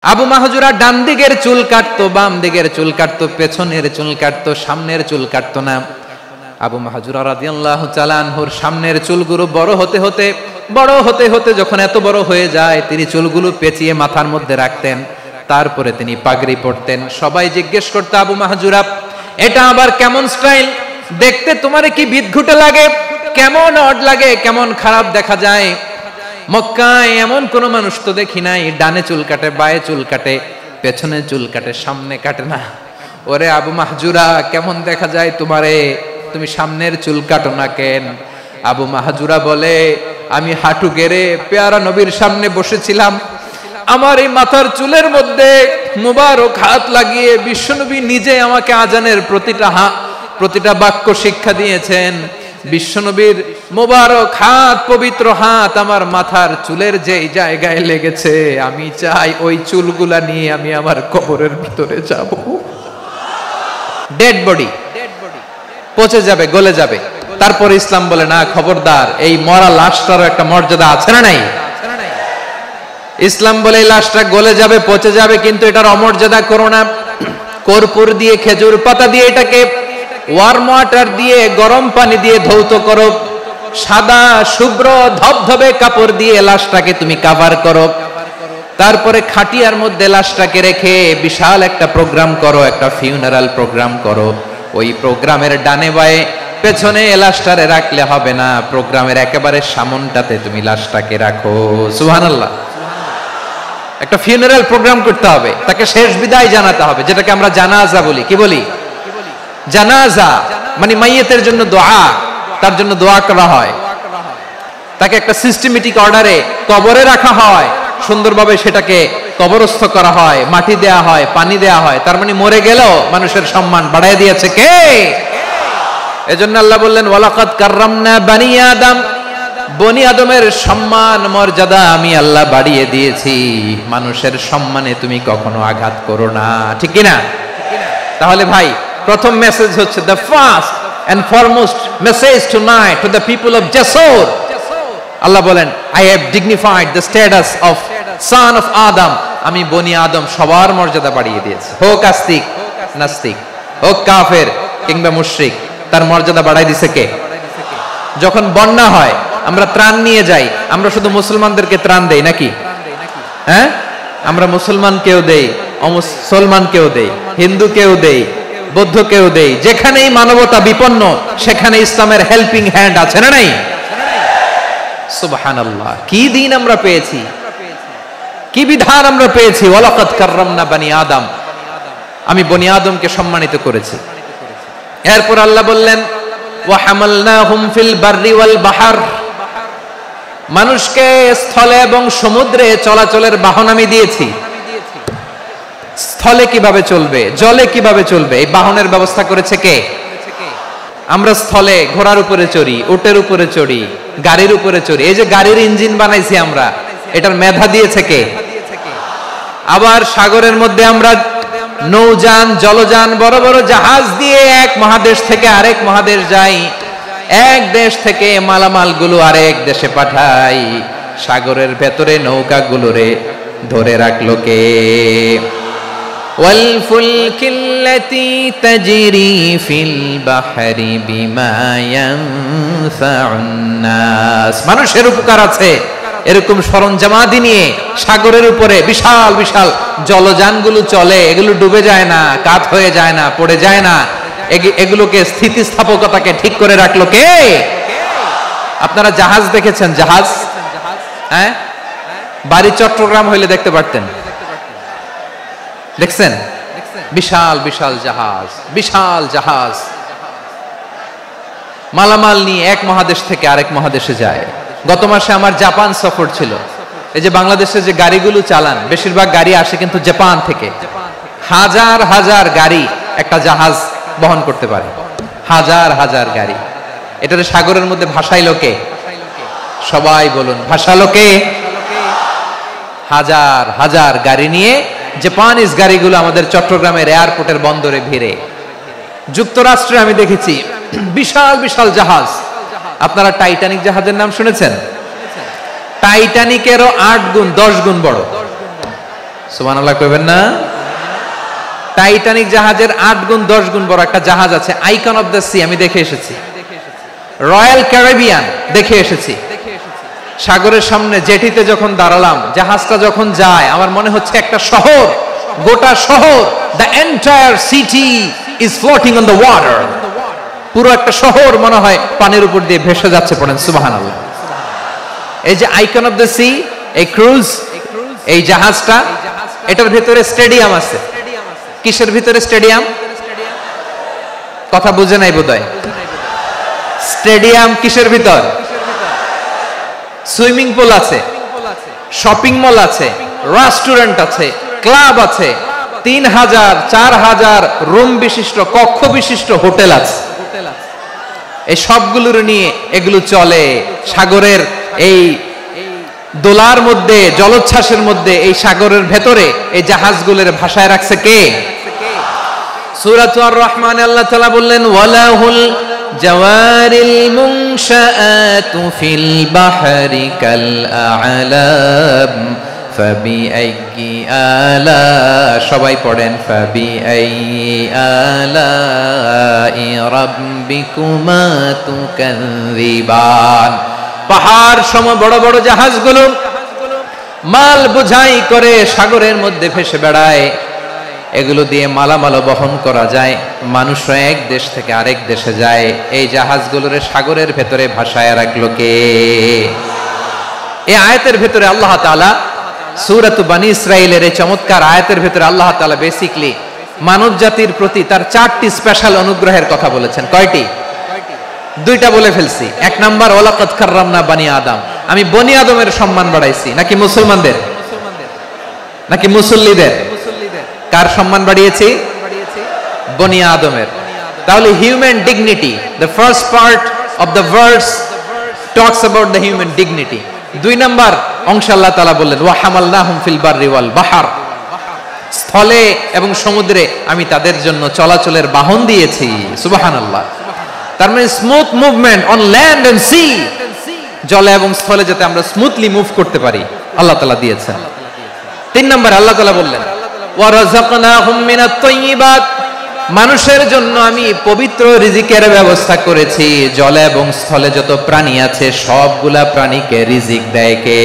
আবু মাহজুরা ডান দিকের চুল কাটতো, বাম দিকের চুল কাটতো, পেছনের চুল কাটতো, সামনের চুল কাটতো না। আবু মাহজুরা রাদিয়াল্লাহু তাআলা আনহুর সামনের চুলগুলো বড় হতে হতে যখন এত বড় হয়ে যায়, তিনি চুলগুলো পেঁচিয়ে মাথার মধ্যে রাখতেন। তারপরে তিনি পাগড়ি পরতেন। সবাই জিজ্ঞেস করতো, আবু মাহজুরা এটা আবার কেমন স্টাইল? দেখতে তোমারে কি বিদঘুটে লাগে? কেমন অড লাগে, কেমন খারাপ দেখা যায়। মক্কায় এমন কোন মানুষ তো দেখি নাই ডানে চুল কাটে, বায়ে চুল কাটে, পেছনে চুল কাটে, সামনে কাটে না। ওরে আবু মাহজুরা কেমন দেখা যায় তোমারে, তুমি সামনের চুল কাটো না কেন? আবু মাহজুরা বলে, আমি হাঁটু গেড়ে পেয়ারা নবীর সামনে বসেছিলাম, আমার এই মাথার চুলের মধ্যে মুবারক হাত লাগিয়ে বিশ্বনবী নিজে আমাকে আজানের প্রতিটা বাক্য শিক্ষা দিয়েছেন। বিশ্বনবীর মোবারক হাত, পবিত্র হাত আমার মাথার চুলের যেই জায়গায় লেগেছে, আমি চাই ওই চুলগুলা নিয়ে আমি আমার কবরের ভিতরে যাব। ডেড বডি পচে যাবে, গলে যাবে। তারপর ইসলাম বলে, না খবরদার, এই মরা লাশটারও একটা মর্যাদা আছে না নাই? ইসলাম বলে এই লাশটা গলে যাবে, পচে যাবে, কিন্তু এটার অমর্যাদা করো না। কর্পূর দিয়ে, খেজুর পাতা দিয়ে এটাকে ওয়ার্ম ওয়াটার দিয়ে, গরম পানি দিয়ে ধৌত করো। সাদা শুভ্র ধবধবে কাপড় দিয়ে লাশটাকে তুমি কভার করো। তারপরে খাটিয়ার মধ্যে লাশটাকে রেখে বিশাল একটা প্রোগ্রাম করো, একটা ফিউনারাল প্রোগ্রাম করো। ওই প্রোগ্রামের ডানে বায়ে পেছনে লাশটারে রাখলে হবে না, প্রোগ্রামের একেবারে সামনটাতে তুমি লাশটাকে রাখো। সুবহানাল্লাহ। একটা ফিউনারাল প্রোগ্রাম করতে হবে, তাকে শেষ বিদায় জানাতে হবে, যেটাকে আমরা জানাজা বলি। কি বলি? জানাজা মানে মাইয়িতের জন্য দোয়া, তার জন্য দোয়া করা হয়। তাকে একটা সিস্টেমেটিক অর্ডারে কবরে রাখা হয়, সুন্দরভাবে সেটাকে কবরস্থ করা হয়, মাটি দেয়া হয়, পানি দেয়া হয়। তার মানে মরে গেলেও মানুষের সম্মান বাড়ায় দিয়েছে কে? এজন্য আল্লাহ বললেন, ওয়ালাকাদ কাররামনা বানি আদম, বনি আদমের সম্মান মর্যাদা আমি আল্লাহ বাড়িয়ে দিয়েছি। মানুষের সম্মানে তুমি কখনো আঘাত করো না, ঠিক কি না? তাহলে ভাই, প্রথম মেসেজ হচ্ছে, the first and foremost message tonight to the people of Jasur, আল্লাহ বলেন, I have dignified the status of son of Adam, আমি বনি আদম সবার মর্যাদা বাড়িয়ে দিয়েছি। হোক আস্তিক নাস্তিক, হোক কাফের কিংবা মুশরিক, তার মর্যাদা বাড়াই দিছে কে? যখন বন্যা হয় আমরা ত্রাণ নিয়ে যাই, আমরা শুধু মুসলমানদেরকে ত্রাণ দেই নাকি? হ্যাঁ, আমরা মুসলমানকেও দেই, অমুসলমানকেও দেই, হিন্দুকেও দেই, বৌদ্ধকেও দেই। যেখানেই মানবতা বিপন্ন সেখানে ইসলামের হেল্পিং হ্যান্ড আছে না নাই? সুবহানাল্লাহ। কি দিন আমরা পেয়েছি, কি বিধান আমরা পেয়েছি। ওয়ালাকাদ কাররামনা বানি আদম, আমি বনি আদমকে সম্মানিত করেছি। এরপর আল্লাহ বললেন, ওয়া হামালনাহুম ফিল বাররি ওয়াল বাহর, মানুষকে স্থলে এবং সমুদ্রে চলাচলের বাহন আমি দিয়েছি। স্থলে কিভাবে চলবে, জলে কিভাবে চলবে, এই বাহনের ব্যবস্থা করেছে কে? আমরা স্থলে ঘোড়ার উপরে চড়ি, উটের উপরে চড়ি, গাড়ির উপরে চড়ি। এই যে গাড়ির ইঞ্জিন বানাইছি আমরা, এটার মেধা দিয়েছে কে? আবার সাগরের মধ্যে আমরা নৌযান, জলযান, বড় বড় জাহাজ দিয়ে এক মহাদেশ থেকে আরেক মহাদেশ যাই, এক দেশ থেকে মালামাল গুলো আরেক দেশে পাঠাই। সাগরের ভেতরে নৌকাগুলোরে ধরে রাখলো কে? والفلك التي تجري في البحر بما ينفع الناس, মানুষের উপকার আছে এরকম সরঞ্জামাদি নিয়ে সাগরের উপরে বিশাল বিশাল জলযানগুলো চলে। এগুলো ডুবে যায় না, কাত হয়ে যায় না, পড়ে যায় না। এগুলোকে স্থিতিস্থাপকতাকে ঠিক করে রাখলো কে? আপনারা জাহাজ দেখেছেন? জাহাজ, হ্যাঁ, বাড়ি চট্টগ্রাম হইলে দেখতে পারতেন। দেখছেন? বিশাল বিশাল জাহাজ, বিশাল জাহাজ মালামাল নিয়ে এক মহাদেশ থেকে আরেক মহাদেশে যায়। গত মাসে আমার জাপান সফর ছিল। এই যে বাংলাদেশে যে গাড়িগুলো চালান, বেশিরভাগ গাড়ি আসে কিন্তু জাপান থেকে। হাজার হাজার গাড়ি একটা জাহাজ বহন করতে পারে, হাজার হাজার গাড়ি। এটারে সাগরের মধ্যে ভাসাইলো কে? সবাই বলুন, ভাসালো কে? হাজার হাজার গাড়ি নিয়ে জাপানিজ গাড়িগুলো আমাদের চট্টগ্রামের এয়ারপোর্টের বন্দরে ভিড়ে। যুক্তরাষ্ট্রে আমি দেখেছি বিশাল বিশাল জাহাজ। আপনারা টাইটানিক জাহাজের নাম শুনেছেন? টাইটানিকেরও 8 গুণ 10 গুণ বড়। সুবহানাল্লাহ কইবেন না? টাইটানিক জাহাজের 8 গুণ 10 গুণ বড় একটা জাহাজ আছে, আইকন অফ দ্য সি, আমি দেখে এসেছি। রয়্যাল ক্যারিবিয়ান দেখে এসেছি। সাগরের সামনে জেটিতে যখন দাঁড়ালাম, জাহাজটা যখন যায়, আমার মনে হচ্ছে একটা শহর, গোটা শহর, the entire city is floating on the water. পুরো একটা শহর মনে হয় পানির উপর দিয়ে ভেসে যাচ্ছে। পড়েন সুবহানাল্লাহ। এই যে আইকন অফ দ্য সি, এই ক্রুজ, এই জাহাজটা, এটার ভিতরে স্টেডিয়াম আছে। কিসের ভিতরে স্টেডিয়াম? কথা বুঝে নাই বোধহয়। স্টেডিয়াম কিসের ভিতর? সুইমিং পুল আছে, শপিং মল আছে, রেস্টুরেন্ট আছে, ক্লাব আছে, 3000 4000 রুম বিশিষ্ট, কক্ষ বিশিষ্ট হোটেল আছে। এই সবগুলোর নিয়ে এগুলো চলে সাগরের এই দোলার মধ্যে, জলোচ্ছ্বাসের মধ্যে, এই সাগরের ভেতরে এই জাহাজগুলোর ভাষায় রাখছে কে? সূরাতুর রহমানে আল্লাহ তাআলা বললেন, ওয়ালাহুল জাওয়ারিল মুনশাআতু ফিল বাহরি কাল আ'লাম ফাবিআইয়ি আলা, সবাই পড়েন, ফাবিআইয়ি আলাই রাব্বিকুমা তুকাযযিবান। পাহাড় সম বড় বড় জাহাজগুলো মাল বোঝাই করে সাগরের মধ্যে ভেসে বেড়ায়। এগুলো দিয়ে মালামাল বহন করা যায়, মানুষরা এক দেশ থেকে আরেক দেশে যায়। এই জাহাজগুলোর সাগরের ভেতরে ভাসায় রাখলো কে? এই আয়াতের ভেতরে আল্লাহ তাআলা সূরাত বনী ইসরাঈলের এই চমৎকার আয়াতের ভেতরে আল্লাহ তাআলা বেসিক্যালি মানব জাতির প্রতি তার 4টি স্পেশাল অনুগ্রহের কথা বলেছেন। কয়টি? 2টা বলে ফেলছি। 1 নাম্বার, ওয়ালাকাদ কাররামনা বনী আদম, আমি বনী আদমের সম্মান বাড়াইছি। নাকি মুসলমানদের? নাকি মুসল্লিদের? কার সম্মান বাড়িয়েছি? বনী আদমের। তাহলে human dignity, the first part of the verse talks about the human dignity. 2 number অংশ আল্লাহ তাআলা বললেন, ওয়া হামালনাহুম ফিল বাররি ওয়াল বাহর, স্থলে এবং সমুদ্রে আমি তাদের জন্য চলাচলের বাহন দিয়েছি। সুবহানাল্লাহ। তার মানে smooth movement on land and sea, জলে এবং স্থলে যাতে আমরা স্মুথলি মুভ করতে পারি আল্লাহ তাআলা দিয়েছেন। 3 নাম্বার আল্লাহ তাআলা বললেন, ওয়া রাযাকনাহুম মিনাত তাইয়্যিবাত, মানুষের জন্য আমি পবিত্র রিজিকের ব্যবস্থা করেছি। জলে এবং স্থলে যত প্রাণী আছে সবগুলা প্রাণীকে রিজিক দেয় কে?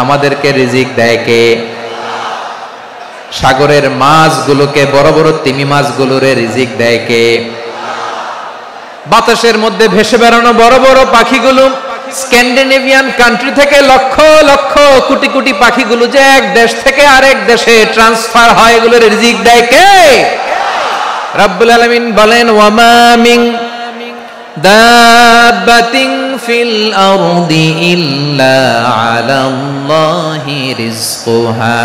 আমাদেরকে রিজিক দেয় কে? সাগরের মাছগুলোকে, বড় বড় তিমি মাছগুলোরে রিজিক দেয় কে? বাতাসের মধ্যে ভেসে বেড়ানো বড় বড় পাখিগুলো, স্ক্যান্ডিনেভিয়ান কান্ট্রি থেকে লক্ষ লক্ষ কোটি কোটি পাখিগুলো যে এক দেশ থেকে আরেক দেশে ট্রান্সফার হয়, এগুলোর রিজিক দেয় কে? রব্বুল আলামিন বলেন, ওয়ামা মিন দাব্বাতিন ফিল আরদি ইল্লা আলাল্লাহি রিজকুহা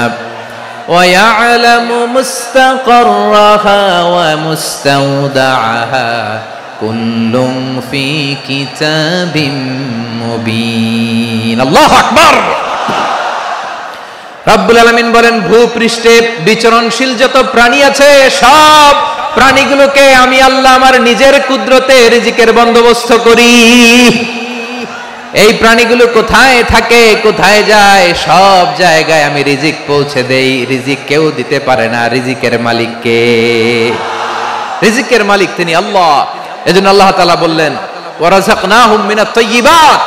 ওয়া ইয়ালামু মুস্তাকাররাহা ওয়া মুস্তাওদাআহা কুল্লুম ফি কিতাবিম মুবিন। আল্লাহু আকবার। রব্বুল আলামিন বলেন, ভূপৃষ্ঠে বিচরণশীল যত প্রাণী আছে সব প্রাণীগুলোকে আমি আল্লাহ আমার নিজের কুদরতে রিজিকের বন্দোবস্ত করি। এই প্রাণীগুলো কোথায় থাকে, কোথায় যায়, সব জায়গায় আমি রিজিক পৌঁছে দেই। রিজিক কেউ দিতে পারে না, রিজিকের মালিক কে? রিজিকের মালিক তিনি আল্লাহ। এজন্য আল্লাহ তাআলা বললেন, ওয়া রাযাকনাহুম মিনাত তাইয়্যিবাত।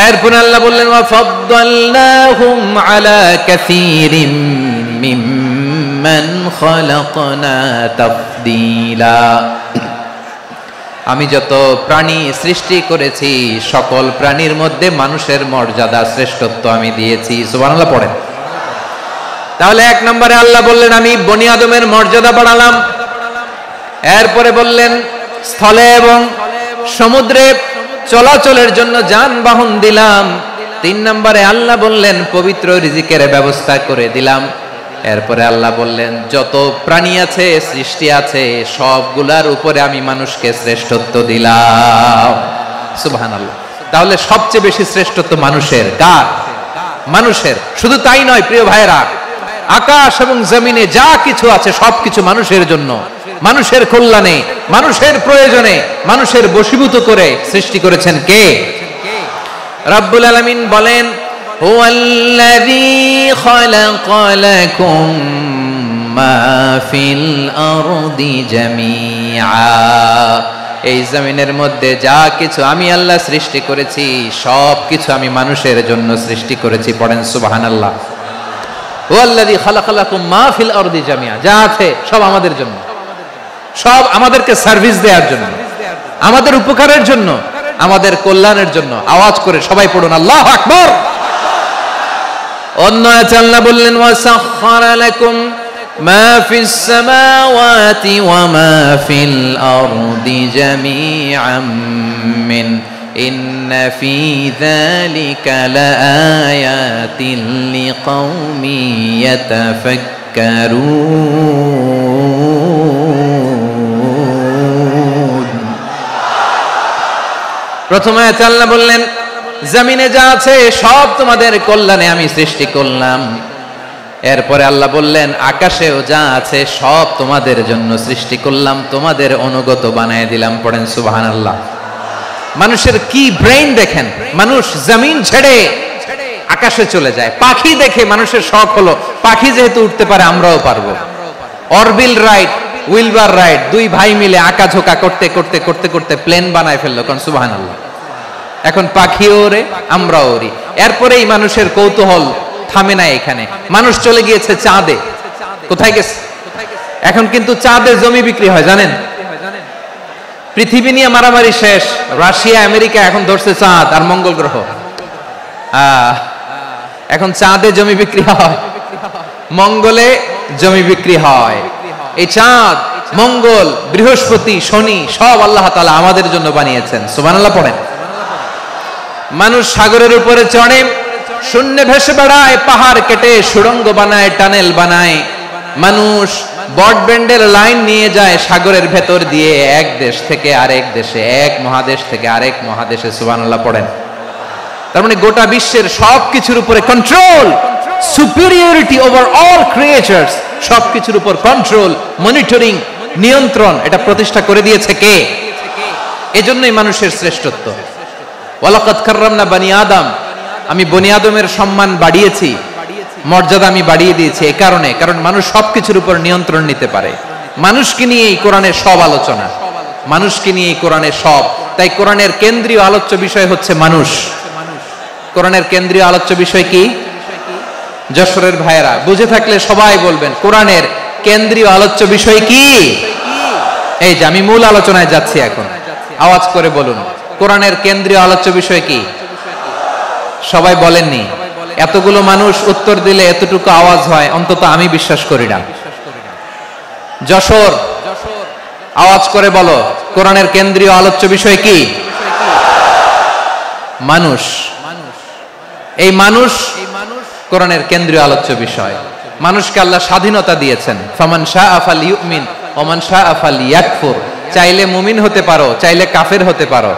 এরপর আল্লাহ বললেন, ওয়া ফাদ্দালনাহুম আলা কাসীরিম মিম্মান খালাকনা তাফদীলা। আমি যত প্রাণী সৃষ্টি করেছি সকল প্রাণীর মধ্যে মানুষের মর্যাদা, শ্রেষ্ঠত্ব আমি দিয়েছি। সুবহানাল্লাহ পড়েন। তাহলে 1 নম্বরে আল্লাহ বললেন, আমি বনি আদমের মর্যাদা বাড়ালাম। এরপরে বললেন, স্থলে এবং সমুদ্রে চলাচলের জন্য যানবাহন দিলাম। 3 নম্বরে আল্লাহ বললেন, পবিত্র রিজিকের ব্যবস্থা করে দিলাম। এরপরে আল্লাহ বললেন, যত প্রাণী আছে, সৃষ্টি আছে, সবগুলার উপরে আমি মানুষকে শ্রেষ্ঠত্ব দিলাম। সুবহানাল্লাহ। তাহলে সবচেয়ে বেশি শ্রেষ্ঠত্ব মানুষের। কার? মানুষের। শুধু তাই নয় প্রিয় ভাইরা, আকাশ এবং জমিনে যা কিছু আছে সবকিছু মানুষের জন্য, মানুষের কল্যাণে, মানুষের প্রয়োজনে, মানুষের বশীভূত করে সৃষ্টি করেছেন কে? রব্বুল আলামিন বলেন, হুয়াল্লাযী খালাকা লাকুম মা ফিল আরদি জামিআ, এই জমিনের মধ্যে যা কিছু আমি আল্লাহ সৃষ্টি করেছি সব কিছু আমি মানুষের জন্য সৃষ্টি করেছি। পড়েন সুবহানাল্লাহ। হুয়াল্লাযী খালাকা লাকুম মা ফিল আরদি জামিআ, যা আছে সব আমাদের জন্য, সব আমাদেরকে সার্ভিস দেওয়ার জন্য, আমাদের উপকারের জন্য, আমাদের কল্যাণের জন্য। আওয়াজ করে সবাই পড়ুন আল্লাহু আকবার। অন্য আয়াতে আল্লাহ বললেন ওয়াসাখখারা লাকুম মা ফিস সামাওয়াতি ওয়া মা ফিল আরদি জামিআম মিন ইন্না ফি যালিকা লাআয়াতিন লিকাউমিন ইয়াতাফাক্কারুন। প্রথমে আয়াতে আল্লাহ বললেন জমিনে যা আছে সব তোমাদের কল্যাণে আমি সৃষ্টি করলাম। এরপরে আল্লাহ বললেন আকাশেও যা আছে সব তোমাদের জন্য সৃষ্টি করলাম, তোমাদের অনুগত বানায় দিলাম। পড়েন সুবহানাল্লাহ। মানুষের কি ব্রেইন দেখেন, মানুষ জমিন ছেড়ে আকাশে চলে যায়। পাখি দেখে মানুষের শখ হলো পাখি যেহেতু উঠতে পারে আমরাও পারবো। অরবিল রাইট, উইলবার রাইট, দুই ভাই মিলে আঁকাঝোঁকা করতে করতে করতে করতে প্লেন বানায় ফেললো। কোন সুবহানাল্লাহ। এখন পাখিও ওরে আমরাও ওরি। এরপরেই মানুষের কৌতূহল থামে না এখানে, মানুষ চলে গিয়েছে চাঁদে। কোথায় গেছে? এখন কিন্তু চাঁদে জমি বিক্রি হয় জানেন। পৃথিবী নিয়ে মারামারি শেষ, রাশিয়া আমেরিকা এখন ধরছে চাঁদ আর মঙ্গল গ্রহ। এখন চাঁদে জমি বিক্রি হয়, মঙ্গলে জমি বিক্রি হয়। এই চাঁদ, মঙ্গল, বৃহস্পতি, শনি সব আল্লাহ তাআলা আমাদের জন্য বানিয়েছেন। সুবহানাল্লাহ পড়েন। মানুষ সাগরের উপরে চড়ে, শূন্যে ভেসে বেড়ায়, পাহাড় কেটে সুড়ঙ্গ বানায়, টানেল বানায়। মানুষ ব্রডব্যান্ডের লাইন নিয়ে যায় সাগরের ভেতর দিয়ে, এক দেশ থেকে আরেক দেশে, এক মহাদেশ থেকে আরেক মহাদেশে। সুবহানাল্লাহ পড়েন। তার মানে গোটা বিশ্বের সব কিছুর উপরে control, superiority over all creatures, সব কিছুর উপর কন্ট্রোল, মনিটরিং, নিয়ন্ত্রণ, এটা প্রতিষ্ঠা করে দিয়েছে কে? এজন্যই মানুষের শ্রেষ্ঠত্ব। ওয়ালাকাদ কাররামনা বানি আদম, আমি বনি আদমের সম্মান বাড়িয়েছি, মর্যাদা আমি বাড়িয়ে দিয়েছি। এই কারণে, কারণ মানুষ সবকিছুর উপর নিয়ন্ত্রণ নিতে পারে। মানুষকে নিয়ে এই কোরআনের সব আলোচনা, মানুষকে নিয়ে এই কোরআনের সব। তাই কোরআনের কেন্দ্রীয় আলোচ্য বিষয় হচ্ছে মানুষ। কোরআনের কেন্দ্রীয় আলোচ্য বিষয় কি? যশোরের ভাইয়েরা বুঝে থাকলে সবাই বলবেন কোরআনের কেন্দ্রীয় আলোচ্য বিষয় কি? এই যে আমি মূল আলোচনায় যাচ্ছি এখন, আওয়াজ করে বলুন কোরআনের কেন্দ্রীয় আলোচ্য বিষয় কি? সবাই বলেননি। এতগুলো মানুষ উত্তর দিলে এতটুকু আওয়াজ হয়, অন্তত আমি বিশ্বাস করি না। যশোর, আওয়াজ করে বলো কোরআনের কেন্দ্রীয় আলোচ্য বিষয় কি? মানুষ। এই মানুষ কোরআনের কেন্দ্রীয় আলোচ্য বিষয়। মানুষকে আল্লাহ স্বাধীনতা দিয়েছেন। ফামান শাআ ফালইউমিন ওয়া মান শাআ ফালইয়াকফুর। চাইলে মুমিন হতে পারো, চাইলে কাফের হতে পারো,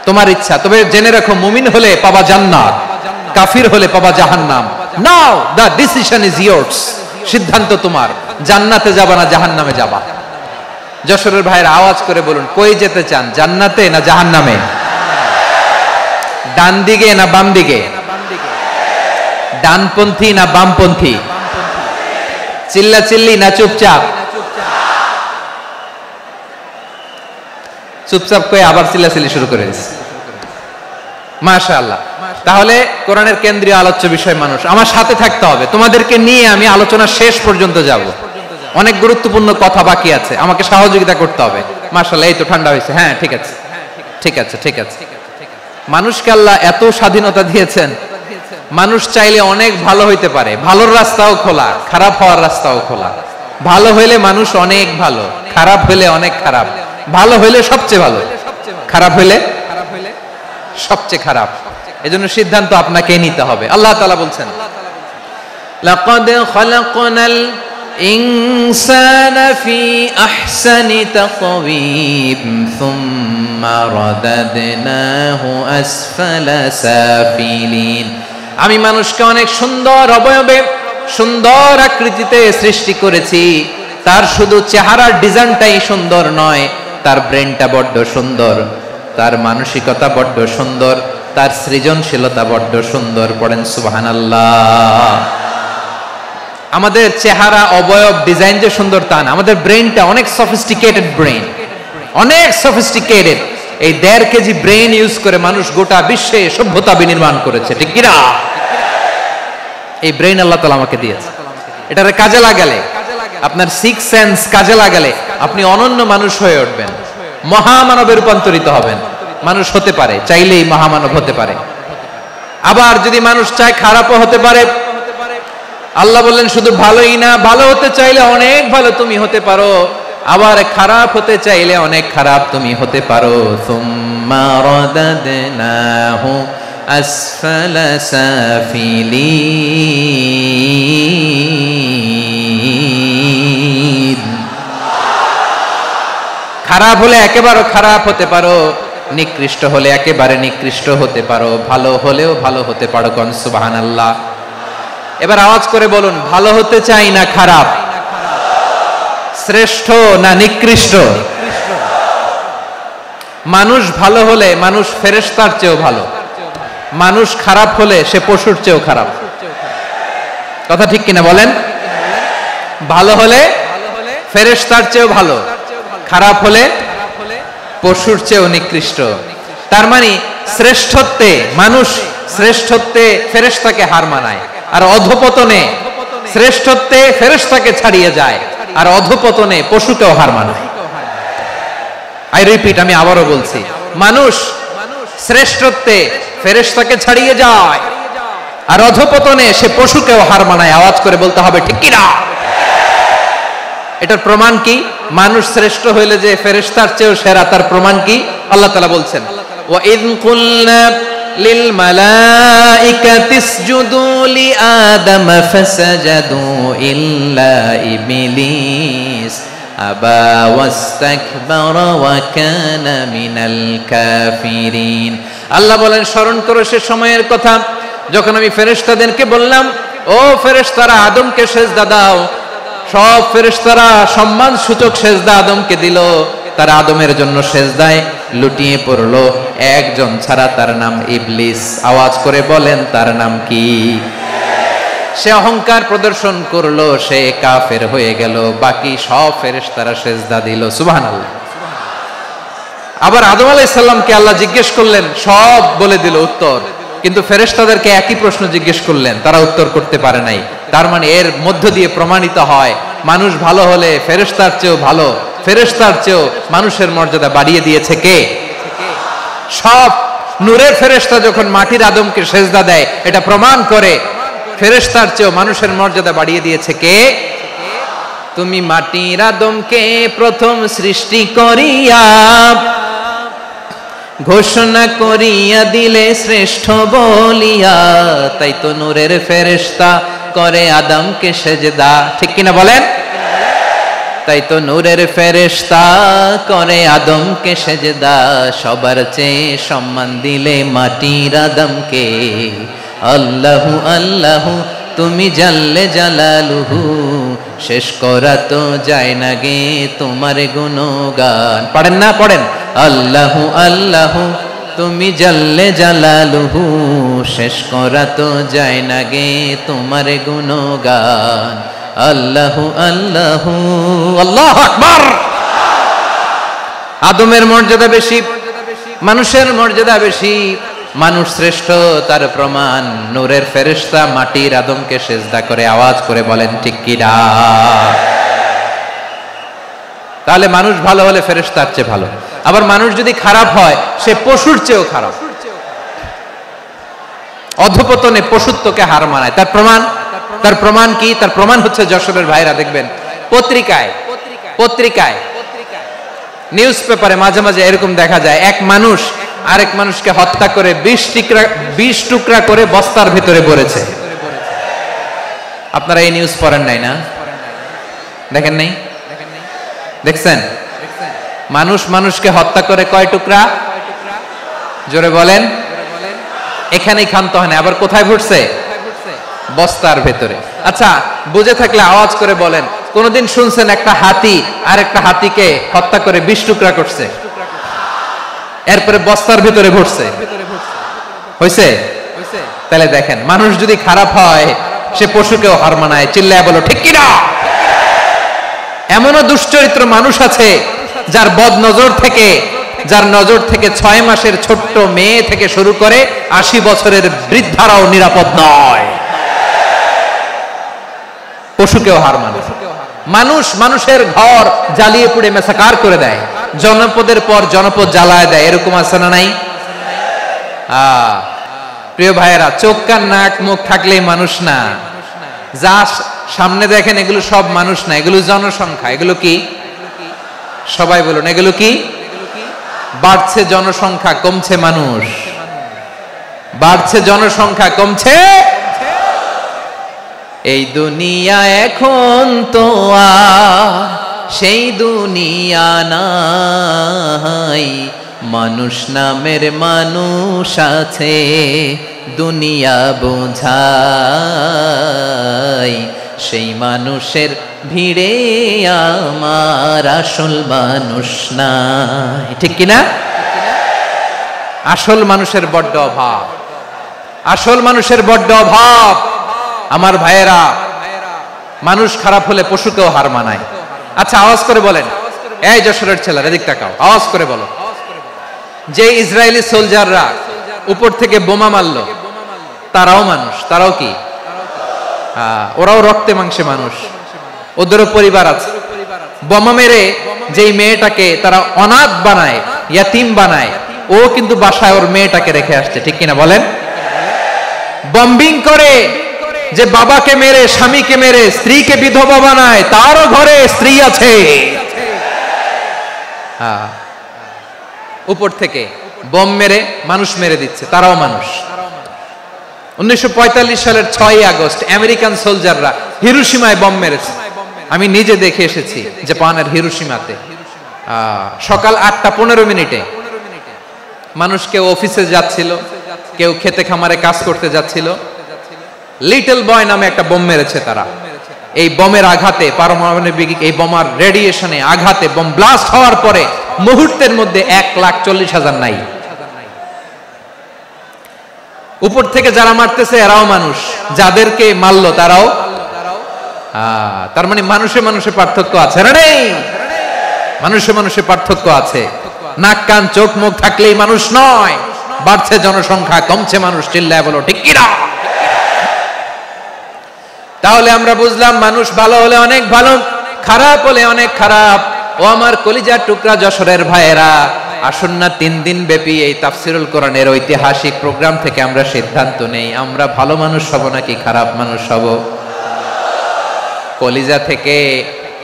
তোমার ইচ্ছা। তবে জেনে রাখো মুমিন হলে পাবা জান্নাত, কাফির হলে পাবা জাহান্নাম। নাও দ্য ডিসিশন ইজ ইয়ার্স, সিদ্ধান্ত তোমার, জান্নাতে যাবা না জাহান্নামে যাবা। যশোরের ভাইয়ের আওয়াজ করে বলুন কই যেতে চান, জান্নাতে না জাহান্নামে? ডান দিকে না বাম দিকে? ডানপন্থী না বামপন্থী? চিল্লা চিল্লি না চুপচাপ? চুপচাপ কয়ে আবার চিল্লাচিল্লি শুরু করে দিয়েছে। মাশাআল্লাহ। তাহলে কোরআনের কেন্দ্রীয় আলোচ্য বিষয় মানুষ। আমার সাথে থাকতে হবে, তোমাদেরকে নিয়ে আমি আলোচনা শেষ পর্যন্ত যাব। অনেক গুরুত্বপূর্ণ কথা বাকি আছে, আমাকে সহযোগিতা করতে হবে। মাশাআল্লাহ, এই তো ঠান্ডা হয়েছে। হ্যাঁ ঠিক আছে, ঠিক আছে, ঠিক আছে। মানুষকে আল্লাহ এত স্বাধীনতা দিয়েছেন, মানুষ চাইলে অনেক ভালো হইতে পারে। ভালোর রাস্তাও খোলা, খারাপ হওয়ার রাস্তাও খোলা। ভালো হইলে মানুষ অনেক ভালো, খারাপ হইলে অনেক খারাপ। ভালো হইলে সবচেয়ে ভালো, খারাপ হইলে সবচেয়ে খারাপ। এজন্য সিদ্ধান্ত আপনাকেই নিতে হবে। আল্লাহ তাআলা বলছেন লাকাদ খালাকনাল ইনসানা ফি আহসানি তাকওয়িম সুম্মা রাদাদনাহু আসফালা সাফিলিন। আমি মানুষকে অনেক সুন্দর অবয়বে, সুন্দর আকৃতিতে সৃষ্টি করেছি। তার শুধু চেহারার ডিজাইনটাই সুন্দর নয়, তার ব্রেনটা বড্ড সুন্দর, তার মানসিকতা বড্ড সুন্দর, তার সৃজনশীলতা বড্ড সুন্দর। পড়েন সুবহানাল্লাহ। আমাদের চেহারা, অবয়ব, ডিজাইন যে সুন্দর তা না, আমাদের ব্রেনটা অনেক সফিস্টিকেটেড ব্রেন, অনেক সফিস্টিকেটেড। এই 1.5 কেজি ব্রেন ইউজ করে মানুষ গোটা বিশ্বে সভ্যতা বিনির্মাণ করেছে, ঠিক কিনা? এই ব্রেন আল্লাহ তাআলা আমাকে দিয়েছে। এটারে কাজে লাগালে, আপনার সিক্স সেন্স কাজে লাগালে আপনি অনন্য মানুষ হয়ে উঠবেন, মহামানবে রূপান্তরিত হবেন। মানুষ হতে পারে, চাইলেই মহামানব হতে পারে। আবার যদি মানুষ চায় খারাপও হতে পারে। আল্লাহ বললেন শুধু ভালোই না, ভালো হতে চাইলে অনেক ভালো তুমি হতে পারো, আবার খারাপ হতে চাইলে অনেক খারাপ তুমি হতে পারো। সুম্মা রাদাদনাহু আসফালা সাফিলিন। খারাপ হলে একেবারে খারাপ হতে পারো, নিকৃষ্ট হলে একেবারে নিকৃষ্ট হতে পারো, ভালো হলেও ভালো হতে পারো। কোন সুবহানাল্লাহ। এবার আওয়াজ করে বলুন, ভালো হতে চাই না খারাপ? শ্রেষ্ঠ না নিকৃষ্ট? মানুষ ভালো হলে মানুষ ফেরেশতার চেয়েও ভালো, মানুষ খারাপ হলে সে পশুর চেয়েও খারাপ। কথা ঠিক কিনা বলেন? ভালো হলে ফেরেশতার চেয়েও ভালো, খারাপ হলে পশুর চেয়েও নিকৃষ্ট। তার মানে শ্রেষ্ঠত্বে মানুষ, শ্রেষ্ঠত্বে ফেরেশতাকে হার মানায়, আর অধপতনে শ্রেষ্ঠত্বে ফেরেশতাকে ছাড়িয়ে যায়, আর অধপতনে পশুকেও হার মানায়। আই রিপিট, আমি আবারও বলছি, মানুষ শ্রেষ্ঠত্বে ফেরেশতাকে ছাড়িয়ে যায়, আর অধপতনে সে পশুকেও হার মানায়। আওয়াজ করে বলতে হবে ঠিক কি না? এটার প্রমাণ কি? মানুষ শ্রেষ্ঠ হইলে যে ফেরেশতার চেয়েও সেরা, তার প্রমাণ কি? আল্লাহ তাআলা বলছেন, ওয়া ইয কুলনা লিল মালাইকাতি ইসজুদু লি আদম ফাসাজাদু ইল্লা ইবলিস আবা ওয়াস্তাকবারা ওয়া কানা মিনাল কাফিরিন। আল্লাহ বলেন, স্মরণ করো সে সময়ের কথা যখন আমি ফেরেশতাদেরকে বললাম, ও ফেরেশতারা আদমকে সেজদা দাও। সব ফেরেশতারা সম্মান সূচক সেজদা আদমকে দিল, তারা আদমের জন্য সেজদায় লুটিয়ে পড়লো, একজন ছাড়া, তার নাম ইবলিস। আওয়াজ করে বলেন, তার নাম কি? সে অহংকার প্রদর্শন করলো, সে কাফের হয়ে গেল, বাকি সব ফেরেশতারা সেজদা দিল। সুবহানাল্লাহ। আবার আদম আলাইহিস সালামকে আল্লাহ জিজ্ঞেস করলেন, সব বলে দিল উত্তর, কিন্তু ফেরেশতাদেরকে একই প্রশ্ন জিজ্ঞেস করলেন, তারা উত্তর করতে পারে নাই। তার মানে এর মধ্য দিয়ে প্রমাণিত হয়, মানুষ ভালো হলে ফেরেশতার চেয়েও ভালো, ফেরেশতার চেয়েও মানুষের মর্যাদা বাড়িয়ে দিয়েছে কে? সব নূরের ফেরেশতা যখন মাটির আদমকে সেজদা দেয়, এটা প্রমাণ করে ফেরেশতার চেয়েও মানুষের মর্যাদা বাড়িয়ে দিয়েছে কে? তুমি মাটির আদমকে প্রথম সৃষ্টি করিয়া ঘোষণা করিয়া দিলে শ্রেষ্ঠ বলিয়া, তাই তো নূরের ফেরেশতা করে আদমকে সেজদা। ঠিক কিনা বলেন? তাই তো নূরের ফেরেশতা করে আদমকে সেজদা, সবার চেয়ে সম্মান দিলে মাটির আদমকে। আল্লাহু আল্লাহু তুমি জাল্লে জালালুহু, শেষ করা তো যায় না গে তোমার গুণগান। পড়েন না? পড়েন। আল্লাহু আল্লাহু তুমি জাল্লে জালালুহু, শেষ করা তো যায় না গে তোমার গুণগান। আল্লাহু আল্লাহু, আল্লাহু আকবার। আদমের মর্যাদা বেশি, মানুষের মর্যাদা বেশি, মানুষ শ্রেষ্ঠ, তার প্রমাণ নূরের ফেরেশতা মাটির আদমকে সেজদা করে। আওয়াজ করে বলেন ঠিক কি না? তাহলে মানুষ ভালো হলে ফেরেশতার চেয়ে ভালো, আবার মানুষ যদি খারাপ হয় সে পশুর চেয়েও খারাপ, অধপতনে পশুত্বকে হার মানায়। তার প্রমাণ, তার প্রমাণ কি? তার প্রমাণ হচ্ছে যশোরের ভাইরা দেখবেন পত্রিকায়, পত্রিকায় নিউজ পেপারে মাঝে মাঝে এরকম দেখা যায়, এক মানুষ আরেক মানুষকে হত্যা করে 20 টুকরা করে বস্তার ভিতরে ভরেছে। আপনারা এই নিউজ পড়েন নাই না? দেখেন নাই? দেখছেন? মানুষ মানুষকে হত্যা করে কয় টুকরা? জোরে বলেন। এখানেই ক্ষান্ত হয় না, আবার কোথায় ভরছে? বস্তার ভেতরে। আচ্ছা, বুঝে থাকলে আওয়াজ করে বলেন, কোনদিন শুনছেন একটা হাতি আর একটা হাতিকে হত্যা করে 20 টুকরা করছে, এরপরে বস্তার ভিতরে ভরছে? হয়েছে? তাহলে দেখেন, মানুষ যদি খারাপ হয় সে পশুকেও হার মানায়। চিল্লায় বলো ঠিক কিনা? এমনও দুশ্চরিত্র মানুষ আছে যার যার নজর থেকে 6 মাসের ছোট্ট মেয়ে থেকে শুরু করে 80 বছরের বৃদ্ধারাও নিরাপদ নয়। পশুকেও হার মানে। মানুষের ঘর জ্বালিয়ে পুড়ে মেসাকার করে দেয়, জনপদের পর জনপদ জ্বালায় দেয়। এরকম আছে না নাই? প্রিয় ভাইয়েরা, চোখ কান নাক মুখ থাকলেই মানুষ না। যা সামনে দেখেন এগুলো সব মানুষ না, এগুলো জনসংখ্যা। এগুলো কি? সবাই বলুন, এগুলো কি? বাড়ছে জনসংখ্যা, কমছে মানুষ। বাড়ছে জনসংখ্যা, কমছে। এই দুনিয়া এখন তো আর সেই দুনিয়া নাই, মানুষ নামের মানুষ আছে দুনিয়া বোঝাই, সেই মানুষের ভিড়ে আমার আসল মানুষ নাই। ঠিক কিনা? আসল মানুষের বড্ড অভাব, আসল মানুষের বড্ড অভাব। আমার ভাইয়েরা, মানুষ খারাপ হলে পশুকেও হার মানায়। আচ্ছা, আওয়াজ করে বলেন, এই যশোরের ছেলেরা এদিক তাকাও, আওয়াজ করে বলো, যে ইসরায়েলি সোলজাররা উপর থেকে বোমা মারলো তারাও মানুষ? তারাও কি? ওরাও রক্তে মাংসে মানুষ, ওদেরও পরিবার আছে। বোমা মেরে যেই মেয়েটাকে তারা অনাথ বানায়, ইয়াতিম বানায়, ও কিন্তু বাসায় ওর মেয়েটাকে রেখে আসছে। ঠিক কিনা বলেন? বম্বিং করে যে বাবাকে মেরে, স্বামীকে মেরে স্ত্রীকে বিধবা বানায়, তারও ঘরে স্ত্রী আছে। উপর থেকে বম মেরে মানুষ মেরে দিচ্ছে, তারাও মানুষ। 1945 সালের 6 আগস্ট আমেরিকান সোলজাররা হিরোশিমায় বম মেরেছে। আমি নিজে দেখে এসেছি জাপানের হিরোশিমাতে। সকাল 8:15 মানুষ কেউ অফিসে যাচ্ছিল, কেউ খেতে খামারে কাজ করতে যাচ্ছিল। লিটল বয় নামে একটা বোম মেরেছে তারা। এই বোমের আঘাতে, পারমাণবিক এই বোমার রেডিয়েশনে আঘাতে বোম ব্লাস্ট হওয়ার পরে মুহূর্তের মধ্যে 1,40,000 নাই। উপর থেকে যারা মারতেছে এরাও মানুষ, যাদেরকে মারলো তারাও। তার মানে মানুষে মানুষে পার্থক্য আছে না? নেই? মানুষে মানুষে পার্থক্য আছে। নাক কান চোখ মুখ থাকলেই মানুষ নয়। বাড়ছে জনসংখ্যা, কমছে মানুষ। চিল্লায় বলো ঠিক কিনা? তাহলে আমরা বুঝলাম, মানুষ ভালো হলে অনেক ভালো, খারাপ হলে অনেক খারাপ। ও আমার কলিজার টুকরা যশোরের ভাইয়েরা, আসুন না 3 দিন ব্যাপী এই তাফসিরুল কোরআনের ঐতিহাসিক প্রোগ্রাম থেকে আমরা সিদ্ধান্ত নেই, আমরা ভালো মানুষ হব নাকি খারাপ মানুষ হব। কলিজা থেকে,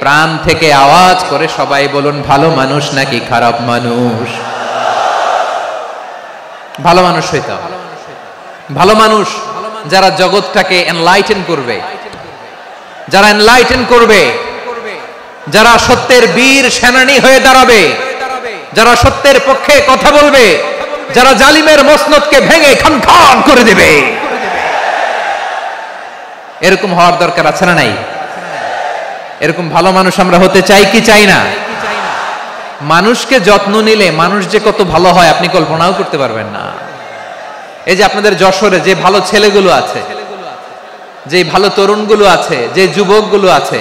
প্রাণ থেকে আওয়াজ করে সবাই বলুন, ভালো মানুষ নাকি খারাপ মানুষ? ভালো মানুষ হইতে হবে। ভালো মানুষ যারা জগৎটাকে এনলাইটেন করবে, যারা এনলাইটেন করবে, যারা সত্যের বীর সেনানী হয়ে দাঁড়াবে, যারা সত্যের পক্ষে কথা বলবে, যারা জালিমের মসনদকে ভেঙে খান খান করে দেবে। এরকম হওয়ার দরকার আছে না নাই? এরকম ভালো মানুষ আমরা হতে চাই কি চাই না? মানুষকে যত্ন নিলে মানুষ যে কত ভালো হয় আপনি কল্পনাও করতে পারবেন না। এই যে আপনাদের যশোরে যে ভালো ছেলেগুলো আছে, যে ভালো তরুণগুলো আছে, যে যুবকগুলো আছে,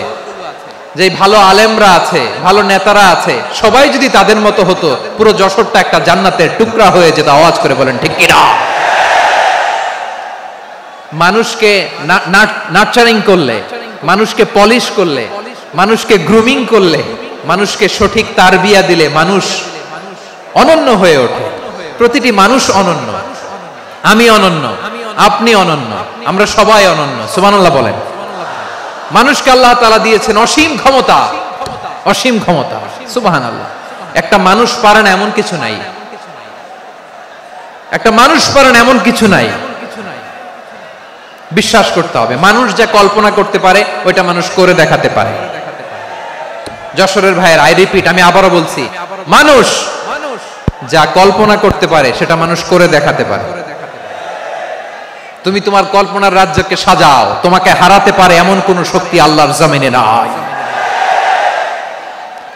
যে ভালো আলেমরা আছে, ভালো নেতারা আছে, সবাই যদি তাদের মতো হতো, পুরো যশোরটা একটা জান্নাতের টুকরা হয়ে যেত। আওয়াজ করে বলেন ঠিক কিনা? মানুষকে নার্চারিং করলে, মানুষকে পলিশ করলে, মানুষকে গ্রুমিং করলে, মানুষকে সঠিক তারবিয়া দিলে মানুষ অনন্য হয়ে ওঠে। প্রতিটি মানুষ অনন্য। আমি অনন্য, আপনি অনন্য, আমরা সবাই অনন্য। সুবহানাল্লাহ বলেন। মানুষকে আল্লাহ তাআলা দিয়েছেন অসীম ক্ষমতা, অসীম ক্ষমতা। সুবহানাল্লাহ। একটা মানুষ পারে না এমন কিছু নাই, একটা মানুষ পারে না এমন কিছু নাই। বিশ্বাস করতে হবে, মানুষ যা কল্পনা করতে পারে ওইটা মানুষ করে দেখাতে পারে। যশোরের ভাইয়ের, আই রিপিট, আমি আবারও বলছি, মানুষ যা কল্পনা করতে পারে সেটা মানুষ করে দেখাতে পারে। তুমি তোমার কল্পনার রাজ্যকে সাজাও, তোমাকে হারাতে পারে এমন কোন শক্তি আল্লাহর জমিনে নাই।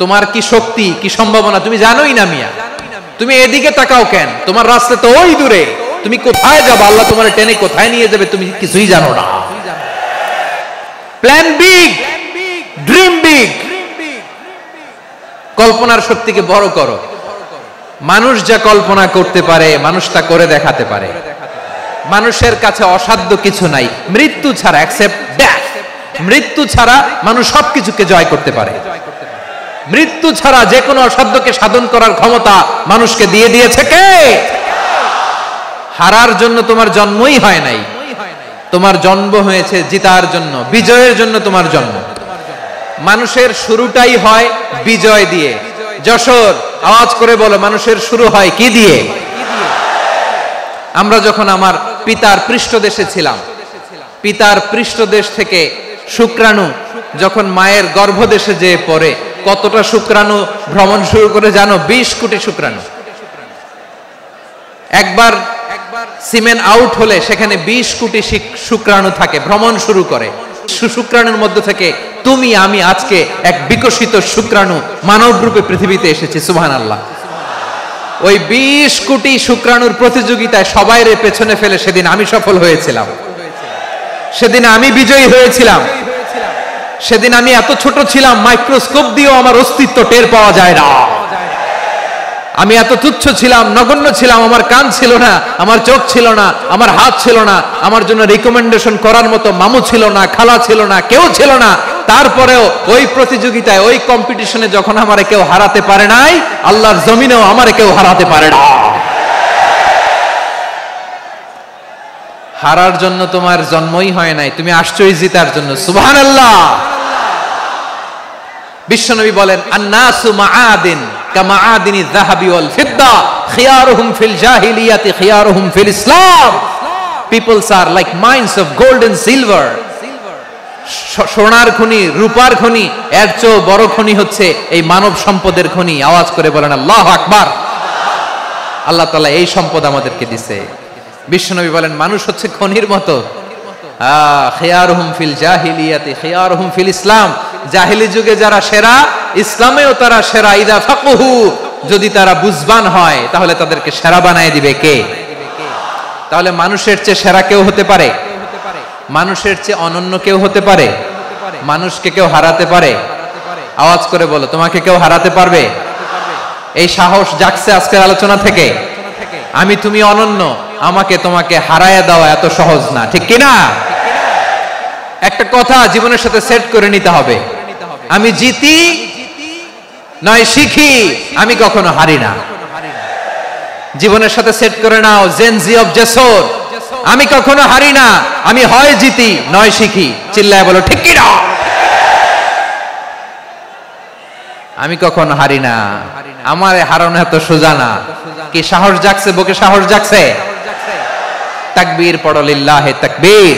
তোমার কি শক্তি, কি সম্ভাবনা তুমি জানোই না মিয়া। তুমি এদিকে তাকাও কেন? তোমার রাস্তা তো ওই দূরে, তুমি কোথায় যাবে, আল্লাহ তোমার টেনে কোথায় নিয়ে যাবে তুমি কিছুই জানো না। প্ল্যান বিগ, ড্রিম বিগ, কল্পনার শক্তিকে বড় করো। মানুষ যা কল্পনা করতে পারে মানুষ তা করে দেখাতে পারে। মানুষের কাছে অসাধ্য কিছু নাই, মৃত্যু ছাড়া, অ্যাকসেপ্ট ডেথ, মৃত্যু ছাড়া মানুষ সবকিছুকে জয় করতে পারে। মৃত্যু ছাড়া যে কোনো অসাধ্যকে সাধন করার ক্ষমতা মানুষকে দিয়ে দিয়েছে কে? হারার জন্য তোমার জন্মই হয় নাই, তোমার জন্ম হয়েছে জিতার জন্য, বিজয়ের জন্য তোমার জন্ম। মানুষের শুরুটাই হয় বিজয় দিয়ে। যশোর, আওয়াজ করে বলো, মানুষের শুরু হয় কি দিয়ে? আমরা যখন আমার পিতার পৃষ্ঠদেশে ছিলাম, পিতার পৃষ্ঠদেশ থেকে শুক্রাণু যখন মায়ের গর্ভদেশে যেয়ে পড়ে, কতটা শুক্রাণু ভ্রমণ শুরু করে জানো? 20 কোটি শুক্রাণু। একবার সিমেন আউট হলে সেখানে 20 কোটি শুক্রাণু থাকে, ভ্রমণ শুরু করে। শুক্রাণুর মধ্যে থেকে তুমি আমি আজকে এক বিকশিত শুক্রাণু মানব রূপে পৃথিবীতে এসেছি। সুবহানাল্লাহ। ওই 20 কোটি শুক্রাণুর প্রতিযোগিতায় সবাইরে পেছনে ফেলে সেদিন আমি সফল হয়েছিলাম, সেদিন আমি বিজয়ী হয়েছিলাম। সেদিন আমি এত ছোট ছিলাম, মাইক্রোস্কোপ দিয়েও আমার অস্তিত্ব টের পাওয়া যায় না। আমি এত তুচ্ছ ছিলাম, নগণ্য ছিলাম, আমার কান ছিল না, আমার চোখ ছিল না, আমার হাত ছিল না, আমার জন্য রিকমেন্ডেশন করার মতো মামু ছিল না, খালা ছিল না, কেউ ছিল না। তারপরেও ওই প্রতিযোগিতায়, ওই কম্পিটিশনে যখন আমারে কেউ হারাতে পারে নাই, আল্লাহর জমিনেও আমারে কেউ হারাতে পারে না। হারার জন্য তোমার জন্মই হয় নাই, তুমি আসছই জিতার জন্য। সুবহানাল্লাহ। বিশ্বনবী বলেন, আন-নাসু মাআদিন কামাআদিনি যাহাবি ওয়াল ফিদ্দা খিয়ারুহুম ফিল জাহিলিয়াতি খিয়ারুহুম ফিল Islam. Peoples are like mines of gold and silver. সোনার খনি, রূপার খনি, এর চেয়ে বড় খনি হচ্ছে এই মানব সম্পদের খনি। আওয়াজ করে বলেন আল্লাহু আকবার। আল্লাহ তাআলা এই সম্পদ আমাদেরকে দিয়েছে। বিশ্বনবী বলেন, মানুষ হচ্ছে খনির মতো। খিয়ারুহুম ফিল জাহিলিয়াতি খিয়ারুহুম ফিল ইসলাম। জাহিলি যুগে যারা সেরা, ইসলামেও তারা সেরা। ইদা ফাকুহু, যদি তারা বুঝবান হয় তাহলে তাদেরকে সেরা বানায় দিবে কে? তাহলে মানুষের চেয়ে সেরা কেউ হতে পারে? মানুষের চেয়ে অনন্য কেউ হতে পারে? মানুষকে কেউ হারাতে পারে? আওয়াজ করে বলো, তোমাকে কেউ হারাতে পারবে? এই সাহস জাগছে আজকের আলোচনা থেকে। আমি তুমি অনন্য, আমাকে তোমাকে হারায়া দেওয়া এত সহজ না, ঠিক কিনা? একটা কথা জীবনের সাথে সেট করে নিতে হবে, আমি জিতি নয় শিখি, আমি কখনো হারি না। জীবনের সাথে সেট করে নাও, জেনজি অফ যশোর, আমি কখনো হারি না, আমি হয় জিতি নয় শিখি। চিল্লায় বলো ঠিক কিনা? আমি কখনো হারি না, আমার হারানো এত সোজা না। কি সাহস জাগছে? বুকে সাহস জাগছে? তাকবীর পড়ো, লিল্লাহে তাকবীর।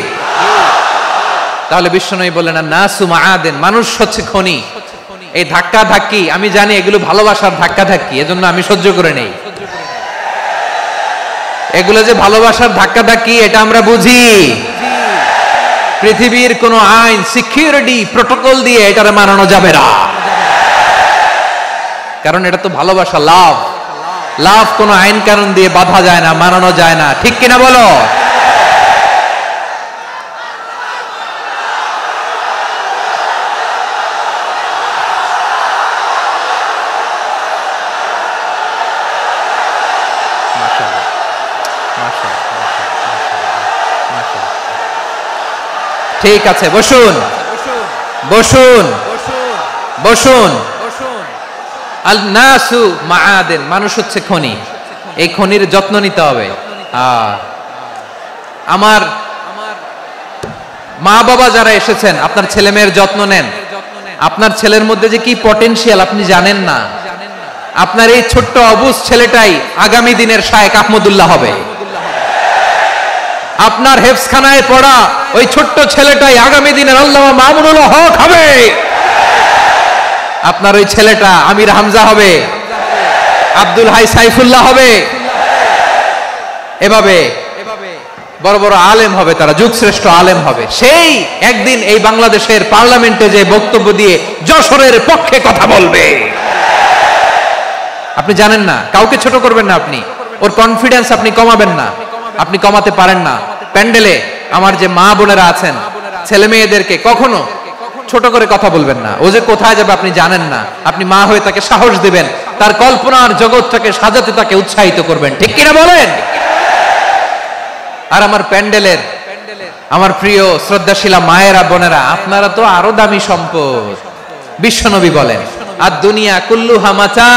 তাহলে বিশ্বনবী বললেন, নাসু মাআদিন, মানুষ হচ্ছে খনি। এই ধাক্কা ধাক্কি আমি জানি এগুলো ভালোবাসার ধাক্কা ধাক্কি, এজন্য আমি সহ্য করে নেই। এগুলো যে ভালোবাসার ধাক্কা ধাক্কি এটা আমরা বুঝি। পৃথিবীর কোন আইন, সিকিউরিটি প্রটোকল দিয়ে এটারে মানানো যাবে না, কারণ এটা তো ভালোবাসা, লাভ। লাভ কোন আইন কানুন দিয়ে বাধা যায় না, মানানো যায় না, ঠিক কিনা বলো? ঠিক আছে, বসুন বসুন বসুন। আল নাসু মাআদিন, মানুষ হচ্ছে খনি। এই খনির যত্ন নিতে হবে। আমার মা বাবা যারা এসেছেন, আপনার ছেলে মেয়ের যত্ন নেন। আপনার ছেলের মধ্যে যে কি পটেনশিয়াল আপনি জানেন না। আপনার এই ছোট্ট অবুজ ছেলেটাই আগামী দিনের শায়েখ আহমদুল্লাহ হবে। আপনার হেফজখানায় পড়া ওই ছোট্ট ছেলেটাই আগামী দিনের আল্লামা মামুনুল হক হবে। আপনার ওই ছেলেটা আমির হামজা হবে, আব্দুল হাই সাইফুল্লাহ হবে। এভাবে বড় বড় আলেম হবে, তারা যুগশ্রেষ্ঠ আলেম হবে। সেই একদিন এই বাংলাদেশের পার্লামেন্টে যে বক্তব্য দিয়ে যশোরের পক্ষে কথা বলবে। আপনি জানেন না, কাউকে ছোট করবেন না, আপনি ওর কনফিডেন্স আপনি কমাবেন না। আপনি কমাতে পারেন না। প্যান্ডেলে আমার যে মা বোনেরা আছেন, ছেলে মেয়েদেরকে কখনো ছোট করে কথা বলবেন না। ও যে কোথায় যাবে আপনি জানেন না, আপনি মা হয়ে তাকে সাহস দিবেন, তার কল্পনার জগৎটাকে সাজাতে তাকে উৎসাহিত করবেন, ঠিক কিনা বলেন? আর আমার প্যান্ডেলের আমার প্রিয় শ্রদ্ধাশীলা মায়েরা বোনেরা, আপনারা তো আরো দামি সম্পদ। বিশ্বনবী বলেন, আর দুনিয়া কুল্লুহা মাতা।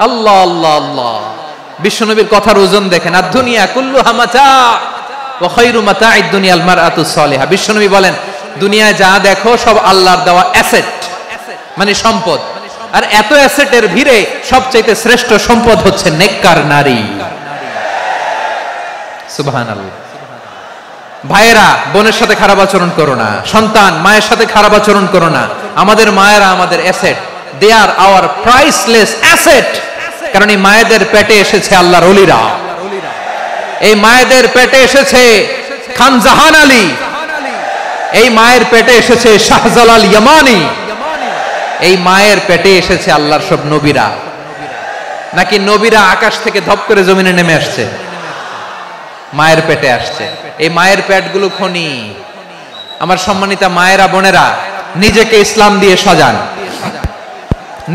আল্লাহ আল্লাহ আল্লাহ, বিশ্বনবীর কথার ওজন দেখেন। আর দুনিয়া কুল্লুহা মাতা ওয়া খায়রু মাতা'আদ দুনিয়াল মারআতুস সালিহা। বিশ্বনবী বলেন, দুনিয়ায় যা দেখো সব আল্লাহর দেওয়া অ্যাসেট, মানে সম্পদ। আর এত অ্যাসেটের ভিড়ে সবচেয়ে শ্রেষ্ঠ সম্পদ হচ্ছে নেককার নারী। সুবহানাল্লাহ। ভাইয়েরা, বোনের সাথে খারাপ আচরণ করো না। সন্তান মায়ের সাথে খারাপ আচরণ করো না। আমাদের মায়েরা আমাদের asset, they are our priceless asset. কারণ এই মায়েদের পেটে এসেছে আল্লাহর ওলিরা, এই মায়েদের পেটে এসেছে খান জাহান আলী, এই মায়ের পেটে এসেছে শাহজালাল ইয়ামানি, এই মায়ের পেটে এসেছে আল্লাহর সব নবীরা। নাকি নবীরা আকাশ থেকে ধপ করে জমিনে নেমে আসছে? মায়ের পেটে আসছে। এই মায়ের পেটগুলো খনি। আমার সম্মানিতা মায়েরা বোনেরা, নিজেকে ইসলাম দিয়ে সাজান,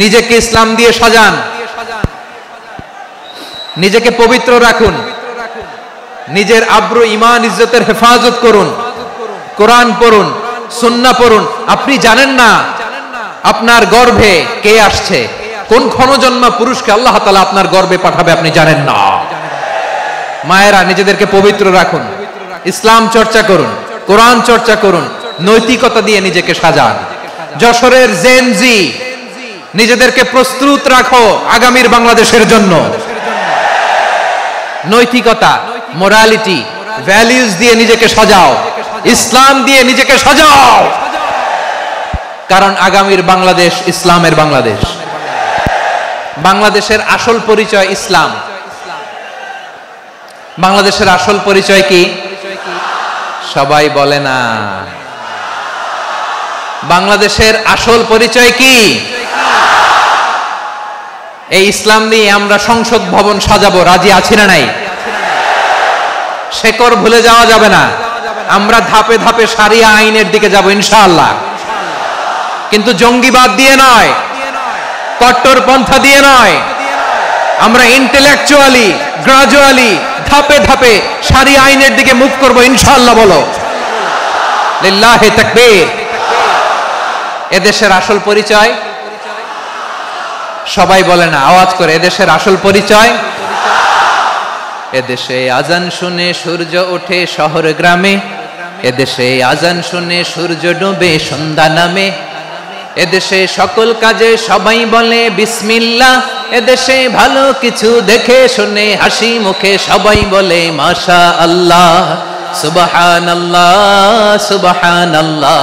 নিজেকে ইসলাম দিয়ে সাজান, নিজেকে পবিত্র রাখুন, নিজের আব্রু ইমান ইজ্জতের হেফাজত করুন, কোরআন পড়ুন, সুন্নাহ পড়ুন। আপনি জানেন না আপনার গর্ভে কে আসছে, কোন ক্ষণজন্মা পুরুষকে আল্লাহ তাআলা আপনার গর্ভে পাঠাবে আপনি জানেন না। মায়েরা, নিজেদেরকে পবিত্র রাখুন, ইসলাম চর্চা করুন, কোরআন চর্চা করুন, নৈতিকতা দিয়ে নিজেকে সাজান। যশোরের জেনজি, নিজেদেরকে প্রস্তুত রাখো আগামীর বাংলাদেশের জন্য। নৈতিকতা, মোরালিটি, ভ্যালিউজ দিয়ে নিজেকে সাজাও, ইসলাম দিয়ে নিজেকে সাজাও। কারণ আগামীর বাংলাদেশ ইসলামের বাংলাদেশ। বাংলাদেশের আসল পরিচয় ইসলাম। বাংলাদেশের আসল পরিচয় কি? সবাই বলে না। বাংলাদেশের আসল পরিচয় কি? এই ইসলাম নিয়ে আমরা সংসদ ভবন সাজাবো, রাজি আছি না নাই? শেকড় ভুলে যাওয়া যাবে না। আমরা ধাপে ধাপে শারিয়া আইনের দিকে যাব ইনশাআল্লাহ, কিন্তু জঙ্গিবাদ দিয়ে নয়, কট্টরপন্থা দিয়ে নয়। আমরা ইন্টেলেকচুয়ালি, গ্রাজুয়ালি, ধাপে ধাপে শারিয়া আইনের দিকে মুভ করব ইনশাআল্লাহ। বলো লিল্লাহি তাকবীর। এদেশের আসল পরিচয় সবাই বলে না, আওয়াজ করে, এদেশের আসল পরিচয়। এদেশে আজান শুনে সূর্য ওঠে শহর গ্রামে, এদেশে আজান শুনে সূর্য ডুবে সন্ধ্যা নামে, এদেশে সকল কাজে সবাই বলে বিসমিল্লাহ, এদেশে ভালো কিছু দেখে শুনে হাসি মুখে সবাই বলে মাশা আল্লাহ। সুবহানাল্লাহ সুবহানাল্লাহ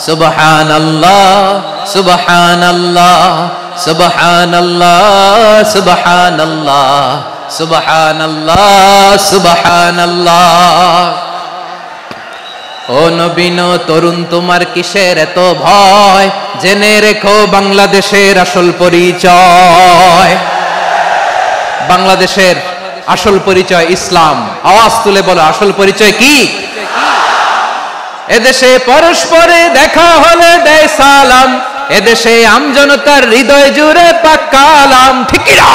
সুবহানাল্লাহ সুবহানাল্লাহ সুবহানাল্লাহ সুবহানাল্লাহ সুবহানাল্লাহ সুবহানাল্লাহ। ও নবীন তরুণ, তোমার কিসের এত ভয়? জেনে রেখো বাংলাদেশের আসল পরিচয়। বাংলাদেশের আসল পরিচয় ইসলাম। আওয়াজ তুলে বলো, আসল পরিচয় কি? এদেশে পরস্পরে দেখা হলে দেয় সালাম, এদেশে আমজনতার হৃদয় জুড়ে পাক কালাম, ঠিক কি না?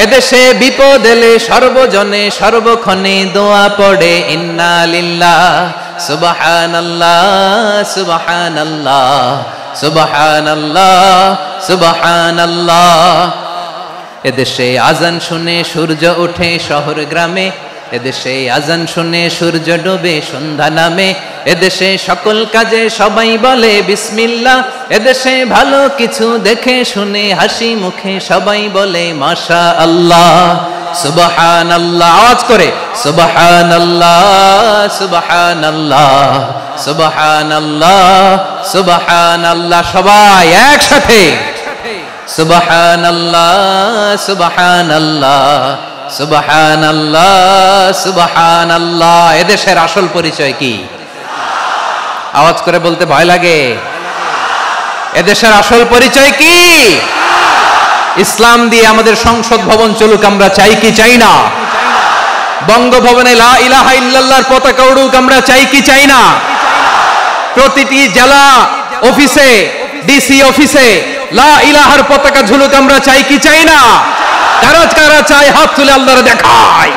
এদেশে বিপদ এলে সর্বজনে সর্বক্ষণে দোয়া পড়ে ইন্না লিল্লাহ সুবহানাল্লাহ সুবহানাল্লাহ সুবহানাল্লাহ সুবহানাল্লাহ। এদেশে আজান শুনে সূর্য ওঠে শহর গ্রামে, এদেশে আজান শুনে সূর্য ডুবে সন্ধ্যা নামে, এদেশে সকল কাজে সবাই বলে বিসমিল্লাহ, এদেশে ভালো কিছু দেখে শুনে হাসি মুখে সবাই বলে মাশা আল্লাহ। সুবহানাল্লাহ, আওয়াজ করে সুবহানাল্লাহ সুবহানাল্লাহ সুবহানাল্লাহ সুবহানাল্লাহ। সবাই একসাথে সুবহানাল্লাহ সুবহানাল্লাহ সুবহানাল্লাহ সুবহানাল্লাহ। এদেশের আসল পরিচয় কি? আওয়াজ করে বলতে ভয় লাগে। এদেশের আসল পরিচয় কি? ইসলাম দিয়ে আমাদের সংসদ ভবন চলুক, আমরা চাই কি চাই না? বঙ্গভবনে লা ইলাহা ইল্লাল্লাহর পতাকা উড়ুক আমরা চাই কি চাই না? প্রতিটি জেলা অফিসে, ডিসি অফিসে লা ইলাহার পতাকা ঝুলুক আমরা চাই কি চাই না? কারা কারা চাই হাত তুলে আল্লাহরে দেখায়।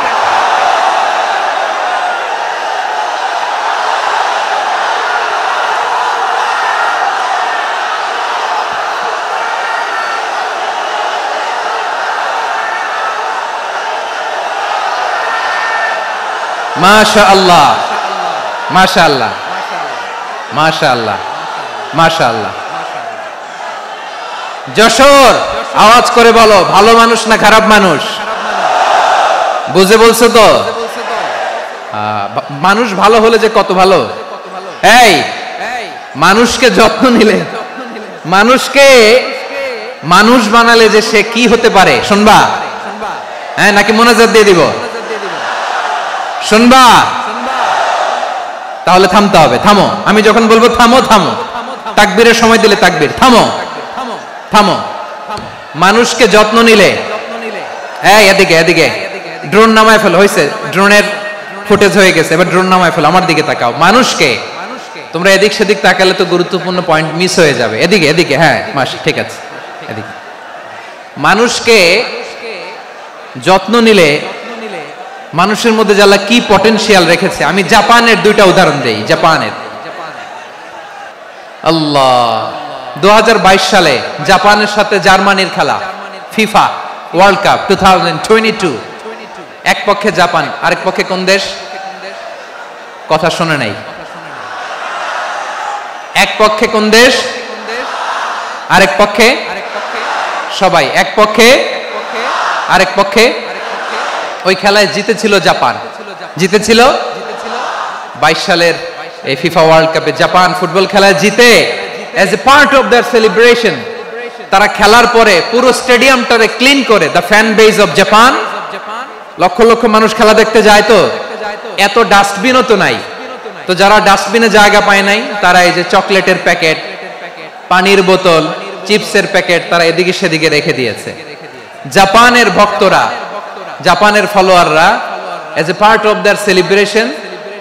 মাশাআল্লাহ মাশাআল্লাহ মাশাআল্লাহ মাশাআল্লাহ। যশোর আওয়াজ করে বলো, ভালো মানুষ না খারাপ মানুষ? বুঝে বলছো তো? মানুষ ভালো হলে যে কত ভালো। এই মানুষকে যত্ন নিলে, মানুষকে মানুষ বানালে যে সে কি হতে পারে শুনবা? হ্যাঁ, নাকি মোনাজাত দিয়ে দিব? শুনবা? তাহলে থামতে হবে। থামো, আমি যখন বলবো থামো থামো, তাকবীরের সময় দিলে তাকবীর। থামো থামো। মানুষকে যত্ন নিলে, এই এদিকে এদিকে, ড্রোন নামায় ফেলো। হয়েছে, ড্রোনের ফুটেজ হয়ে গেছে, এবার ড্রোন নামায় ফেলো। আমার দিকে তাকাও। মানুষকে, তোমরা এদিক সেদিক তাকালে তো গুরুত্বপূর্ণ পয়েন্ট মিস হয়ে যাবে। এদিকে এদিকে, হ্যাঁ ঠিক আছে, এদিকে। মানুষকে যত্ন নিলে মানুষের মধ্যে যারা কি পটেনশিয়াল রেখেছে। আমি জাপানের দুইটা উদাহরণ দেই। জাপানের, আল্লাহ, 2022 সালে জাপানের সাথে জার্মানির খেলা, ফিফা ওয়ার্ল্ড কাপ 2022। এক পক্ষে জাপান, আরেক পক্ষে কোন দেশ? কথা শুনে নাই। এক পক্ষে কোন দেশ, আরেক পক্ষে সবাই। এক পক্ষে আরেক পক্ষে। ওই খেলায় জিতেছিল জাপান, জিতেছিল 22 সালের এই ফিফা ওয়ার্ল্ড কাপে। জাপান ফুটবল খেলায় জিতে as a part of their celebration তারা খেলার পরে পুরো স্টেডিয়ামটারে ক্লিন করে, the fan base of Japan. লক্ষ লক্ষ মানুষ খেলা দেখতে যায়, তো এত ডাস্টবিনও তো নাই। তো যারা ডাস্টবিনে জায়গা পায় নাই, তারা এই যে চকলেটের প্যাকেট, পানির বোতল, চিপসের প্যাকেট তারা এদিকে সেদিকে রেখে দিয়েছে। জাপানের ভক্তরা, জাপানের ফলোয়াররা as a part of their celebration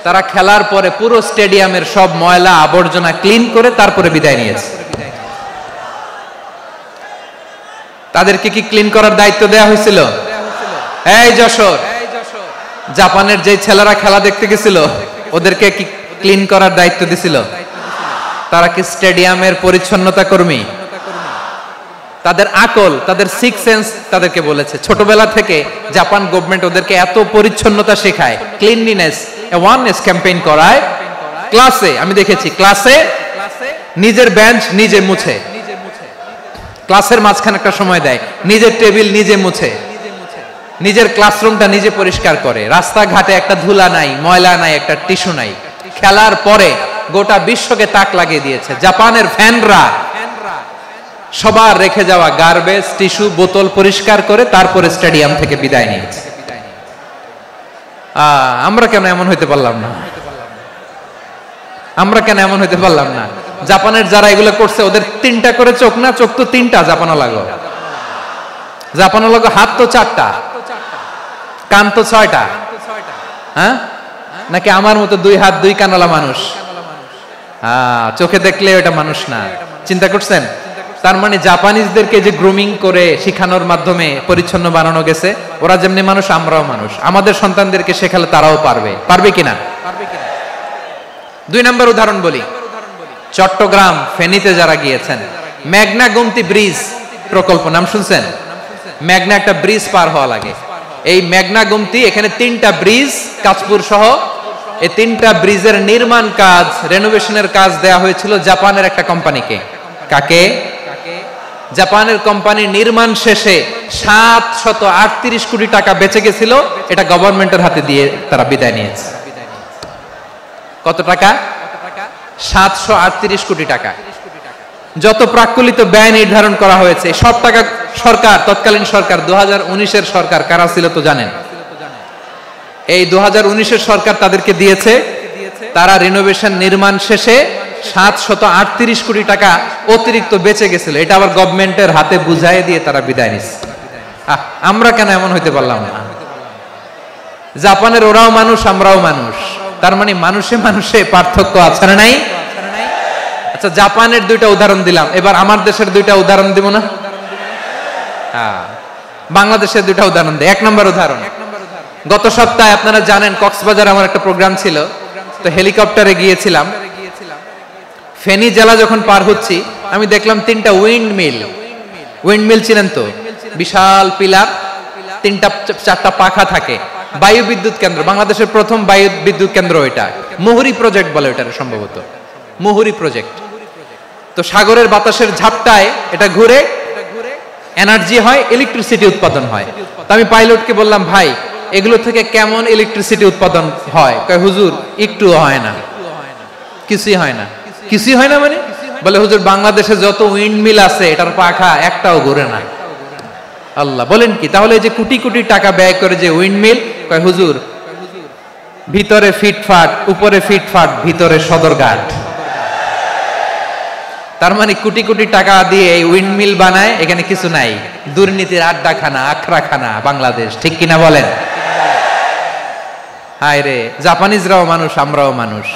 তারা খেলার পরে পুরো স্টেডিয়ামের সব ময়লা আবর্জনা ক্লিন করে তারপরে বিদায় নিয়েছে। তাদেরকে কি ক্লিন করার দায়িত্ব দেয়া হয়েছিল? এই যশোর, জাপানের যে ছেলেরা খেলা দেখতে গেছিল ওদেরকে কি ক্লিন করার দায়িত্ব দিছিল? তারা কি স্টেডিয়ামের পরিচ্ছন্নতা কর্মী? তাদের আকল, তাদের সিক্স সেন্স তাদেরকে বলেছে। ছোটবেলা থেকে জাপান গভর্নমেন্ট ওদেরকে এত পরিচ্ছন্নতা শেখায়, ক্লিনলিনেস অ্যাওয়ারনেস ক্যাম্পেইন করায়। ক্লাসে আমি দেখেছি, ক্লাসে নিজের বেঞ্চ নিজে মুছে, ক্লাসের মাঝখানে একটা সময় দেয়, নিজের টেবিল নিজে মুছে, নিজের ক্লাসরুমটা নিজে পরিষ্কার করে। রাস্তাঘাটে একটা ধুলা নাই, ময়লা নাই, একটা টিস্যু নাই। খেলার পরে গোটা বিশ্বকে তাক লাগিয়ে দিয়েছে। জাপানের ফ্যানরা সবার রেখে যাওয়া গার্বেজ, টিস্যু, বোতল পরিষ্কার করে তারপরে স্টেডিয়াম থেকে বিদায় নিয়েছে। আমরা কেন এমন হইতে পারলাম না? আমরা কেন এমন হইতে পারলাম না? জাপানের যারা এগুলো করছে ওদের 3টা করে চোখ না? চোখ তো 3টা, জাপানো লাগো। জাপানো লাগো হাত তো 4টা, কান তো 6টা। হ্যাঁ, নাকি আমার মতো 2 হাত 2 কানওয়ালা মানুষ? চোখে দেখলে ওটা মানুষ না। চিন্তা করছেন? তার মানে জাপানিজদেরকে যে গ্রুমিং করে শিখানোর মাধ্যমে পরিচ্ছন্ন বানানো গেছে। ওরা যেমনি মানুষ, আমরাও মানুষ। আমাদের সন্তানদেরকে শেখালে তারাও পারবে। পারবে কিনা? 2 নম্বর উদাহরণ বলি। চট্টগ্রাম ফেনীতে যারা গিয়েছেন, মেঘনা গোমতী ব্রিজ প্রকল্প নাম শুনছেন? মেঘনা একটা ব্রিজ পার হওয়া লাগে। এই মেঘনা গোমতী, এখানে 3টা ব্রিজ, কাঁচপুর সহ এই 3টা ব্রিজের নির্মাণ কাজ, রেনোভেশনের কাজ দেয়া হয়েছিল জাপানের একটা কোম্পানিকে। কাকে? জাপানের কোম্পানি। নির্মাণ শেষে 738 কোটি টাকা বেঁচে গেছিল, এটা গভর্নমেন্টের হাতে দিয়ে তারা বিদায় নিয়েছে। কত টাকা? 738 কোটি টাকা। যত প্রাক্কলিত ব্যয় নির্ধারণ করা হয়েছে সব টাকা সরকার, তৎকালীন সরকার 2019-এর সরকার, কারা ছিল তো জানেন? এই 2019-এর সরকার তাদেরকে দিয়েছে। তারা রিনোভেশন নির্মাণ শেষে 738 কোটি টাকা অতিরিক্ত বেঁচে গেছিল, এটা আবার গভর্নমেন্টের হাতে বুঝাই দিয়ে তারা বিদায় নিচ্ছে। আমরা কেন এমন হইতে পারলাম না? জাপানের ওরাও মানুষ, আমরাও মানুষ, তার মানে মানুষে মানুষে পার্থক্য আছে না নাই? আচ্ছা, জাপানের দুইটা উদাহরণ দিলাম, এবার আমার দেশের দুইটা উদাহরণ দিব না? হ্যাঁ, বাংলাদেশের দুইটা উদাহরণ দেয়। 1 নম্বর উদাহরণ, গত সপ্তাহে আপনারা জানেন কক্সবাজার আমার একটা প্রোগ্রাম ছিল, তো হেলিকপ্টারে গিয়েছিলাম। ফেনী জেলা যখন পার হচ্ছি আমি দেখলাম 3টা উইন্ডমিল চিনেন তো? বিশাল পিলার, 3টা-4টা পাখা থাকে, বায়ু বিদ্যুৎ কেন্দ্র, বাংলাদেশের প্রথম বায়ু বিদ্যুৎ কেন্দ্র এটা, মুহুরী প্রজেক্ট বলে এটা সম্ভবত, মুহুরী প্রজেক্ট। তো সাগরের বাতাসের ঝাপটায় এটা ঘুরে এনার্জি হয়, ইলেকট্রিসিটি উৎপাদন হয়। তো আমি পাইলটকে বললাম, ভাই এগুলো থেকে কেমন ইলেকট্রিসিটি উৎপাদন হয়? কয় হুজুর একটু হয় না, কিছুই হয় না। কিছুই হয় না মানে? বলে হুজুর বাংলাদেশে যত উইন্ডমিল আছে এটার পাখা একটাও ঘুরে না। আল্লাহ, বলেন কি? তাহলে যে কোটি কোটি টাকা ব্যয় করে যে উইন্ডমিল, কয় হুজুর ভিতরে ফিটফাট, উপরে ফিটফাট, ভিতরে সদরঘাট। তার মানে কোটি কোটি টাকা দিয়ে এই উইন্ডমিল বানায়, এখানে কিছু নাই, দুর্নীতির আড্ডাখানা, আখড়াখানা বাংলাদেশ, ঠিক কিনা বলেন? হায় রে, জাপানিজরাও মানুষ, আমরাও মানুষ।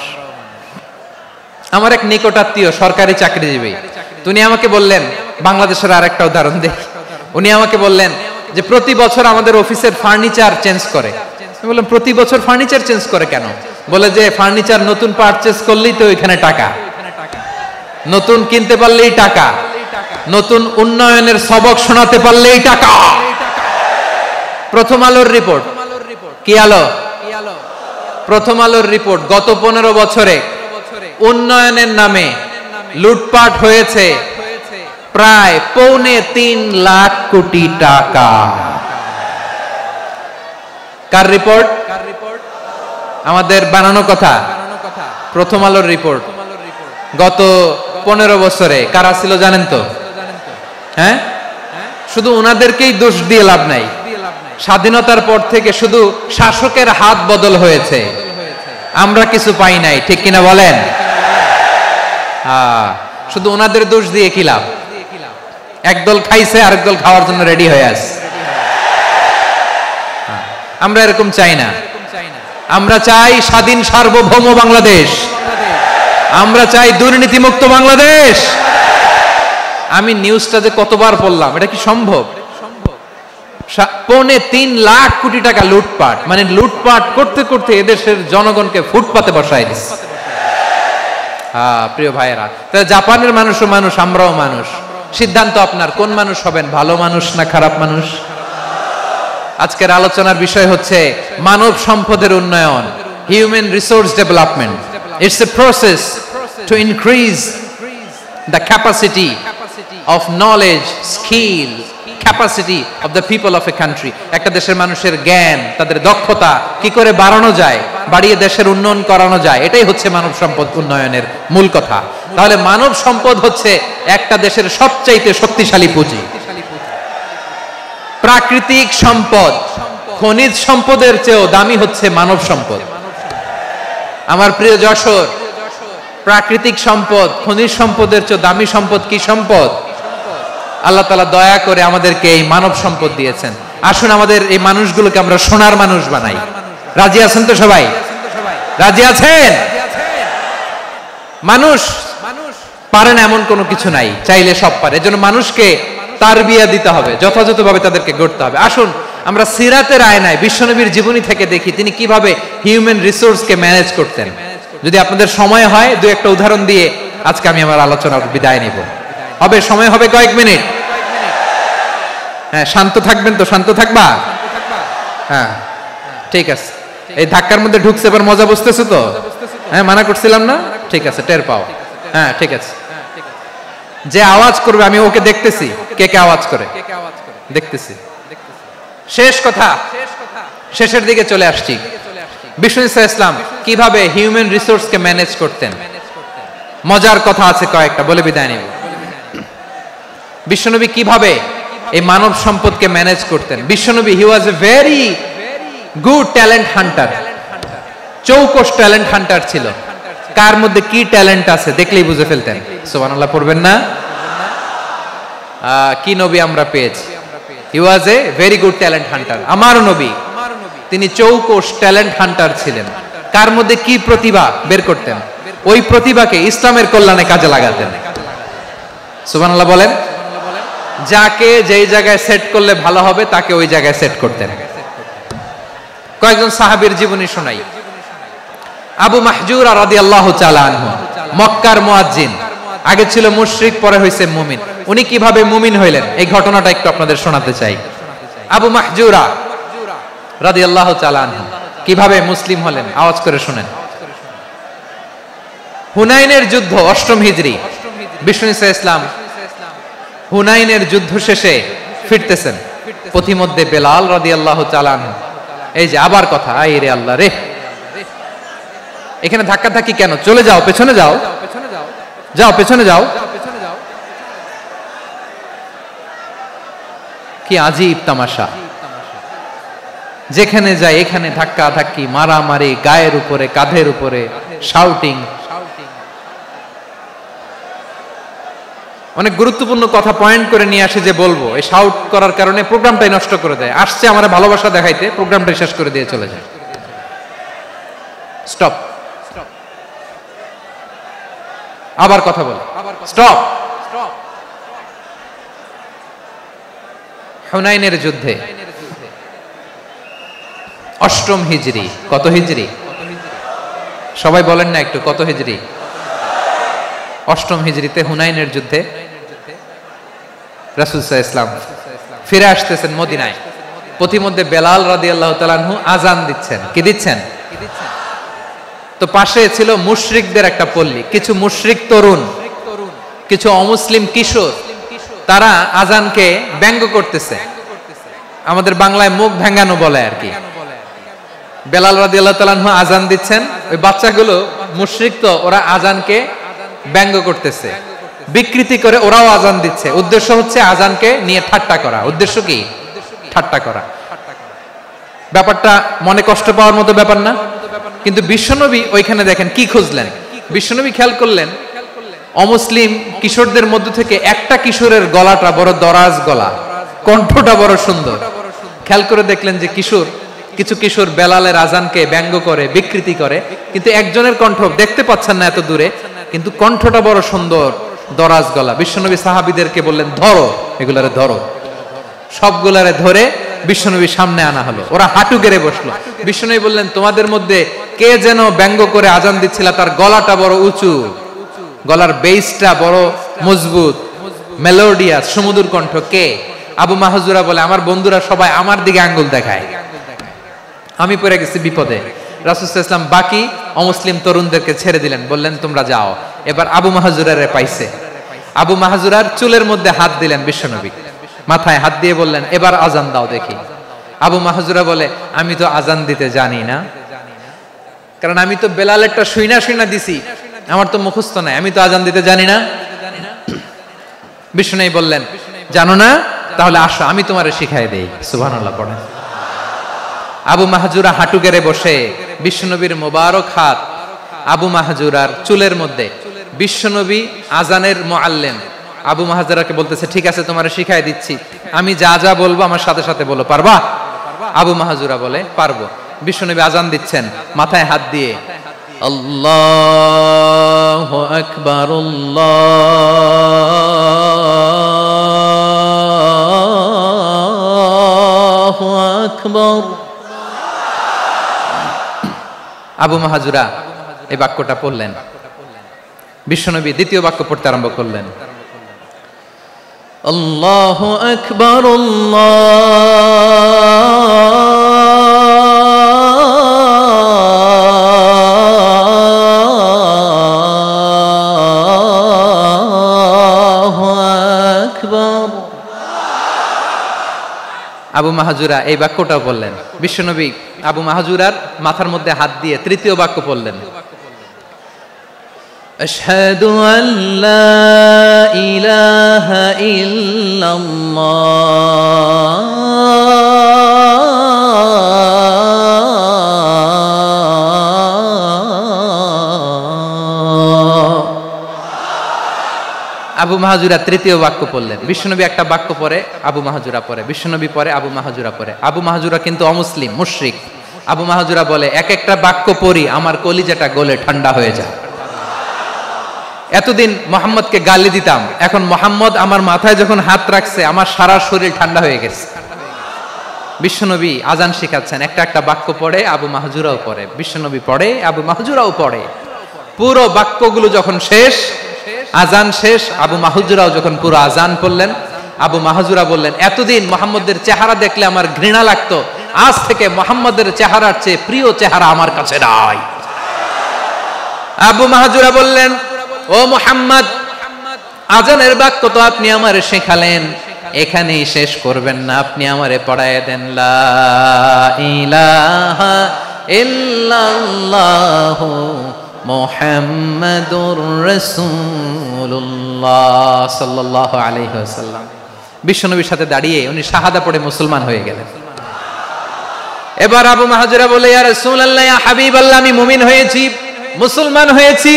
আমার এক নিকটাত্মীয় সরকারি চাকরিজীবী, উনি আমাকে বললেন, বাংলাদেশের আর একটা উদাহরণ দেখ, উনি আমাকে বললেন যে প্রতি বছর আমাদের অফিসের ফার্নিচার চেঞ্জ করে। আমি বললাম প্রতি বছর ফার্নিচার চেঞ্জ করে কেন? বলে যে ফার্নিচার নতুন পারচেজ করলেই তো এখানে টাকা, নতুন কিনতে পারলেই টাকা, নতুন উন্নয়নের সবক শোনাতে পারলেই টাকা। প্রথম আলোর রিপোর্ট, কি আলো? প্রথম আলোর রিপোর্ট, গত 15 বছরে উন্নয়নের নামে লুটপাট হয়েছে প্রায় 3.25 লাখ কোটি টাকা। কার রিপোর্ট? আমাদের বানানো কথা, প্রথম আলোর রিপোর্ট। গত 15 বছরে কারা ছিল জানেন তো? হ্যাঁ, শুধু ওনাদেরকেই দোষ দিয়ে লাভ নাই। স্বাধীনতার পর থেকে শুধু শাসকের হাত বদল হয়েছে, আমরা কিছু পাই নাই, ঠিক কিনা বলেন? শুধু ওনাদের দোষ দিয়ে কি লাভ? একদল খাইছে, আরেক দল খাওয়ার জন্য রেডি হয়ে আছে। আমরা এরকম চাই না। আমরা চাই স্বাধীন সার্বভৌম বাংলাদেশ, আমরা চাই দুর্নীতিমুক্ত বাংলাদেশ। আমি নিউজটা যে কতবার পড়লাম, এটা কি সম্ভব? 3.25 লাখ কোটি টাকা লুটপাট, মানে লুটপাট করতে করতে এদেশের জনগণকে ফুটপাতে বসায় দিচ্ছে। প্রিয় ভাইয়েরা, তাহলে জাপানের মানুষও মানুষ, আমরাও মানুষ। সিদ্ধান্ত আপনার, কোন মানুষ হবেন, ভালো মানুষ না খারাপ মানুষ? আজকের আলোচনার বিষয় হচ্ছে মানব সম্পদের উন্নয়ন, human resource development. It's a process to increase the capacity of knowledge, skill, capacity of the people of a country. একটা দেশের মানুষের জ্ঞান, তাদের দক্ষতা কি করে বাড়ানো যায়, বাড়িয়ে দেশের উন্নয়ন করানো যায়, এটাই হচ্ছে মানব সম্পদ উন্নয়নের মূল কথা। তাহলে মানব সম্পদ হচ্ছে একটা দেশের সবচাইতে শক্তিশালী পুঁজি। প্রাকৃতিক সম্পদ, খনিজ সম্পদের চেয়েও দামি হচ্ছে মানব সম্পদ। আমার প্রিয় যশোর, প্রাকৃতিক সম্পদ, খনিজ সম্পদের চেয়ে দামি সম্পদ কি সম্পদ? আল্লাহ তাআলা দয়া করে আমাদেরকে এই মানব সম্পদ দিয়েছেন। আসুন আমাদের এই মানুষগুলোকে আমরা সোনার মানুষ বানাই। রাজি আছেন তো সবাই? রাজি আছেন? মানুষ পারে না এমন কোনো কিছু নাই, চাইলে সব পারে। এজন্য মানুষকে তারবিয়া দিতে হবে, যথাযথভাবে তাদেরকে গড়তে হবে। আসুন আমরা সিরাতের আয়নায় বিশ্বনবীর জীবনী থেকে দেখি তিনি কিভাবে হিউম্যান রিসোর্সকে ম্যানেজ করতেন। যদি আপনাদের সময় হয়, দু একটা উদাহরণ দিয়ে আজকে আমি আমার আলোচনার বিদায় নিব। হবে সময় হবে কয়েক মিনিট? হ্যাঁ, শান্ত থাকবেন তো? শান্ত থাকবা? হ্যাঁ, ঠিক আছে। এই ধাক্কার মধ্যে ঢুকছে, এবার মজা বুঝতেছো তো? হ্যাঁ, মানা করছিলাম না? ঠিক আছে, টের পাও। হ্যাঁ, ঠিক আছে। যে আওয়াজ করবে আমি ওকে দেখতেছি, কে কে আওয়াজ করে দেখতেছি। শেষ কথা, শেষের দিকে চলে আসছি। বিষ্ণু ইসলাম কিভাবে হিউম্যান রিসোর্সকে ম্যানেজ করতেন, মজার কথা আছে কয়েকটা, বলে বিদায় নিব। বিশ্বনবী কিভাবে এই মানব সম্পদকে ম্যানেজ করতেন? বিশ্বনবী he was a very good talent hunter, চৌকস ট্যালেন্ট হান্টার ছিল। কার মধ্যে কি ট্যালেন্ট আছে দেখলেই বুঝে ফেলতেন। সুবহানাল্লাহ পড়বেন না? কি নবী আমরা পেয়েছি! He was a very good talent hunter. আমার নবী তিনি চৌকস ট্যালেন্ট হান্টার ছিলেন। কার মধ্যে কি প্রতিভা বের করতেন, ওই প্রতিভাকে ইসলামের কল্যাণে কাজে লাগাতেন। সুবহানাল্লাহ বলেন। যাকে যেই জায়গায় সেট করলে ভালো হবে তাকে ওই জায়গায় সেট করতেন। কয়েকজন সাহাবীর জীবনী শোনাই। আবু মাহজুরা রাদিয়াল্লাহু তাআলা আনহু, মক্কার মুয়াজ্জিন, আগে ছিল মুশরিক, পরে হইছে মুমিন। উনি কিভাবে মুমিন হইলেন এই ঘটনাটা একটু আপনাদের শোনাতে চাই। আবু মাহজুরা রাদিয়াল্লাহু তাআলা আনহু কিভাবে মুসলিম হলেন, আওয়াজ করে শুনেন। হুনাইনের যুদ্ধ 8ম হিজরি, বিষ্ণু ইসলাম হুনাইনের যুদ্ধ শেষে ফিরতেছেন। পথিমধ্যে বেলাল রাদিয়াল্লাহু তাআলা আনহু, এই যে আবার কথা, আই রে আল্লাহ রে, এখানে ধাক্কা ধাক্কি কেন, চলে যাও, পেছনে যাও, যাও পেছনে যাও। কি আজীব তামাশা, যেখানে যায় এখানে ধাক্কা ধাক্কি, মারামারি, গায়ের উপরে কাঁধের উপরে শাউটিং। অনেক গুরুত্বপূর্ণ কথা পয়েন্ট করে নিয়ে আসে যে বলবো, এই শাউট করার কারণে প্রোগ্রামটাই নষ্ট করে দেয়। আসছে আমার ভালোবাসা দেখাইতে, প্রোগ্রামটাই শেষ করে দিয়ে চলে যায়। স্টপ, আবার কথা বল, স্টপ। হুনাইনের যুদ্ধে 8ম হিজরি, কত হিজরি সবাই বলেন না একটু, কত হিজরি? 8ম হিজরিতে হুনাইনের যুদ্ধে রাসূল সাল্লাল্লাহু আলাইহি ওয়াসাল্লাম ফিরে আসতেছেন মদিনায়। পথিমধ্যে বেলাল রাদিয়াল্লাহু তাআলা আনহু আযান দিচ্ছেন। কি দিচ্ছেন? তো পাশে ছিল মুশরিকদের একটা পল্লী, কিছু মুশরিক তরুণ, কিছু অমুসলিম কিশোর, তারা আযানকে ব্যঙ্গ করতেছে। আমাদের বাংলায় মুখ ভেঙ্গানো বলে আর কি। বেলাল রাদিয়াল্লাহু তাআলা আনহু আযান দিচ্ছেন, ওই বাচ্চাগুলো মুশরিক, তো ওরা আযানকে ব্যঙ্গ করতেছে, বিকৃতি করে ওরাও আযান দিচ্ছে। উদ্দেশ্য হচ্ছে আযানকে নিয়ে ঠাট্টা করা। উদ্দেশ্য কি? ঠাট্টা করা। ব্যাপারটা মনে কষ্ট পাওয়ার মতো ব্যাপার না? কিন্তু বিশ্বনবী ওইখানে দেখেন কি খুঁজলেন। বিশ্বনবী খেয়াল করলেন অমুসলিম কিশোরদের মধ্য থেকে একটা কিশোরের গলাটা বড় দরাজ গলা, কণ্ঠটা বড় সুন্দর। খেয়াল করে দেখলেন যে কিছু কিশোর বেলালের আযানকে ব্যঙ্গ করে, বিকৃতি করে, কিন্তু একজনের কণ্ঠ দেখতে পাচ্ছেন না এত দূরে, কিন্তু কণ্ঠটা বড় সুন্দর, দরাজ গলা। বিশ্বনবী সাহাবীদেরকে বললেন, ধরো এগুলারে, ধরো। সবগুলারে ধরে বিশ্বনবীর সামনে আনা হলো। ওরা হাঁটু গেড়ে বসলো। বিশ্বনবী বললেন, তোমাদের মধ্যে কে যেন ব্যঙ্গ করে আযান দিচ্ছিল, তার গলাটা বড় উঁচু, গলার বেসটা বড় মজবুত, মেলোডিয়াস, সুমধুর কণ্ঠ। কে? আবু মাহজুরা বলে, আমার বন্ধুরা সবাই আমার দিকে আঙ্গুল দেখায়, আমি পড়ে গেছি বিপদে। রাসূল সাল্লাল্লাহু আলাইহি ওয়াসাল্লাম বাকি অমুসলিম তরুণদেরকে ছেড়ে দিলেন, বললেন তোমরা যাও। এবার আবু মাহজুরারে পাইছে। আবু মাহজুরার চুলের মধ্যে হাত দিলেন বিশ্বনবী, মাথায় হাত দিয়ে বললেন, এবার আযান দাও দেখি। আবু মাহজুরা বলে, আমি তো আযান দিতে জানি না, কারণ আমি তো বেলালেরটা শুইনা দিছি, আমার তো মুখস্থ নাই, আমি তো আযান দিতে জানি না। বিশ্বনবী বললেন, জানো না? তাহলে আসো, আমি তোমারে শিখাই দেই। সুবহানাল্লাহ পড়েন। আবু মাহজুরা হাঁটু গেড়ে বসে, বিশ্বনবীর মোবারক হাত আবু মাহজুরার চুলের মধ্যে। বিশ্বনবী আযানের মুআল্লিম আবু মাহজুরাকে বলতেছে, ঠিক আছে তোমারে শিখাই দিচ্ছি, আমি যা যা বলবো আমার সাথে সাথে বলো, পারবা? আবু মাহজুরা বলে, পারবো। বিশ্বনবী আযান দিচ্ছেন, মাথায় হাত দিয়ে আল্লাহু আকবার, আল্লাহু আকবার। আবু মাহজুরা এই বাক্যটা পড়লেন। বিশ্বনবী দ্বিতীয় বাক্য পড়তে আরম্ভ করলেন, আল্লাহু আকবার, আল্লাহু আকবার। আবু মাহজুরা এই বাক্যটাও বললেন। বিশ্বনবী আবু মাহজুরার মাথার মধ্যে হাত দিয়ে তৃতীয় বাক্য পড়লেন, আশহাদু আল্লা ইলাহা ইল্লাল্লাহ। আবু মাহাজুরা তৃতীয় বাক্য পড়লেন। বিশ্বনবী একটা বাক্য পরে আবু মাহাজুরা পরে, বিশ্বনবী পরে আবু মাহাজুরা পরে। আবু মাহাজুরা কিন্তু অমুসলিম, মুশরিক। আবু মাহাজুরা বলে, এক একটা বাক্য পড়ি আমার কলিজাটা গলে ঠান্ডা হয়ে যায়। এতদিন মোহাম্মদকে গালি দিতাম, এখন মোহাম্মদ আমার মাথায় যখন হাত রাখছে আমার সারা শরীর ঠান্ডা হয়ে গেছে। বিশ্বনবী আজান শিখাচ্ছেন, একটা একটা বাক্য পড়ে আবু মাহাজুরাও পড়ে, বিশ্বনবী পড়ে আবু মাহাজুরাও পড়ে। পুরো বাক্যগুলো যখন শেষ, আজান শেষ, আবু মাহাজুরাও যখন পুরো আজান পড়লেন, আবু মাহাজুরা বললেন, এতদিন মোহাম্মদের চেহারা দেখলে আমার ঘৃণা লাগতো, আজ থেকে মোহাম্মদের চেহারার চেয়ে প্রিয় চেহারা আমার কাছে নাই। আবু মাহাজুরা বললেন, ও মুহাম্মদ, আজানের বাক্য তো আপনি আমারে শেখালেন, এখানেই শেষ করবেন না, আপনি আমারে পড়ায় দেন, লা ইলাহা ইল্লাল্লাহু মুহাম্মাদুর রাসূলুল্লাহ সাল্লাল্লাহু আলাইহি ওয়াসাল্লাম। বিশ্বনবীর সাথে দাঁড়িয়ে উনি শাহাদা পড়ে মুসলমান হয়ে গেলেন। এবার আবু মাহাজুরা বলে, ইয়া রাসূলুল্লাহ, ইয়া হাবিবাল্লাহ, আমি মুমিন হয়েছি, মুসলমান হয়েছি,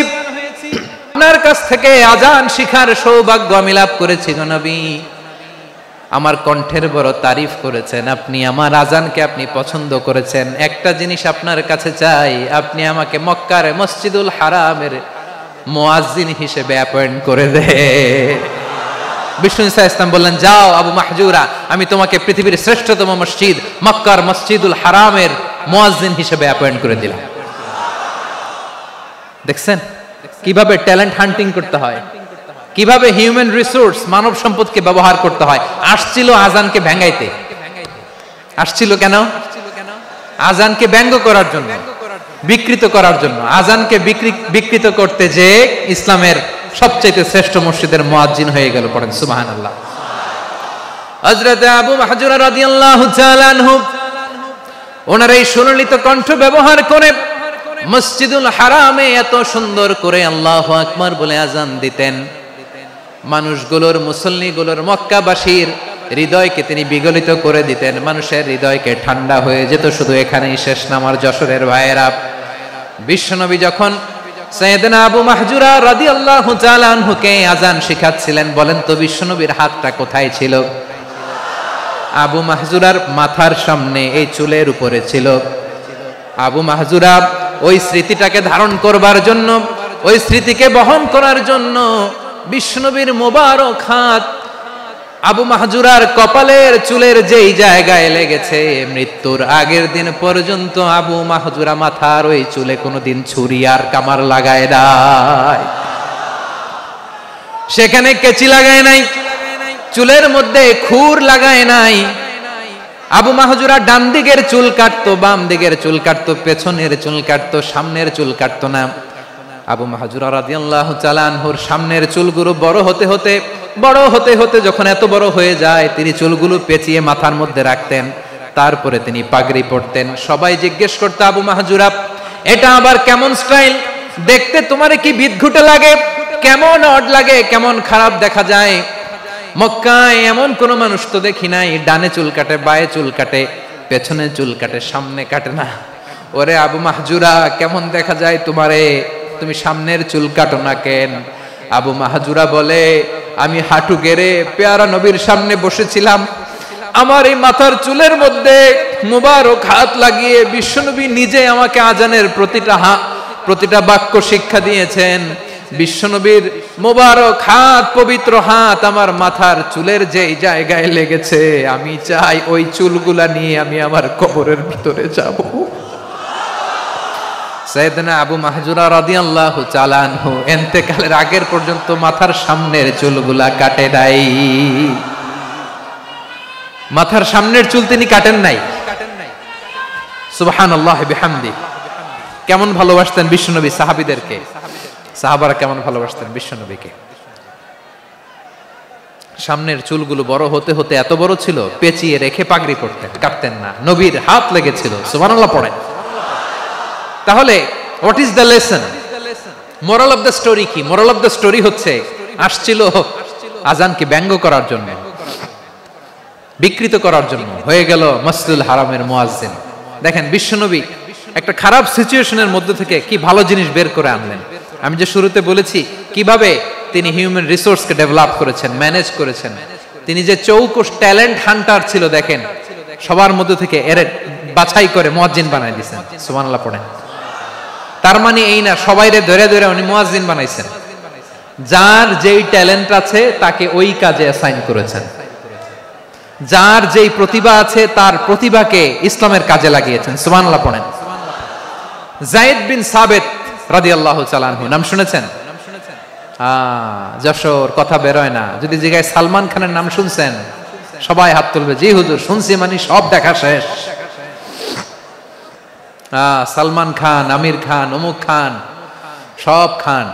আপনার কাছ থেকে আজান শিখার সৌভাগ্য আমি লাভ করেছি গো নবী। আমার কণ্ঠের বড় তারিফ করেছেন আপনি, আমার আজানকে আপনি পছন্দ করেছেন। একটা জিনিস আপনার কাছে চাই, আপনি আমাকে মক্কার মসজিদুল হারামের মুয়াজ্জিন হিসেবে অ্যাপয়েন্ট করে দে। বিষ্ণু ইসা ইসলাম বললেন, যাও আবু মাহজুরা, আমি তোমাকে পৃথিবীর শ্রেষ্ঠতম মসজিদ মক্কার মসজিদুল হারামের মুয়াজ্জিন হিসেবে অ্যাপয়েন্ট করে দিলাম। দেখছেন কিভাবে ট্যালেন্ট হান্টিং করতে হয়, কিভাবে হিউম্যান রিসোর্স মানব সম্পদকে ব্যবহার করতে হয়। আসছিল আজানকে ভেঙাইতে, আসছিল কেন? আজানকে ব্যঙ্গ করার জন্য, বিকৃত করার জন্য। আজানকে বিকৃত করতে যে ইসলামের সবচেয়ে শ্রেষ্ঠ মসজিদের মুয়াজ্জিন হয়ে গেল। পড়েন সুবহানাল্লাহ। হযরত আবু মাহজুরা রাদিয়াল্লাহু তাআলা আনহু ওনার এই সুললিত কণ্ঠ ব্যবহার করে মসজিদুল হারামে এত সুন্দর করে আল্লাহু আকবার বলে আজান দিতেন, মানুষগুলোর, মুসল্লিগুলোর, মক্কাবাসীর হৃদয়কে তিনি বিগলিত করে দিতেন, মানুষের হৃদয়কে ঠান্ডা হয়ে যেত। শুধু এখানেই শেষ না আমার যশোরের ভাইয়েরা, বিশ্বনবী যখন সাইয়েদনা আবু মাহজুরা রাদিয়াল্লাহু তাআলা আনহুকে আজান শিখাচ্ছিলেন, বলেন তো বিশ্বনবীর হাতটা কোথায় ছিল? আবু মাহজুরার মাথার সামনে, এই চুলের উপরে ছিল। আবু মাহজুরা ওই স্মৃতিটাকে ধারণ করবার জন্য, ওই স্মৃতিকে বহন করার জন্য বিশ্বনবীর মোবারক হাত আবু মাহজুরার কপালের চুলের যেই জায়গায় লেগেছে, মৃত্যুর আগের দিন পর্যন্ত আবু মাহজুরা মাথার ওই চুলে কোনোদিন ছুরি আর কামার লাগায় নাই, সেখানে কেচি লাগায় নাই, চুলের মধ্যে খুর লাগায় নাই। আবু মাহজুরা ডান দিকের চুল কাটতো, বাম দিকের চুল কাটতো, পেছনের চুল কাটতো, সামনের চুল কাটতো না। আবু মাহজুরা রাদিয়াল্লাহু তাআলা আনহুর সামনের চুলগুলো বড় হতে হতে যখন এত বড় হয়ে যায়, তিনি চুলগুলো পেঁচিয়ে মাথার মধ্যে রাখতেন, তারপরে তিনি পাগড়ি পরতেন। সবাই জিজ্ঞেস করতো, আবু মাহজুরা, এটা আবার কেমন স্টাইল? দেখতে তোমারে কি বিদঘুটে লাগে, কেমন অড লাগে, কেমন খারাপ দেখা যায়। মক্কায় এমন কোন মানুষ তো দেখি নাই, ডানে চুল কাটে, বায়ে চুল কাটে, পেছনে চুল কাটে, সামনে কাটে না। ওরে আবু মাহজুরা, কেমন দেখা যায় তোমারে, তুমি সামনের চুল কাটো না কেন? আবু মাহজুরা বলে, আমি হাঁটু গেড়ে পেয়ারা নবীর সামনে বসেছিলাম, আমার এই মাথার চুলের মধ্যে মুবারক হাত লাগিয়ে বিশ্বনবী নিজে আমাকে আজানের প্রতিটা বাক্য শিক্ষা দিয়েছেন। বিশ্বনবীর মোবারক হাত, পবিত্র হাত আমার মাথার চুলের যেই জায়গায় লেগেছে, আমি চাই ওই চুলগুলা নিয়ে আমি আমার কবরের ভিতরে যাব। সাইয়েদনা আবু মাহজুরা রাদিয়াল্লাহু তাআলা আনহু ইন্তেকালের আগের পর্যন্ত মাথার সামনের চুলগুলা কাটে নাই। মাথার সামনের চুল তিনি কাটেন নাই। সুবহানাল্লাহ বিহামদি। কেমন ভালোবাসতেন বিশ্বনবী সাহাবীদেরকে, সাহাবারা কেমন ভালোবাসতেন বিশ্বনবীকে। সামনের চুলগুলো বড় হতে হতে এত বড় ছিল, পেঁচিয়ে রেখে পাগড়ি পরতেন, কাটতেন না। নবীর হাত লেগেছিল। সুবহানাল্লাহ পড়েন। তাহলে what is the lesson, moral of the story কি? মোরাল অফ দ্য স্টোরি হচ্ছে, আসছিল আজানকে ব্যঙ্গ করার জন্য, বিকৃত করার জন্য, হয়ে গেল মসজিদুল হারামের মুয়াজ্জিন। দেখেন বিশ্বনবী একটা খারাপ সিচুয়েশনের মধ্যে থেকে কি ভালো জিনিস বের করে আনলেন। আমি যে শুরুতে বলেছি কিভাবে তিনি হিউম্যান রিসোর্সকে ডেভেলপ করেছেন, ম্যানেজ করেছেন। তিনি যে চৌকস ট্যালেন্ট হান্টার ছিল, দেখেন সবার মধ্যে থেকে এর বাছাই করে মুয়াজ্জিন বানাই দিয়েছেন। সুবহানাল্লাহ পড়েন। তার মানে এই না সবাইরে ধরে ধরে উনি মুয়াজ্জিন বানাইছেন, যার যেই ট্যালেন্ট আছে তাকে ওই কাজে অ্যাসাইন করেছেন, যার যেই প্রতিভা আছে তার প্রতিভাকে ইসলামের কাজে লাগিয়েছেন। সুবহানাল্লাহ পড়েন। যায়েদ বিন সাবিত রাদিয়াল্লাহু তাআলা আনহু নাম শুনেছেন? যশোর কথা বেরোয় না। যদি জিজ্ঞাসা সালমান খানের নাম শুনছেন, সবাই হাত তুলবে, জি হুজুর শুনছি, মানে সব দেখা শেষ। সালমান খান, আমির খান, অমুক খান, সব খান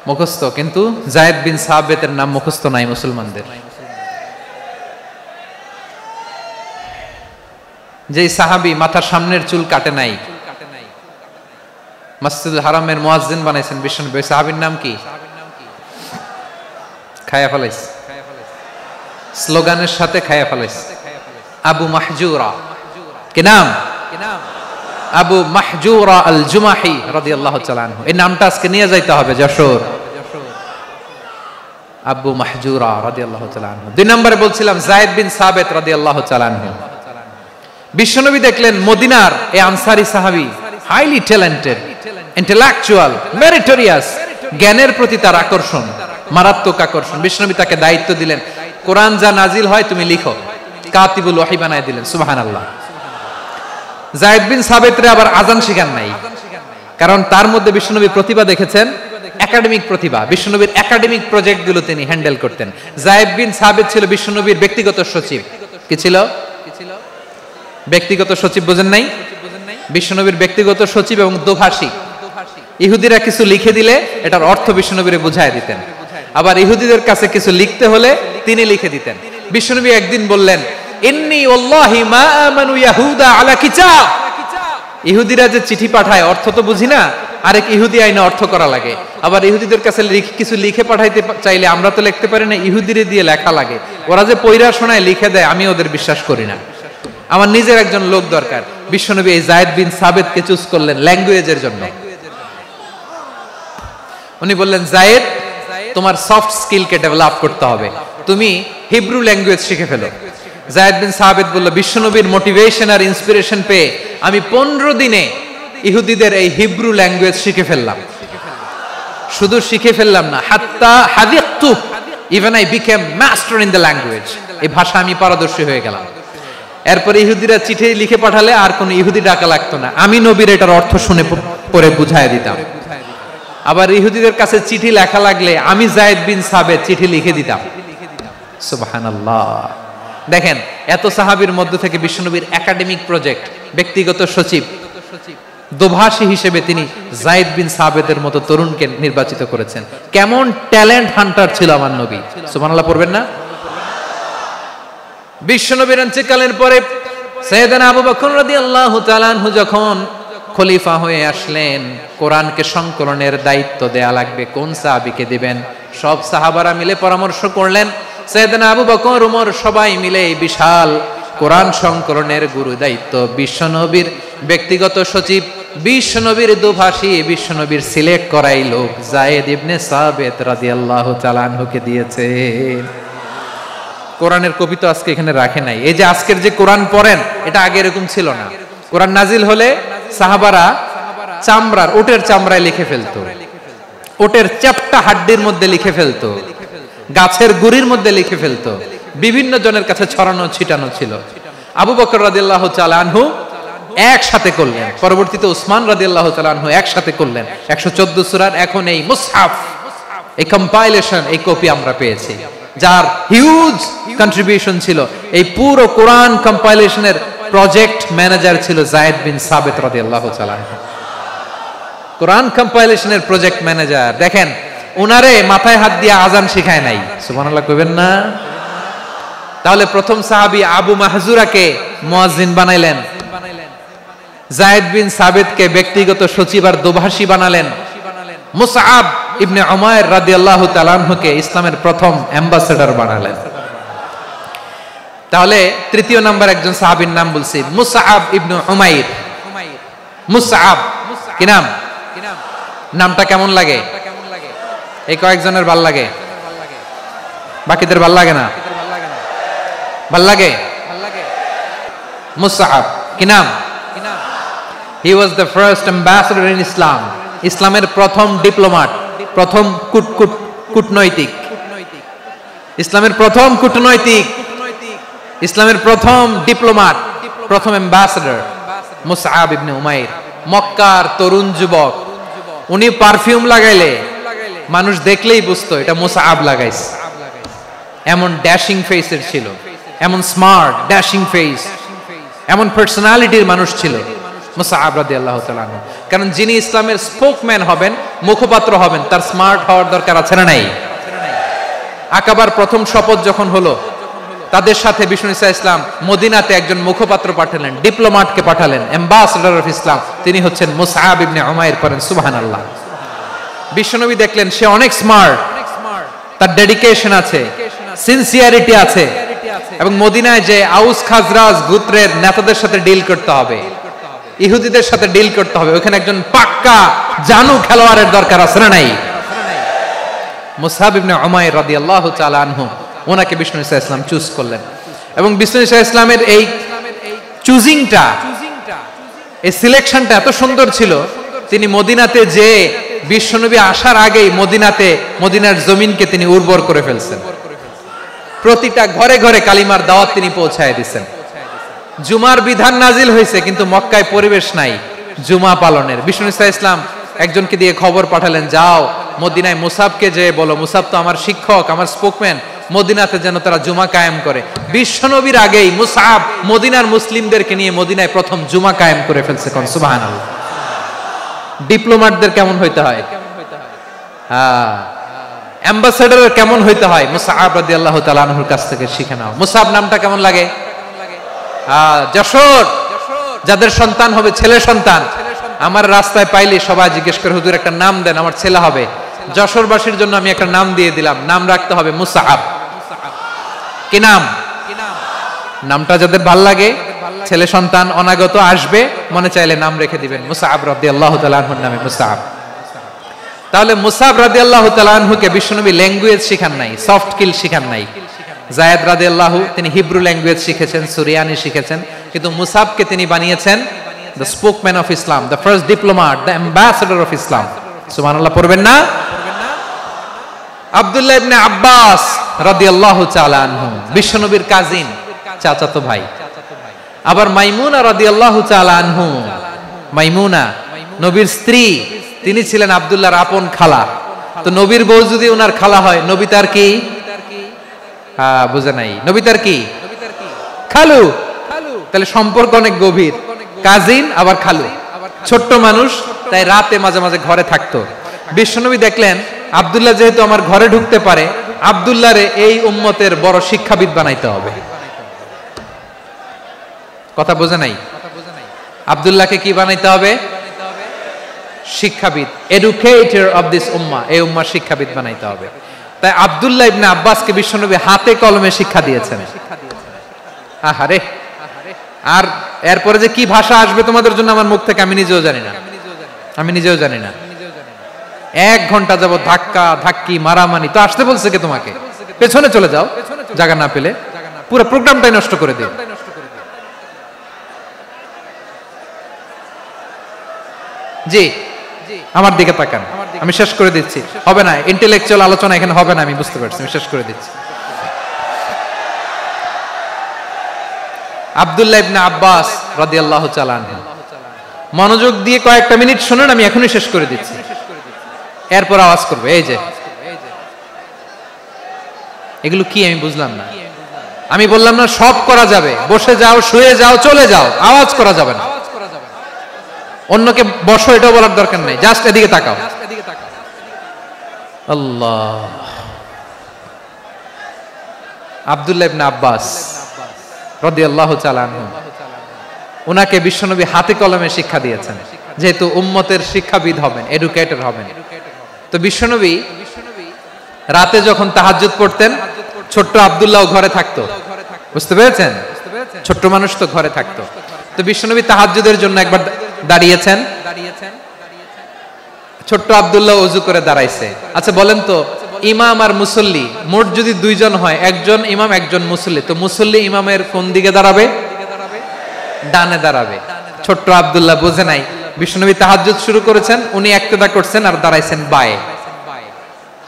মুখস্থ, কিন্তু যায়েদ বিন সাবিতের নাম মুখস্থ নাই মুসলমানদের। যেই সাহাবী মাথার সামনের চুল কাটে নাই, মসজিদুল হারামের মুয়াজ্জিন বানাইছেন বিশ্বনবী, সাহাবীর নাম কি? খায়া ফেলাইছে, স্লোগানের সাথে খায়া ফেলাইছে। আবু মাহজুরা। কি নাম? আবু মাহজুরা আল জুমাহি রাদিয়াল্লাহু তাআলা আনহু। এই নামটা আজকে নিয়ে যাইতে হবে যশোর। আবু মাহজুরা রাদিয়াল্লাহু তাআলা আনহু। 2 নম্বরে বলছিলাম যায়েদ বিন সাবিত রাদিয়াল্লাহু তাআলা আনহু। বিশ্বনবী দেখলেন মদিনার এই আনসারী সাহাবী হাইলি ট্যালেন্টেড, ইন্টেলেকচুয়াল, মেরিটোরিয়াস, জ্ঞানের প্রতি তার আকর্ষণ, মারাত্মক আকর্ষণ। বিশ্বনবী তাকে দায়িত্ব দিলেন, কোরআন যা নাজিল হয় তুমি লিখো, কাতিবুল ওহী বানায় দিলেন। সুবহানাল্লাহ। যায়েদ বিন সাবিতরে আবার আযান শিখান নাই, কারণ তার মধ্যে বিশ্বনবী প্রতিভা দেখেছেন, একাডেমিক প্রতিভা। বিশ্বনবীর একাডেমিক প্রজেক্টগুলো তিনি হ্যান্ডেল করতেন। যায়েদ বিন সাবিত ছিল বিশ্বনবীর ব্যক্তিগত সচিব। কি ছিল? ব্যক্তিগত সচিব। বোঝেন নাই? বিশ্বনবীর ব্যক্তিগত সচিব এবং দোভাষী। ইহুদিরা কিছু লিখে দিলে এটার অর্থ বিশ্বনবীরে বুঝায় দিতেন, আবার ইহুদিদের কাছে কিছু লিখতে হলে তিনি লিখে দিতেন। বিশ্বনবী একদিন বললেন, ইন্নী ওয়াল্লাহি মা আমানু ইয়াহুদা আলা কিতাব। ইহুদিরা যে চিঠি পাঠায় অর্থ তো বুঝি না, আরেক ইহুদি আইনে অর্থ করা লাগে। আবার ইহুদিদের কাছে কিছু লিখে পাঠাইতে চাইলে আমরা তো লিখতে পারি না, ইহুদিরে দিয়ে লেখা লাগে। ওরা যে পয়রা শোনায় লিখে দেয়, আমি ওদের বিশ্বাস করি না, আমার নিজের একজন লোক দরকার। বিশ্বনবী এই যায়েদ বিন সাবিতকে চুজ করলেন ল্যাঙ্গুয়েজের জন্য। উনি বললেন, যায়েদ তোমার সফট স্কিলকে ডেভেলপ করতে হবে, তুমি হিব্রু ল্যাঙ্গুয়েজ শিখে ফেলো। যায়েদ বিন সাবিত বলল, বিশ্বনবীর মোটিভেশন আর ইন্সপিরেশন পেয়ে আমি 15 দিনে ইহুদিদের এই হিব্রু ল্যাঙ্গুয়েজ শিখে ফেললাম। শুধু শিখে ফেললাম না, হাত্তা হাদিকতু, even I became master in the language. এই ভাষা আমি পারদর্শী হয়ে গেলাম। এরপরে ইহুদিরা চিঠি লিখে পাঠালে আর কোন ইহুদি ডাকা লাগতো না, আমি নবীর এটার অর্থ শুনে পরে বুঝায় দিতাম। আবার ইহুদিদের কাছে চিঠি লেখা লাগলে আমি যায়েদ বিন সাবিত চিঠি লিখে দিতাম। সুবহানাল্লাহ। দেখেন, এত সাহাবীর মধ্য থেকে বিশ্বনবীর একাডেমিক প্রজেক্ট, ব্যক্তিগত সচিব, দোভাষী হিসেবে তিনি যায়েদ বিন সাবিতের মতো তরুণকে নির্বাচিত করেছেন। কেমন ট্যালেন্ট হান্টার ছিল আমার নবী। সুবহানাল্লাহ পড়বেন না? বিশ্বনবীর ইন্তেকালের পরে সাইয়েদনা আবু বকর রাদিয়াল্লাহু তাআলা আনহু যখন খলিফা হয়ে আসলেন, কোরআনকে সংকলনের দায়িত্ব দেয়া লাগবে, কোন সাহাবীকে দিবেন? সব সাহাবারা মিলে পরামর্শ করলেন। সাইয়েদনা আবু বকর, ওমর সবাই মিলে এই বিশাল কোরআন সংকলনের গুরু দায়িত্ব বিশ্বনবীর ব্যক্তিগত সচিব, বিশ্বনবীর দোভাষী, বিশ্বনবীর সিলেক্ট করাই লোক যায়েদ ইবনে সাবিত রাদিয়াল্লাহু তাআলা আনহুকে দিয়েছে। কোরআনের কপি তো আজকে এখানে রাখে নাই। এই যে আজকের যে কোরআন পড়েন, এটা আগে এরকম ছিল না। কোরআন নাজিল হলে সাহাবারা চামড়ার, ওটের চামড়ায় লিখে ফেলতো, ওটের চ্যাপ্টা হাড্ডির মধ্যে লিখে ফেলতো, গাছের গুড়ির মধ্যে লিখে ফেলতো, বিভিন্ন জনের কাছে ছড়ানো ছিটানো ছিল। আবু বকর রাদিয়াল্লাহু তাআলা আনহু একসাথে করলেন, পরবর্তীতে উসমান রাদিয়াল্লাহু তাআলা আনহু একসাথে করলেন। 114 সূরার এখন এই মুসহাফ, এই কম্পাইলেশন, এই কপি আমরা পেয়েছি, যার হিউজ কন্ট্রিবিউশন ছিল। এই পুরো কোরআন কম্পাইলেশনের প্রজেক্ট ম্যানেজার ছিল যায়েদ বিন সাবিত রাদিয়াল্লাহু তাআলা। কোরআন কম্পাইলেশনের প্রজেক্ট ম্যানেজার। দেখেন, উনারে মাথায় হাত দিয়ে আজান শিখায় নাই। সুবহানাল্লাহ কইবেন না? তাহলে প্রথম সাহাবী আবু মাহজুরাকে মুয়াজ্জিন বানাইলেন, যায়েদ বিন সাবিতকে ব্যক্তিগত সচিব আর দোভাষী বানালেন, মুসআব ইবনে উমাইর রাদিয়াল্লাহু তাআলা আনহুকে ইসলামের প্রথম অ্যাম্বাসেডর বানালেন। তাহলে তৃতীয় নাম্বার একজন সাহাবীর নাম বলছি, মুসআব ইবনে উমাইর। মুসআব কি নাম? নামটা কেমন লাগে? এই কয়েকজনের ভাল লাগে, বাকিদের ভাল লাগে না? ভাল লাগে? মুসআব কি নাম? He was the first ambassador in Islam. ইসলামের প্রথম ডিপ্লোম্যাট, প্রথম কূটনৈতিক, ইসলামের প্রথম কূটনৈতিক, ইসলামের প্রথম ডিপ্লোম্যাট, প্রথম অ্যাম্বাসেডর মুসআব ইবনে উমাইর। মক্কার তরুণ যুবক, উনি পারফিউম লাগাইলে মানুষ দেখলেই বুঝতো এটা মুসআব লাগাইছে। এমন ড্যাশিং ফেসের ছিল, এমন স্মার্ট ড্যাশিং ফেস, এমন পার্সোনালিটির মানুষ ছিল মুসআব রাদিয়াল্লাহু তাআলা আনহু। কারণ যিনি ইসলামের স্পোকম্যান হবেন, মুখপাত্র হবেন, তার স্মার্ট হওয়ার দরকার আছে না নাই? আকাবার প্রথম শপথ যখন হলো, তাদের সাথে বিষ্ণু ঈসা ইসলাম মদিনাতে একজন মুখপাত্র পাঠালেন, ডিপ্লোম্যাটকে পাঠালেন, অ্যাম্বাসেডর অফ ইসলাম। তিনি হচ্ছেন মুসআব ইবনে উমাইর। পড়েন সুবহানাল্লাহ। বিশ্বনবী দেখলেন সে অনেক স্মার্ট, তার ডেডিকেশন আছে, সিনসিয়ারিটি আছে, এবং মদিনায় যে আউস খাজরাজ গোত্রের নেতাদের সাথে ডিল করতে হবে, ইহুদিদের সাথে ডিল করতে হবে, ওখানে একজন পাক্কা জানু খেলোয়াড়ের দরকার আছে না নাই? মুসআব ইবনে উমাইর রাদিয়াল্লাহু তাআলা আনহু, ওনাকে বিষ্ণু ঈসা ইসলাম চুজ করলেন। এবং বিষ্ণু ঈসা ইসলামের এই চুজিংটা, এই সিলেকশনটা এত সুন্দর ছিল, তিনি মদিনাতে যে বিশ্বনবী আসার আগেই মদিনার জমিনকে তিনি উর্বর করে ফেলছেন। প্রতিটা ঘরে ঘরে কালিমার দাওয়াত তিনি পৌঁছায় দিচ্ছেন। জুমার বিধান নাজিল হয়েছে, কিন্তু মক্কায় পরিবেশ নাই জুমা পালনের। বিষ্ণু ঈসা ইসলাম একজনকে দিয়ে খবর পাঠালেন, যাও মদিনায় মুসাবকে যে বলো, মুসাব তো আমার শিক্ষক, আমার স্পোকম্যান, মদিনাতে যেন তারা জুমা কায়েম করে। বিশ্বনবীর আগেই মুসাব মদিনার মুসলিমদেরকে নিয়ে মদিনায় প্রথম জুমা কায়েম করে ফেলছে। কোন সুবহানাল্লাহ। ডিপ্লোম্যাটদের কেমন হইতে হয়, হ্যাঁ, অ্যাম্বাসেডরের কেমন হইতে হয়, মুসআব রাদিয়াল্লাহু তাআলা আনহুর কাছ থেকে শিখে নাও। মুসআব নামটা কেমন লাগে? হ্যাঁ, যশোর, যাদের সন্তান হবে ছেলে সন্তান, আমার রাস্তায় পাইলে সবাই জিজ্ঞেস করে, হুজুর একটা নাম দেন, আমার ছেলে হবে। যশোরবাসীর জন্য আমি একটা নাম দিয়ে দিলাম, নাম রাখতে হবে মুসআব। কি নাম? নামটা যাদের ভাল লাগে, ছেলে সন্তান অনাগত আসবে, মনে চাইলে নাম রেখে দিবেন মুসআব রাদিয়াল্লাহু তাআলা আনহুর নামে মুসআব। তাহলে মুসআব রাদিয়াল্লাহু তাআলা আনহুকে বিশ্বনবী ল্যাঙ্গুয়েজ শিখান নাই, সফট স্কিল শিখান নাই। যায়েদ রাদিয়াল্লাহু তিনি হিব্রু ল্যাঙ্গুয়েজ শিখেছেন, সুরিয়ানি শিখেছেন, কিন্তু মুসআবকে তিনি বানিয়েছেন the spokesman of Islam, the first diplomat, the ambassador of Islam. সুবহানাল্লাহ পড়বেন না? আব্দুল্লাহ ইবনে আব্বাস রাদিয়াল্লাহু তাআলা আনহু বিশ্বনবীর কাজিন, চাচাতো ভাই। আবার মাইমুনা রাদিয়াল্লাহু তাআলা আনহু, মাইমুনা নবীর স্ত্রী, তিনি ছিলেন আব্দুল্লাহর আপন খালা। তো নবীর বউ যদি ওনার খালা হয়, নবী তার কি? হ্যাঁ, বুঝে নাই, নবী তার কি? খালু। তাহলে সম্পর্ক অনেক গভীর, কাজিন আবার খালু, ছোট্ট মানুষ, তাই রাতে মাঝে মাঝে ঘরে থাকতো। বিশ্বনবী দেখলেন আব্দুল্লাহ যেহেতু আমার ঘরে ঢুকতে পারে, আব্দুল্লাহরে এই উম্মতের বড় শিক্ষাবিদ বানাইতে হবে। কথা বোঝে নাই? আব্দুল্লাহকে কি বানাইতে হবে? শিক্ষাবিদ, এডুকেটর অফ দিস উম্মাহ, এই উম্মার শিক্ষাবিদ বানাইতে হবে। তাই আব্দুল্লাহ ইবনে আব্বাসকে বিশ্বনবী হাতে কলমে শিক্ষা দিয়েছেন। আহারে, আর এরপরে যে কি ভাষা আসবে তোমাদের জন্য আমার মুখ থেকে আমি নিজেও জানি না, আমি নিজেও জানি না। 1 ঘন্টা যাবত ধাক্কা ধাক্কি মারামারি। তো আসতে বলছে কে তোমাকে? পেছনে চলে যাও, জায়গা না পেলে পুরো প্রোগ্রামটাই নষ্ট করে দিও। জি, আমার দিকে তাকান, আমি শেষ করে দিচ্ছি। হবে না, ইন্টেলেকচুয়াল আলোচনা এখানে হবে না, আমি বুঝতে পারছি, আমি শেষ করে দিচ্ছি। আব্দুল্লাহ ইবনে আব্বাস রাদিয়াল্লাহু তাআলা আনহু, মনোযোগ দিয়ে কয়েকটা মিনিট শুনুন, আমি এখনই শেষ করে দিচ্ছি, এরপর আওয়াজ করবে। এই যে এগুলো কি আমি বুঝলাম না। আমি বললাম না সব করা যাবে, বসে যাও, শুয়ে যাও, চলে যাও, আওয়াজ করা যাবে না। অন্যকে বসো এটাও বলার দরকার নেই, জাস্ট এদিকে তাকাও। আল্লাহ। আব্দুল্লাহ ইবনে আব্বাস রাদিয়াল্লাহু তাআলা আনহু, ওনাকে বিশ্বনবী হাতে কলমে শিক্ষা দিয়েছেন, যেহেতু উম্মতের শিক্ষাবিদ হবেন, এডুকেটর হবেন। তো বিশ্বনবী রাতে যখন তাহাজ্জুদ পড়তেন, ছোট্ট আব্দুল্লাহ ঘরে থাকতো, বুঝতে পেরেছেন? ছোট্ট মানুষ তো ঘরে থাকতো। তো বিশ্বনবী তাহাজ্জুদের জন্য একবার দাঁড়িয়েছেন, ছোট্ট আব্দুল্লাহ ওযু করে দাঁড়াইছে। আচ্ছা বলেন তো, ইমাম আর মুসল্লি মোট যদি দুইজন হয়, একজন ইমাম একজন মুসল্লি, তো মুসল্লি ইমামের কোন দিকে দাঁড়াবে? ডানে দাঁড়াবে। ছোট্ট আব্দুল্লাহ বুঝে নাই, বিশ্বনবী তাহাজ্জুদ শুরু করেছেন, উনি ইক্তেদা করছেন আর দাঁড়াইছেন বায়ে।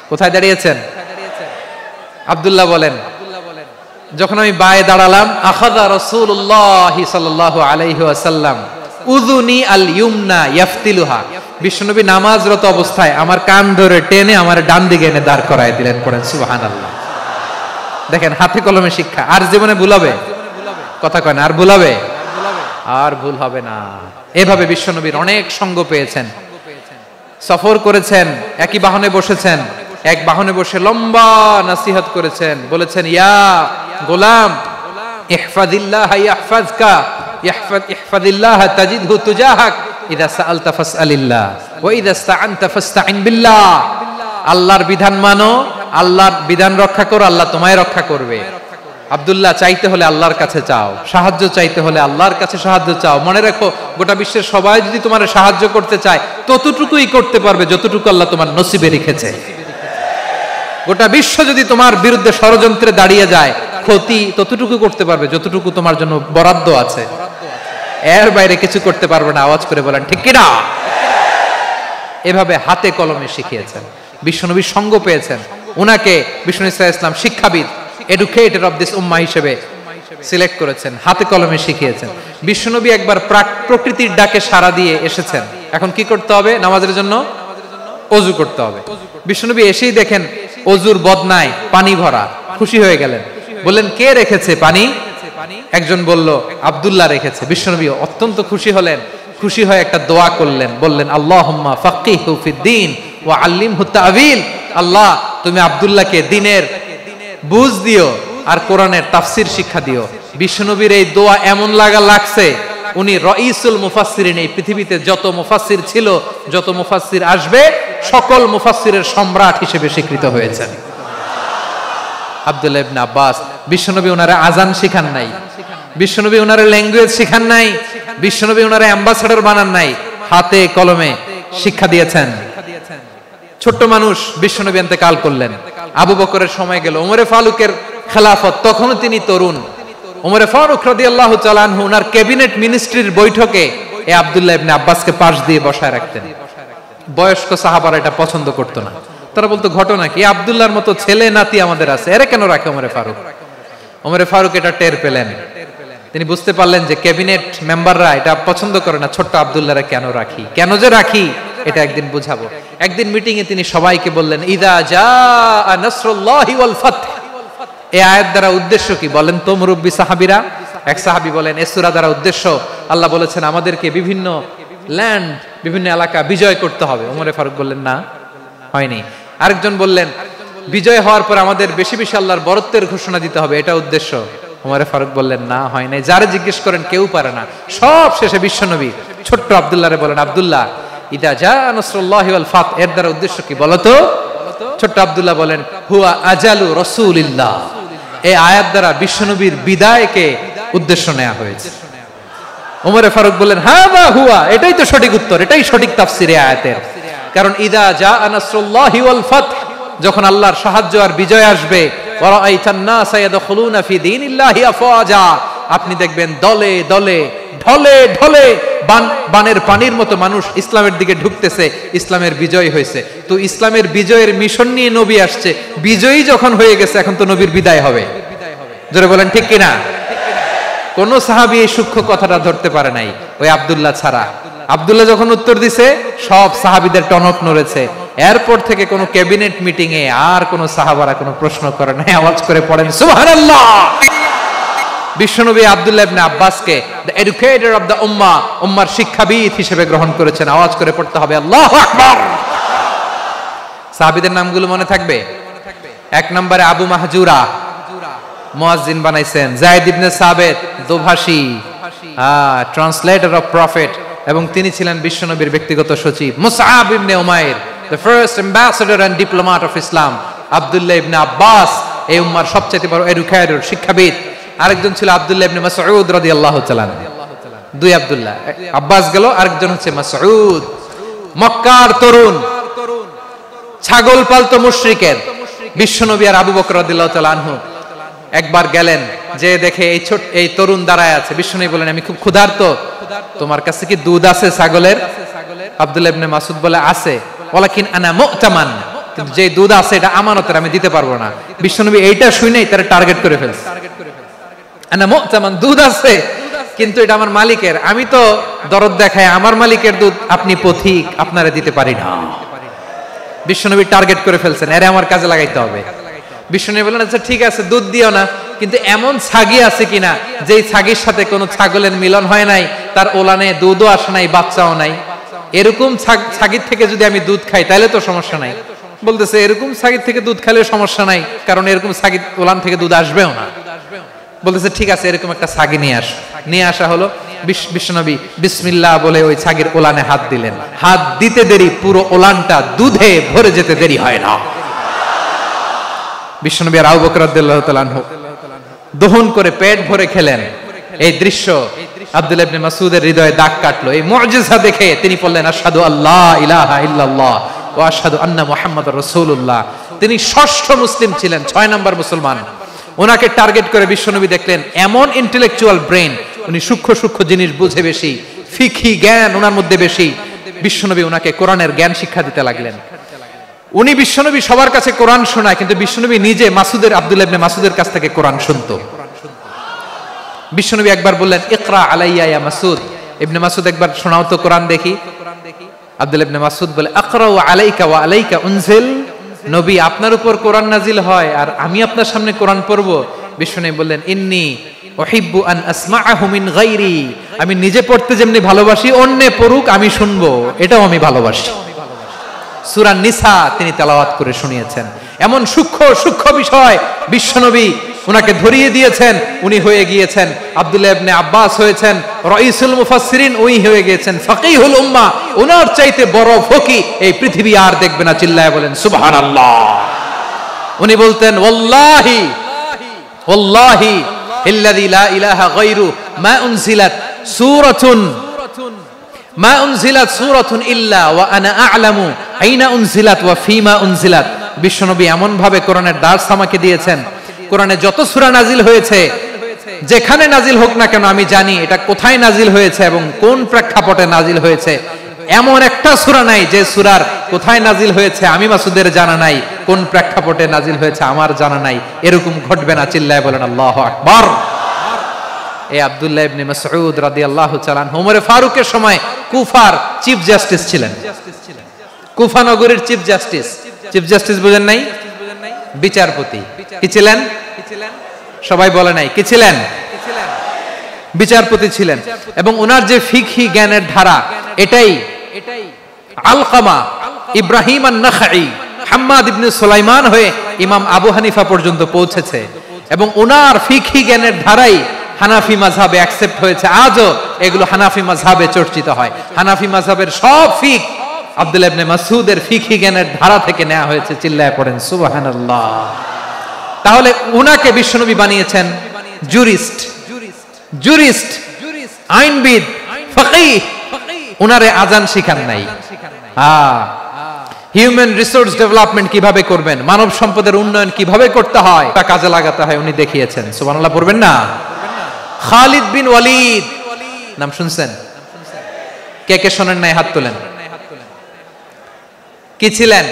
কোথায় দাঁড়িয়েছেন? আব্দুল্লাহ বলেন, যখন আমি বায়ে দাঁড়ালাম, আখাযা রাসূলুল্লাহ সাল্লাল্লাহু আলাইহি ওয়াসাল্লাম উযুনি আল ইউমনা ইয়াফতিলুহা, বিশ্বনবী নামাজরত অবস্থায় আমার কান ধরে টেনে আমার ডান দিকে এনে দাঁড় করায় দিলেন। পড়েন সুবহানাল্লাহ। দেখেন হাতে কলমে শিক্ষা। আর জীবনে ভুলাবে? কথা কয় না, আর ভুলাবে? আর ভুল হবে না। এভাবে বিশ্বনবীর অনেক সঙ্গ পেয়েছেন, সফর করেছেন, একই বাহনে বসেছেন, এক বাহনে বসে লম্বা নসিহত করেছেন, বলেছেন ইয়া গোলাম ইহফাজিল্লাহ ইয়াহফাজকা ইহফাজিল্লাহ তাজিদহু তুজাহাক ইযা সাআলতা ফাসআলিল্লাহ ওয়া ইযা ইসতাআনতা ফাসতাইন বিল্লাহ। আল্লাহর বিধান মানো, আল্লাহর বিধান রক্ষা করো, আল্লাহ তোমায় রক্ষা করবে। আব্দুল্লাহ, চাইতে হলে আল্লাহর কাছে চাও, সাহায্য চাইতে হলে আল্লাহর কাছে সাহায্য চাও। মনে রাখো, গোটা বিশ্বের সবাই যদি তোমার সাহায্য করতে চায়, ততটুকুই করতে পারবে যতটুকু আল্লাহ তোমার নসিবে রেখেছে। গোটা বিশ্ব যদি তোমার বিরুদ্ধে ষড়যন্ত্রে দাঁড়িয়ে যায়, ক্ষতি ততটুকু করতে পারবে যতটুকু তোমার জন্য বরাদ্দ আছে, এর বাইরে কিছু করতে পারবে না। আওয়াজ করে বলেন ঠিক কিনা? এভাবে হাতে কলমে শিখিয়েছেন, বিশ্বনবীর সঙ্গ পেয়েছেন। উনাকে বিশ্বনবী সাল্লাল্লাহু আলাইহি ওয়াসাল্লাম শিক্ষাবিদ, এডুকেটর অফ দিস উম্মাহ হিসেবে সিলেক্ট করেছেন, হাতে কলমে শিখিয়েছেন। বিশ্বনবী একবার প্রকৃতির ডাকে সাড়া দিয়ে এসেছেন। এখন কি করতে হবে? নামাজের জন্য ওযু করতে হবে। বিশ্বনবী এসেই দেখেন ওযুর বদনায় পানি ভরা, খুশি হয়ে গেলেন, বললেন কে রেখেছে পানি? একজন বলল আব্দুল্লাহ রেখেছে। বিশ্বনবী অত্যন্ত খুশি হলেন, খুশি হয়ে একটা দোয়া করলেন, বললেন আল্লাহুম্মা ফাক্কিহু ফিদ্দীন ওয়া আল্লিমহু তা'ওয়ীল। আল্লাহ, তুমি আব্দুল্লাহকে দ্বীনের বুঝ দিও আর কোরআনের তাফসীর শিক্ষা দিও। বিশ্বনবীর এই দোয়া এমন লাগছে, উনি রাইসুল মুফাসসিরিন, এই পৃথিবীতে যত মুফাসসির ছিল, যত মুফাসসির আসবে, সকল মুফাসসিরের সম্রাট হিসেবে স্বীকৃত হয়েছেন আব্দুল্লাহ ইবনে আব্বাস। বিশ্বনবী ওনারে আজান শিখান নাই, বিশ্বনবী ওনারে ল্যাঙ্গুয়েজ শিখান নাই, বিশ্বনবী ওনারে অ্যাম্বাসেডর বানান নাই, হাতে কলমে শিক্ষা দিয়েছেন। ছোট্ট মানুষ, বিশ্বনবী ইন্তেকাল করলেন, আবু বকরের সময় গেল, ওমরে ফারুকের খেলাফত, তখনও তিনি তরুণ। ওমরে ফারুক রাদিয়াল্লাহু তাআলা আনহু ওনার ক্যাবিনেট মিনিস্ট্রির বৈঠকে এই আব্দুল্লাহ ইবনে আব্বাসকে পাশ দিয়ে বসায় রাখতেন। বয়স্ক সাহাবারা এটা পছন্দ করতো না, তারা বলতো ঘটনা কি, আব্দুল্লাহর মতো ছেলে নাতি আমাদের আছে, এরা কেন রাখে ওমরে ফারুক? ওমরে ফারুক এটা টের পেলেন, তিনি বুঝতে পারলেন যে ক্যাবিনেট মেম্বাররা এটা পছন্দ করে না, ছোট্ট আব্দুল্লাহরে কেন রাখি, কেন যে রাখি এটা একদিন বুঝাবো। একদিন মিটিং এ তিনি সবাইকে বললেন ইযা জাআ নাসরুল্লাহি ওয়াল ফাতহ। এই আয়াত দ্বারা উদ্দেশ্য কি বলেন তো মুরব্বী সাহাবীরা? এক সাহাবী বলেন এই সূরা দ্বারা উদ্দেশ্য, আল্লাহ বলেছেন আমাদেরকে বিভিন্ন ল্যান্ড, বিভিন্ন এলাকা বিজয় করতে হবে। ওমরে ফারুক বললেন না, হয়নি। আরেকজন বললেন বিজয় হওয়ার পর আমাদের বেশি বেশি আল্লাহর বরত্বের ঘোষণা দিতে হবে, এটা উদ্দেশ্য। ওমরে ফারুক বললেন না, হয় নাই। যারে জিজ্ঞেস করেন কেউ পারে না। সব শেষে বিশ্বনবী ছোট্ট আব্দুল্লাহরে বলেন আব্দুল্লাহ ইদা জাআ নাসরুল্লাহি ওয়াল ফাতহ, এর দ্বারা উদ্দেশ্য কি বলো তো? ছোট্ট আব্দুল্লাহ বলেন হুয়া আজালু রাসূলিল্লাহ। এই আয়াত দ্বারা বিশ্বনবীর বিদায়কে উদ্দেশ্য নেওয়া হয়েছে। ওমরে ফারুক বললেন হাযা হুয়া, এটাই তো সঠিক উত্তর, এটাই সঠিক তাফসীর এই আয়াতের। কারণ ইদা জাআ নাসরুল্লাহি ওয়াল ফাতহ, যখন আল্লাহর সাহায্য আর বিজয় আসবে, ওয়া রাআইতান নাসা ইয়াদখুলুনা ফি দীনিল্লাহি আফওয়াজা, আপনি দেখবেন দলে দলে ঢলে ঢলে বানের পানির মতো মানুষ ইসলামের দিকে ঢুকতেছে, ইসলামের বিজয় হয়েছে। তো ইসলামের বিজয়ের মিশন নিয়ে নবী আসছে, বিজয়ী যখন হয়ে গেছে এখন তো নবীর বিদায় হবে। জোরে বলেন ঠিক কিনা? কোন সাহাবী এই সূক্ষ্ম কথাটা ধরতে পারে নাই, ওই আব্দুল্লাহ ছাড়া। আব্দুল্লাহ যখন উত্তর দিছে সব সাহাবীদের টনক নড়েছে। এরপর থেকে কোন ক্যাবিনেট মিটিং এ আর কোন সাহাবারা কোনো প্রশ্ন করে নাই, আওয়াজ করে পড়েন সুবহানাল্লাহ। বিশ্বনবী আব্দুল্লাহ ইবনে আব্বাসকে দ্য এডুকেটর অফ দ্য উম্মাহ, উম্মার শিক্ষাবিদ হিসেবে গ্রহণ করেছেন। আওয়াজ করে পড়তে হবে আল্লাহু আকবার। সাহাবীদের নামগুলো মনে থাকবে? এক নম্বরে আবু মাহজুরা, মুয়াজ্জিন বানাইছেন। যায়েদ ইবনে সাবিত, দোভাষী, ট্রান্সলেটর অফ প্রফেট, এবং তিনি ছিলেন বিশ্বনবীর ব্যক্তিগত সচিব। Musab ibn Umair, the first ambassador and diplomat of Islam. Abdullah ibn Abbas এই উম্মার সবচেয়ে বড় এডুকেটর, শিক্ষাবিদ। আরেকজন ছিল আব্দুল্লাহ ইবনে মাসউদ রাদিয়াল্লাহু তাআলা। দুই আব্দুল্লাহ, আব্বাস গেল, আরেকজন হচ্ছে মাসউদ, মক্কার তরুণ। ছাগল পালতো মুশরিকের। বিশ্বনবী আর আবু বকর রাদিয়াল্লাহু তাআলা আনহু একবার গেলেন, যে দেখে এই তরুণ দাঁড়ায় আছে। বিশ্বনবী বলেন, আমি খুব ক্ষুধার্ত, তোমার কাছে কি দুধ আছে ছাগলের? আব্দুল্লাহ ইবনে মাসউদ বলে, আছে। ওয়ালাকিন আনা মু'তামান, কিন্তু যে দুধ আছে এটা আমানতের, আমি দিতে পারবো না। বিশ্বনবী এইটা শুনেই তার টার্গেট করে ফেলছে। আনা মু'তামান, দুধ আছে কিন্তু এটা আমার মালিকের, আমি তো দরদ দেখাই, আমার মালিকের দুধ আপনি পথিক, আপনারা দিতে পারি না। বিশ্বনবী টার্গেট করে ফেলছেন, এরে আমার কাজে লাগাইতে হবে। বিশ্বনবী বললেন, আচ্ছা ঠিক আছে, দুধ দিও না, কিন্তু এমন ছাগি আছে কিনা যেই ছাগির সাথে কোনো ছাগলের মিলন হয় নাই, তার ওলানে দুধও আসে নাই, বাচ্চাও নাই, এরকম ছাগির থেকে যদি আমি দুধ খাই তাহলে তো সমস্যা নাই। বলতেছে, এরকম ছাগির থেকে দুধ খেলে সমস্যা নাই, কারণ এরকম ছাগির ওলান থেকে দুধ আসবেও না। বলতেছে, ঠিক আছে, এরকম একটা ছাগি নিয়ে আস। নিয়ে আসা হলো। বিশ্বনবী বিসমিল্লাহ বলে ওই ছাগির ওলানে হাত দিলেন। হাত দিতে দেরি, পুরো ওলানটা দুধে ভরে যেতে দেরি হয় না। বিশ্বনবী আর আবু বকর রাদিয়াল্লাহু তাআলা আনহু দহন করে পেট ভরে খেলেন। এই দৃশ্য আব্দুল্লাহ ইবনে মাসউদের হৃদয়ে দাগ কাটলো। এই মুজিজা দেখে তিনি বললেন, আশহাদু আল্লা ইলাহা ইল্লাল্লাহ ওয়া আশহাদু আন্না মুহাম্মাদুর রাসূলুল্লাহ। তিনি ষষ্ঠ মুসলিম ছিলেন, 6 নম্বর মুসলমান। ওনাকে টার্গেট করে বিশ্বনবী দেখলেন এমন ইন্টেলেকচুয়াল ব্রেন, উনি সূক্ষ্ম সূক্ষ্ম জিনিস বুঝে বেশি, ফিকহি জ্ঞান ওনার মধ্যে বেশি। বিশ্বনবী ওনাকে কোরআনের জ্ঞান শিক্ষা দিতে লাগলেন। উনি বিশ্বনবী সবার কাছে কোরআন শোনায়, কিন্তু বিশ্বনবী নিজে আব্দুল্লাহ ইবনে মাসউদের কাছ থেকে কোরআন শুনতো। বিশ্বনবী একবার বললেন, ইকরা আলাইয়া ইয়া মাসউদ। ইবনে মাসউদ, একবার শোনাও তো কোরআন দেখি। আব্দুল্লাহ ইবনে মাসউদ বলে, আকরাউ আলাইকা ওয়া আলাইকা উনজিল। নবী, আপনার উপর কোরআন নাজিল হয় আর আমি আপনার সামনে কোরআন পড়ব। বিশ্বনবী বললেন, ইন্নী উহিব্বু আন আসমাআহু মিন গায়রি। আমি নিজে পড়তে যেমনি ভালোবাসি, অন্যে পড়ুক আমি শুনবো, এটাও আমি ভালোবাসি। সূরা নিসা তিনি তেলাওয়াত করে শুনিয়েছেন। এমন সূক্ষ্ম সূক্ষ্ম বিষয় বিশ্বনবী উনাকে ধরিয়ে দিয়েছেন। উনি হয়ে গিয়েছেন, আব্দুল্লাহ ইবনে আব্বাস হয়েছেন রাইসুল মুফাসসিরিন, উনি হয়ে গিয়েছেন ফাকিহুল উম্মাহ। ওনার চাইতে বড় ফকি এই পৃথিবী আর দেখবে না। চিল্লায় বলেন সুবহানাল্লাহ। উনি বলতেন, ওয়াল্লাহি ওয়াল্লাহি ইল্লাযী লা ইলাহা গায়রু মা উনজিলাত সূরাতুন মা উনজিলাত সূরাতুন ইল্লা ওয়া আনা আ'লামু আইনা উনজিলাত ওয়া ফিমা উনজিলাত। বিশ্বনবী এমন ভাবে কোরআনের দার্স আমাকে দিয়েছেন, কোরআনে যত সূরা নাজিল হয়েছে, যেখানে নাজিল হোক না কেন আমি জানি এটা কোথায় নাজিল হয়েছে এবং কোন প্রেক্ষাপটে নাজিল হয়েছে। এমন একটা সূরা নাই যে সূরার কোথায় নাজিল হয়েছে আমি মাসুদের জানা নাই, কোন প্রেক্ষাপটে নাজিল হয়েছে আমার জানা নাই। এরকম ঘটবে না। চিল্লায় বলেন আল্লাহু আকবার। এই আব্দুল্লাহ ইবনে মাসউদ রাদিয়াল্লাহু তাআলা আনহু ওমর ফারুকের সময় কুফার চিফ জাস্টিস ছিলেন। কুফা নগরীর চিফ জাস্টিস। চিফ জাস্টিস বুঝেন নাই? বিচারপতি। কি ছিলেন? সবাই বলে নাই কি ছিলেন? বিচারপতি ছিলেন। এবং ওনার যে ফিকহি জ্ঞানের ধারা, এটাই আলকামা, ইব্রাহিম আন-নাখাই, হাম্মাদ ইবনে সুলাইমান হয়ে ইমাম আবু হানিফা পর্যন্ত পৌঁছেছে। এবং ওনার ফিকহি জ্ঞানের ধারাই হানাফি মাযহাবে অ্যাকসেপ্ট হয়েছে। আজও এগুলো হানাফি মাযহাবে চর্চিত হয়। হানাফি মাযহাবের সব ফিক আব্দুল্লাহ ইবনে মাসউদের ফিকহি জ্ঞানের ধারা থেকে নেওয়া হয়েছে। চিল্লায় পড়েন সুবহানাল্লাহ। তাহলে উনাকে বিশ্বনবী বানিয়েছেন জুরিস্ট, আইনবিদ, ফাকিহ। উনারে আজান শিখান নাই। হিউম্যান রিসোর্স ডেভেলপমেন্ট কিভাবে করবেন, মানব সম্পদের উন্নয়ন কিভাবে করতে হয় তা কাজে লাগাতে হয় উনি দেখিয়েছেন। সুবহানাল্লাহ পড়বেন না? খালিদ বিন ওয়ালিদ নাম শুনছেন? কে কে শোনেন নাই হাত তোলেন। কি ছিলেন?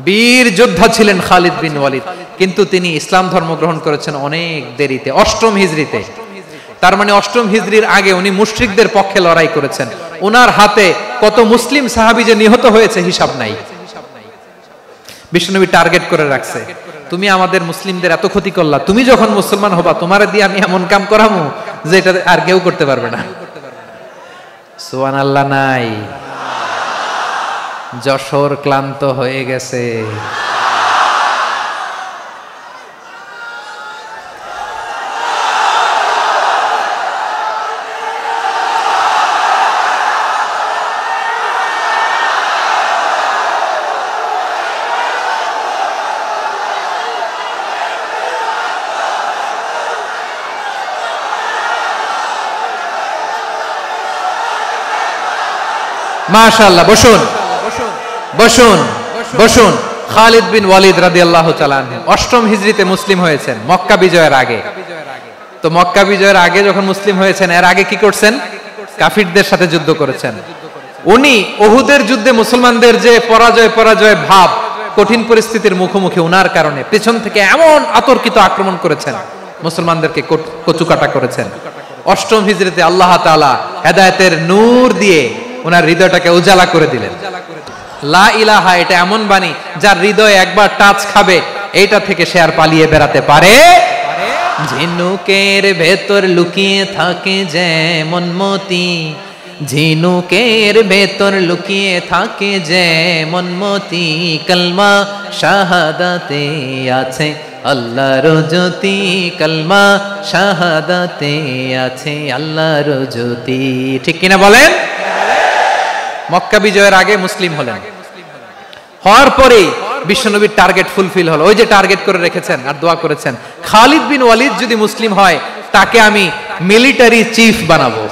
বীর যোদ্ধা ছিলেন খালিদ বিন ওয়ালিদ। কিন্তু তিনি ইসলাম ধর্ম গ্রহণ করেছেন অনেক দেরিতে, 8ম হিজরিতে। তার মানে 8ম হিজরির আগে উনি মুশরিকদের পক্ষে লড়াই করেছেন। ওনার হাতে কত মুসলিম সাহাবী যে নিহত হয়েছে হিসাব নাই। বিশ্বনবী টার্গেট করে রাখছে, তুমি আমাদের মুসলিমদের এত ক্ষতি করলা, তুমি যখন মুসলমান হবা তোমারে দিয়ে আমি এমন কাম করামু যে এটা আর কেউ করতে পারবে না। সুবহানাল্লাহ নাই? যশোর ক্লান্ত হয়ে গেছে। মাশাআল্লাহ, বসুন বসুন বসুন। খালিদ বিন ওয়ালিদ রাদিয়াল্লাহু তাআলা আনহু 8ম হিজরিতে মুসলিম হয়েছেন, মক্কা বিজয়ের আগে। তো মক্কা বিজয়ের আগে যখন মুসলিম হয়েছেন, এর আগে কি করছেন? কাফিরদের সাথে যুদ্ধ করেছেন। উনি উহুদের যুদ্ধে মুসলমানদের যে পরাজয় ভাব, কঠিন পরিস্থিতির মুখোমুখি উনার কারণে পেছন থেকে এমন আতর্কিত আক্রমণ করেছেন, মুসলমানদেরকে কচুকাটা করেছেন। 8ম হিজরিতে আল্লাহ তাআলা হেদায়েতের নূর দিয়ে ওনার হৃদয়টাকে উজালা করে দিলেন। লা ইলাহা, এটা এমন বাণী যার হৃদয়ে একবার টাচ খাবে, এইটা থেকে সে আর পালিয়ে বেড়াতে পারে। ঝিনুকের ভেতর লুকিয়ে থাকে যেমন মতি, ঝিনুকের ভেতর লুকিয়ে থাকে যেমন মতি, কলমা শাহাদাতে আছে আল্লাহর জ্যোতি, কলমা শাহাদাতে আছে আল্লাহর জ্যোতি। ঠিক কিনা বলেন? মক্কা বিজয়ের আগে মুসলিম হলেন, হওয়ার পরে বিশ্বনবীর টার্গেট ফুলফিল হলো। ওই যে টার্গেট করে রেখেছেন আর দোয়া করেছেন, খালিদ বিন ওয়ালিদ যদি মুসলিম হয় তাকে আমি মিলিটারি চিফ বানাবো।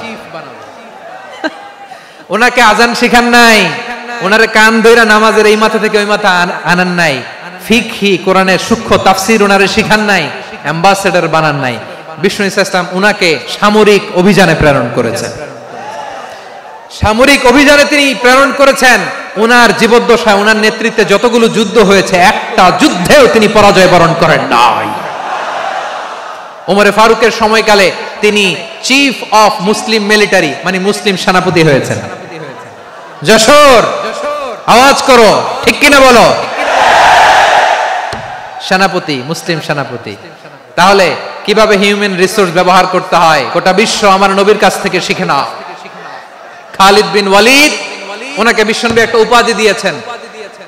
ওনাকে আজান শিখান নাই, ওনারে কান ধইরা নামাজের এই মাথা থেকে ওই মাথা আনান নাই, ফিকহি কোরআনের সূক্ষ্ম তাফসীর ওনারে শিখান নাই, অ্যাম্বাসেডর বানান নাই। বিষ্ণু ইসলাম উনাকে সামরিক অভিযানে প্রেরণ করেছেন। সামরিক অভিযানে তিনি প্রেরণ করেছেন। উনার জীবদ্দশায় উনার নেতৃত্বে যতগুলো যুদ্ধ হয়েছে, একটা যুদ্ধেও তিনি পরাজয় বরণ করেন নাই। ওমরে ফারুকের সময়কালে তিনি চিফ অফ মুসলিম মিলিটারি, মানে মুসলিম সেনাপতি হয়েছেন। যশোর, আওয়াজ করো, ঠিক কিনা বলো? সেনাপতি, মুসলিম সেনাপতি। তাহলে কিভাবে হিউম্যান রিসোর্স ব্যবহার করতে হয় গোটা বিশ্ব আমার নবীর কাছ থেকে শিখে নাও। খালিদ বিন ওয়ালিদ, ওনাকে বিশ্বনবী একটা উপাধি দিয়েছেন।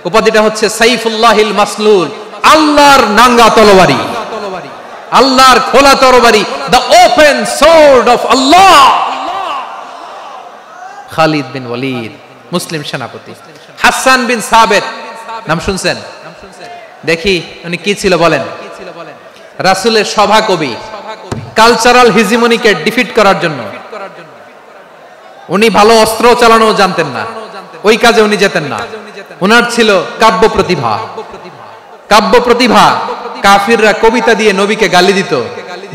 উপাধিটা হচ্ছে সাইফুল্লাহিল মাসলুল, আল্লাহর নাঙ্গা তরবারি, আল্লাহর খোলা তরবারি, দ্য ওপেন সোর্ড অফ আল্লাহ। খালিদ বিন ওয়ালিদ মুসলিম সেনাপতি। হাসান বিন সাবেত নাম শুনছেন? দেখি উনি কি ছিল বলেন? রাসূলের সভা কবি, কালচারাল হিজিমনিকে ডিফিট করার জন্য। উনি ভালো অস্ত্র চালানো জানতেন না, ওই কাজে উনি যেতেন না। উনার ছিল কাব্য প্রতিভা। কাব্য প্রতিভা, কাফিররা কবিতা দিয়ে নবীকে গালি দিত।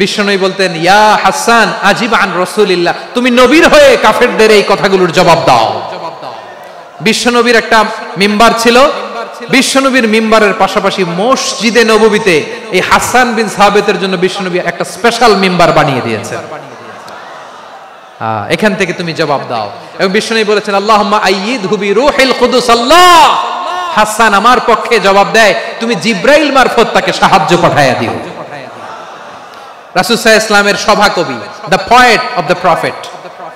বিশ্বনবী বলতেন, ইয়া হাসান আজিব আন রাসূলিল্লাহ, তুমি নবীর হয়ে কাফেরদের এই কথাগুলোর জবাব দাও। বিশ্বনবীর একটা মিম্বার ছিল, বিশ্বনবীর মিম্বারের পাশাপাশি মসজিদে নববীতে এই হাসান বিন সাবেতের জন্য বিশ্বনবী একটা স্পেশাল মিম্বার বানিয়ে দিয়েছেন। এখান থেকে তুমি জবাব দাও। এবং বিশ্বনবী বলেছেন, আল্লাহুম্মা আইয়িদহু বিরূহিল কুদুস, আল্লাহ হাসান আমার পক্ষে জবাব দেয়, তুমি জিব্রাইল মারফত তাকে সাহায্য পাঠায়া দিও। রাসূল সাল্লাল্লাহু আলাইহি ওয়াসাল্লামের সভা কবি, the poet of the prophet,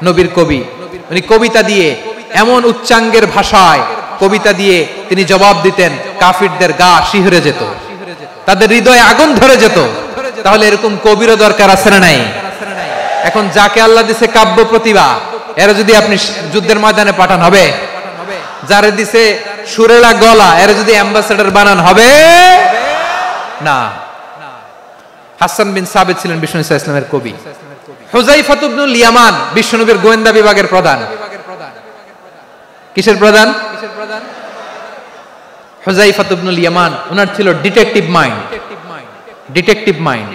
নবীর কবি। উনি কবিতা দিয়ে এমন উচ্চাঙ্গের ভাষায় কবিতা দিয়ে তিনি জবাব দিতেন, কাফিরদের গা শিহরে যেত, তাদের হৃদয়ে আগুন ধরে যেত। তাহলে এরকম কবিরও দরকার আছে না নাই? এখন যাকে আল্লাহ দিছে কাব্য প্রতিভা, এরা যদি আপনি যুদ্ধের ময়দানে পাঠান হবে? যারে দিছে সুরেলা গলা, এরা যদি অ্যাম্বাসেডর বানান হবে না। হাসান বিন সাবিত ছিলেন বিষ্ণু ইসলামের কবি। হুযায়ফা ইবনুল ইয়ামান বিশ্বনবীর গোয়েন্দা বিভাগের প্রধান। কিসের প্রধান? হুযায়ফা ইবনুল ইয়ামান, ওনার ছিল ডিটেকটিভ মাইন্ড, ডিটেকটিভ মাইন্ড,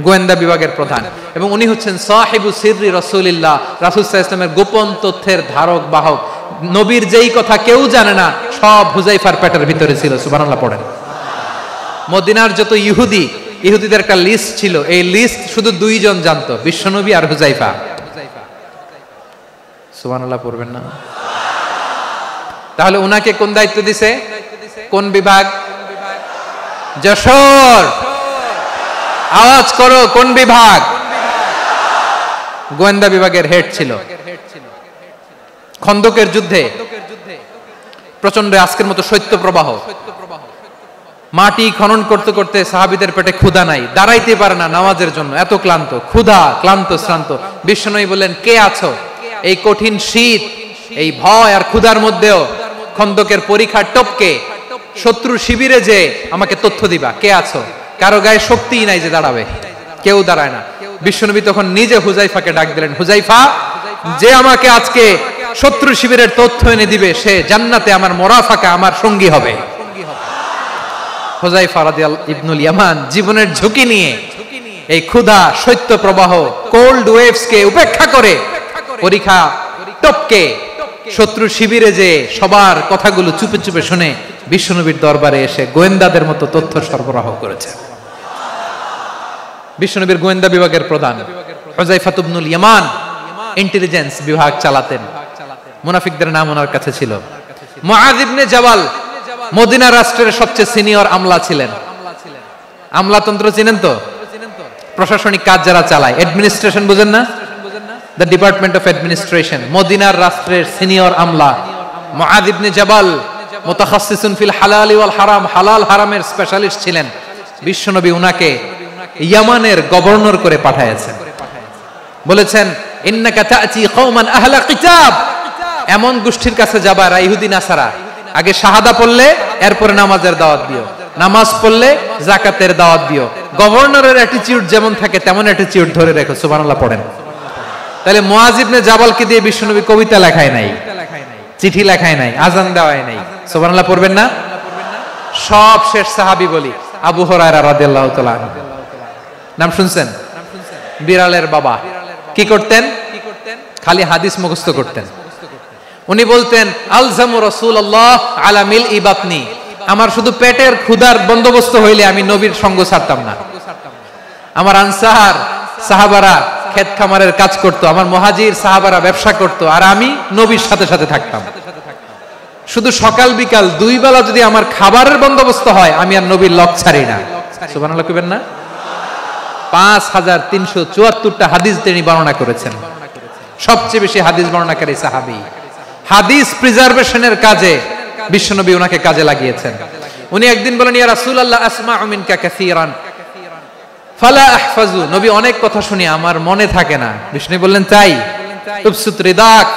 গোয়েন্দা বিভাগের প্রধান। এবং উনি হচ্ছেন সাহিবু সিররি রাসূলিল্লাহ, রাসূল সাল্লাল্লাহু আলাইহি ওয়াসাল্লামের গোপন তথ্যের ধারক বাহক। নবীর যেই কথা কেউ জানে না, সব হুযায়ফার পেটের ভিতরে ছিল। সুবহানাল্লাহ পড়েন। মদিনার যত ইহুদিদের একটা লিস্ট ছিল, এই লিস্ট শুধু দুইজন জানতো, বিশ্বনবী আর হুযায়ফা। সুবহানাল্লাহ পড়বেন না? তাহলে উনাকে কোন দায়িত্ব দিছে? কোন বিভাগ? যশোর, আওয়াজ করো, কোন বিভাগ? গোয়েন্দা বিভাগের হেড ছিল। খন্দকের যুদ্ধে প্রচন্ড আজকের মতো শৈত্য প্রবাহ, মাটি খনন করতে করতে সাহাবীদের পেটে ক্ষুধা নাই, দাঁড়াইতে পারে না নামাজের জন্য, এত ক্লান্ত, ক্ষুধা, ক্লান্ত, শ্রান্ত। বিশ্বনবী বললেন, কে আছো এই কঠিন শীত, এই ভয় আর ক্ষুধার মধ্যেও খন্দকের পরীক্ষার টপকে শত্রু শিবিরে যে আমাকে তথ্য দিবা, কে আছো? কারো গায়ে শক্তিই নাই যে দাঁড়াবে, কেউ দাঁড়ায় না। বিশ্বনবী তখন নিজে হুযায়ফাকে ডাক দিলেন, হুযায়ফা, যে আমাকে আজকে শত্রু শিবিরের তথ্য এনে দিবে, সে জান্নাতে আমার মোরাফাকা, আমার সঙ্গী হবে। হুযায়ফা রাদিয়াল্লাহু ইবনুল ইয়ামান জীবনের ঝুঁকি নিয়ে এই ক্ষুধা শৈত্য প্রবাহ কোল্ড ওয়েভস কে উপেক্ষা করে পরীক্ষা টপকে শত্রু শিবিরে যে সবার কথাগুলো চুপে চুপে শুনে বিশ্বনবীর দরবারে এসে গোয়েন্দাদের মতো তথ্য সরবরাহ করেছে। বিশ্বনবীর গোয়েন্দা বিভাগের প্রধান হুযায়ফা ইবনুল ইয়ামান ইন্টেলিজেন্স বিভাগ চালাতেন। মুনাফিকদের নাম ওনার কাছে ছিল। মুআয ইবনে জাবাল মদিনা রাষ্ট্রের সবচেয়ে সিনিয়র আমলা ছিলেন। আমলাতন্ত্র চিনেন তো? প্রশাসনিক কাজ যারা চালায়, অ্যাডমিনিস্ট্রেশন বুঝেন না? The department of administration. মদিনার রাষ্ট্রের সিনিয়র আমলা মুআয ইবনে জাবাল মুতাখাসসিসুন ফিল হালাল ওয়াল হারাম, হালাল হারামের স্পেশালিস্ট ছিলেন। বিশ্বনবী উনাকে ইয়ামানের গভর্নর করে পাঠায়েছেন। বলেছেন ইন্নাকা তা'তি কওমান আহলা কিতাব, এমন গোষ্ঠীর কাছে যাবা যারা ইহুদি নাসারা, আগে শাহাদা পড়লে এরপরে নামাজের দাওয়াত দিও, নামাজ পড়লে যাকাতের দাওয়াত দিও। গভর্নরের অ্যাটিটিউড যেমন থাকে তেমন অ্যাটিটিউড ধরে রেখো। সুবহানাল্লাহ পড়েন। তাহলে মুআয ইবনে জাবালকে দিয়ে বিশ্বনবী কবিতা লেখায় নাই, চিঠি লেখায় নাই, আজান দেওয়ায় নাই। সুবহানাল্লাহ পড়বেন না? সব শেষ সাহাবী বলি আবু হুরায়রা রাদিয়াল্লাহু তাআলা নাম শুনছেন? বিড়ালের বাবা। কি করতেন? খালি হাদিস মুখস্থ করতেন। উনি বলতেন আলজামু রাসূলুল্লাহ আলা মিলই বাতনি, আমার শুধু পেটের ক্ষুধার বন্দোবস্ত হইলে আমি নবীর সঙ্গ ছাড়তাম না। আমার আনসার সাহাবারা ক্ষেত খামারের কাজ করত, আমার মুহাজির সাহাবারা ব্যবসা করত, আর আমি নবীর সাথে সাথে থাকতাম। শুধু সকাল বিকাল দুই বেলা যদি আমার খাবারের বন্দোবস্ত হয় আমি আর নবীর লক ছাড়ি না। সুবহানাল্লাহ কইবেন না? 5374টা হাদিস তিনি বর্ণনা করেছেন। সবচেয়ে বেশি হাদিস বর্ণনাকারী সাহাবী। হাদিস প্রিজার্ভেশনের কাজে বিশ্বনবী ওনাকে কাজে লাগিয়েছেন। উনি একদিন বলেন ইয়া রাসূলুল্লাহ আসমাউ মিনকা কাসীরান ফালা আহফাজু, নবী অনেক কথা শুনি আমার মনে থাকে না। বিশ্বনবী বললেন তাই? তুবসুত রিদাক,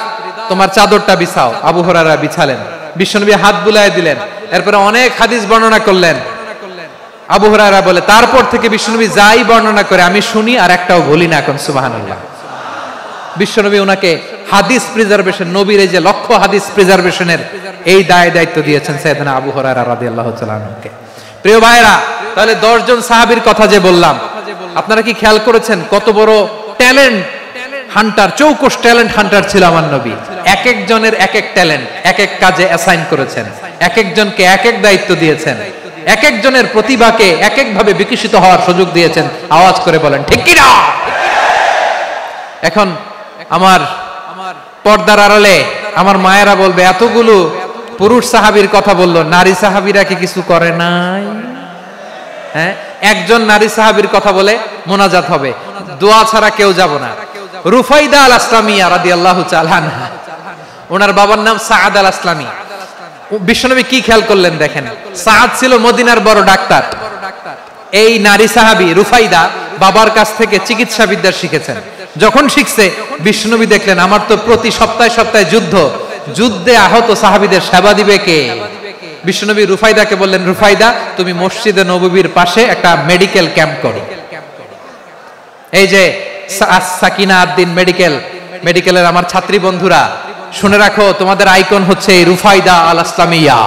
তোমার চাদরটা বিছাও। আবু হুরায়রা বিছালেন, বিশ্বনবী হাত বুলায় দিলেন, এরপরে অনেক হাদিস বর্ণনা করলেন। আবু হুরায়রা বলে তারপর থেকে বিশ্বনবী যাই বর্ণনা করে আমি শুনি আর একটাও ভুলি না। এখন সুবহানাল্লাহ। বিশ্বনবী ওনাকে হাদিস প্রিজার্ভেশন, নবীর এই যে লক্ষ্য হাদিস প্রিজার্ভেশনের এই দায়িত্ব দিয়েছেন সাইয়েদনা আবু হুরায়রা রাদিয়াল্লাহু তাআলা আনহুকে। প্রিয় ভাইরা, তাহলে 10 জন সাহাবীর কথা যে বললাম, আপনারা কি খেয়াল করেছেন কত বড় ট্যালেন্ট হান্টার, চৌকস ট্যালেন্ট হান্টার ছিল আমার নবী। এক একজনের এক এক ট্যালেন্ট, এক এক কাজে অ্যাসাইন করেছেন, এক একজনকে এক এক দায়িত্ব দিয়েছেন, এক একজনের প্রতিভাকে এক এক ভাবে বিকশিত হওয়ার সুযোগ দিয়েছেন। আওয়াজ করে বলেন ঠিক কি না? এখন আমার পর্দার আড়ালে আমার মায়েরা বলবে এতগুলো পুরুষ সাহাবীর কথা বললো, নারী সাহাবীরা কি কিছু করে নাই? হ্যাঁ, একজন নারী সাহাবীর কথা বলে মোনাজাত হবে, দোয়া ছাড়া কেউ যাব না। রুফাইদা আল আসলামিয়া রাদিয়াল্লাহু তাআলা আনহা, ওনার বাবার নাম সাআদ আল আসলামি। বিশ্বনবী কি খেয়াল করলেন দেখেন, সাআদ ছিল মদিনার বড় ডাক্তার। এই নারী সাহাবী রুফাইদা বাবার কাছ থেকে চিকিৎসা বিদ্যা শিখেছেন। যখন শিখছে বিশ্বনবী দেখলেন আমার তো প্রতি সপ্তাহে সপ্তাহে যুদ্ধে আহত সাহাবীদের সেবা দিবে কে? বিশ্বনবী রুফাইদাকে বললেন রুফাইদা তুমি মসজিদে নববীর পাশে একটা মেডিকেল ক্যাম্প করো। এই যে সাকিনা আদ্দিন মেডিকেলের আমার ছাত্রী বন্ধুরা শুনে রাখো, তোমাদের আইকন হচ্ছে রুফাইদা আল আসলামিয়া।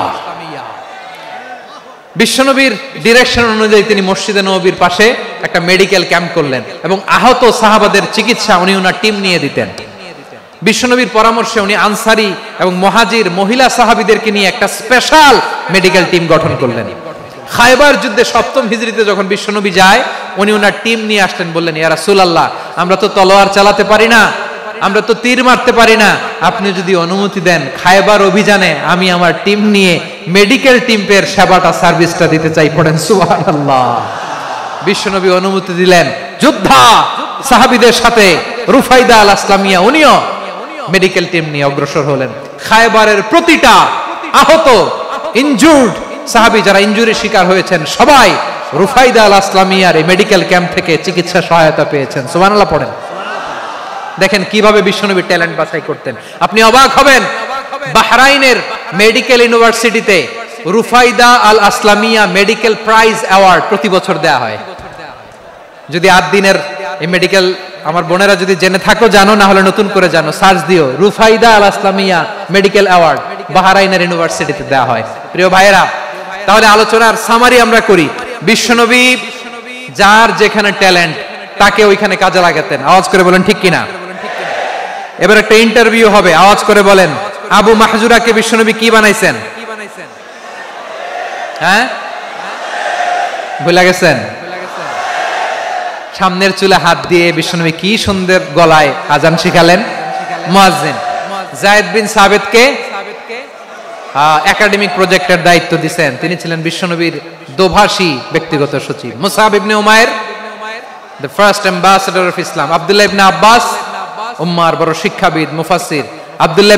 বিশ্বনবীর ডিরেকশন অনুযায়ী তিনি মসজিদে নববীর পাশে একটা মেডিকেল ক্যাম্প করলেন এবং আহত সাহাবাদের চিকিৎসা উনি ওনার টিম নিয়ে দিতেন। বিশ্বনবীর পরামর্শে উনি আনসারি এবং মুহাজির মহিলা সাহাবীদেরকে নিয়ে একটা স্পেশাল মেডিকেল টিম গঠন করলেন। খায়বার যুদ্ধে 7ম হিজরিতে যখন বিশ্বনবী যায় উনি ওনার টিম নিয়ে আসলেন, বললেন ইয়া রাসূলুল্লাহ আমরা তো তলোয়ার চালাতে পারি না, আমরা তো তীর মারতে পারি না, আপনি যদি অনুমতি দেন খায়বার অভিযানে আমি আমার টিম নিয়ে মেডিকেল টিমের সেবাটা সার্ভিসটা দিতে চাই। পড়েন সুবহানাল্লাহ। বিশ্বনবী অনুমতি দিলেন, যোদ্ধা সাহাবীদের সাথে রুফাইদা আল আসলামিয়া উনিও মেডিকেল টিম নিয়ে অগ্রসর হলেন। খায়বারের প্রতিটা আহত ইনজুর্ড সাহাবী যারা ইনজুরির শিকার হয়েছেন সবাই রুফাইদা আল আসলামিয়ার এই মেডিকেল ক্যাম্প থেকে চিকিৎসা সহায়তা পেয়েছেন। সুবহানাল্লাহ পড়েন। দেখেন কিভাবে বিশ্বনবী ট্যালেন্ট বাছাই করতেন, আপনি অবাক হবেন। বাহরাইনের মেডিকেল ইউনিভার্সিটিতে রুফাইদা আল আসলামিয়া মেডিকেল প্রাইজ অ্যাওয়ার্ড প্রতি বছর দেয়া হয়। যদি 8 দিনের এই মেডিকেল আমার বোনেরা যদি জেনে থাকো জানো, না হলে নতুন করে জানো, সার্চ দিও, রুফাইদা আল ইসলামিয়া মেডিকেল অ্যাওয়ার্ড বাহরাইনের ইউনিভার্সিটিতে দেওয়া হয়। প্রিয় ভাইয়েরা, তাহলে আলোচনার সামারি আমরা করি। বিশ্বনবী যার যেখানে ট্যালেন্ট তাকে ওইখানে কাজে লাগাতেন। আওয়াজ করে বলেন ঠিক কিনা? এবার একটা ইন্টারভিউ হবে, আওয়াজ করে বলেন, আবু মাহজুরাকে বিশ্বনবী কি বানাইছেন? হ্যাঁ, ভুলে গেছেন? সামনের চুলে হাত দিয়ে বিশ্বনবী কি সুন্দর গলায় আজান শিখালেন। মুয়াজ্জিন যায়েদ বিন সাবিতকে একাডেমিক প্রজেক্টের দায়িত্ব দিয়েছেন, তিনি ছিলেন বিশ্বনবীর দোভাষী ব্যক্তিগত সচিব। Musab ibn Umair the first ambassador of Islam. Abdullah ibn Abbas উম্মার বড় শিক্ষাবিদ মুফাসসির। আব্দুল্লাহ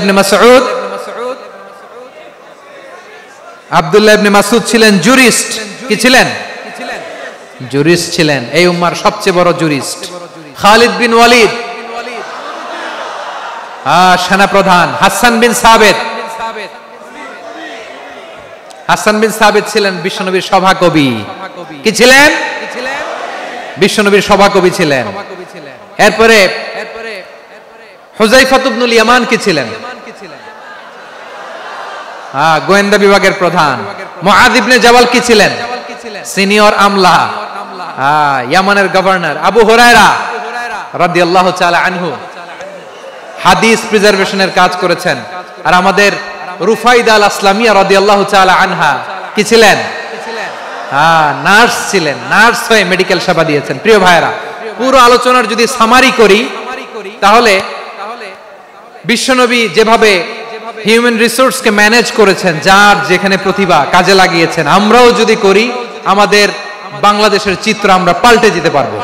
ইবনে মাসউদ ছিলেন জুরিস্ট। কি ছিলেন? জুরিস্ট ছিলেন, এই উম্মার সবচেয়ে বড় জুরিস্ট। খালিদ বিন ওয়ালিদ সেনাপ্রধান। হাসান বিন সাবিত ছিলেন বিশ্বনবীর সভাকবি। কি ছিলেন? বিশ্বনবীর সভাকবি ছিলেন। এরপরে হুযায়ফা ইবনুল ইয়ামান কি ছিলেন? গোয়েন্দা বিভাগের প্রধান। মুআয ইবনে জাবাল কি ছিলেন? সিনিয়র আমলা, ইয়ামানের গভর্নর। আবু হুরায়রা রাদিয়াল্লাহু তাআলা আনহু হাদিস প্রিজার্ভেশনের কাজ করেছেন। আর আমাদের রুফাইদা আল ইসলামিয়া রাদিয়াল্লাহু তাআলা আনহা কি ছিলেন? নার্স ছিলেন, নার্স হয়ে মেডিকেল সেবা দিয়েছেন। প্রিয় ভাইরা, পুরো আলোচনার যদি সামারি করি তাহলে বিশ্বনবী যেভাবে হিউম্যান রিসোর্সকে ম্যানেজ করেছেন, যার যেখানে প্রতিভা কাজে লাগিয়েছেন, আমরাও যদি করি আমাদের বাংলাদেশের চিত্র আমরা পাল্টে দিতে পারবো।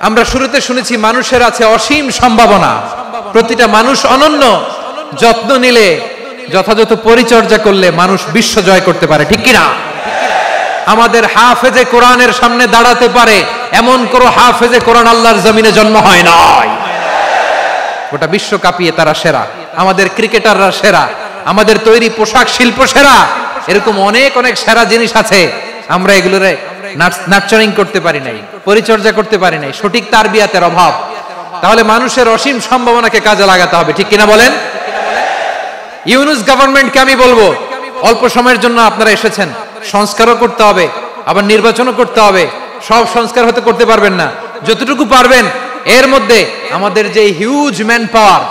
আমরা শুরুতে শুনেছি মানুষের আছে অসীম সম্ভাবনা, প্রতিটা মানুষ অনন্য, যত্ন নিলে, যথাযথ পরিচর্যা করলে মানুষ বিশ্ব জয় করতে পারে। ঠিক কিনা? আমাদের হাফেজে কোরআনের সামনে দাঁড়াতে পারে এমন কোন হাফেজে কোরআন আল্লাহর জমিনে জন্ম হয় নাই। গোটা বিশ্ব কাঁপিয়ে তারা সেরা, আমাদের ক্রিকেটাররা সেরা, আমাদের তৈরি পোশাক শিল্প সেরা। এরকম অনেক অনেক সেরা জিনিস আছে, আমরা এগুলোরে নার্চারিং করতে পারি নাই, পরিচর্যা করতে পারি নাই, সঠিক তারবিয়াতের অভাব। তাহলে মানুষের অসীম সম্ভাবনাকে কাজে লাগাতে হবে। ঠিক কিনা বলেন? ইউনুস গভর্নমেন্টকে আমি বলবো, অল্প সময়ের জন্য আপনারা এসেছেন, সংস্কারও করতে হবে, আবার নির্বাচনও করতে হবে। সব সংস্কার হতে করতে পারবেন না, যতটুকু পারবেন এর মধ্যে আমাদের যে হিউজ ম্যান পাওয়ার,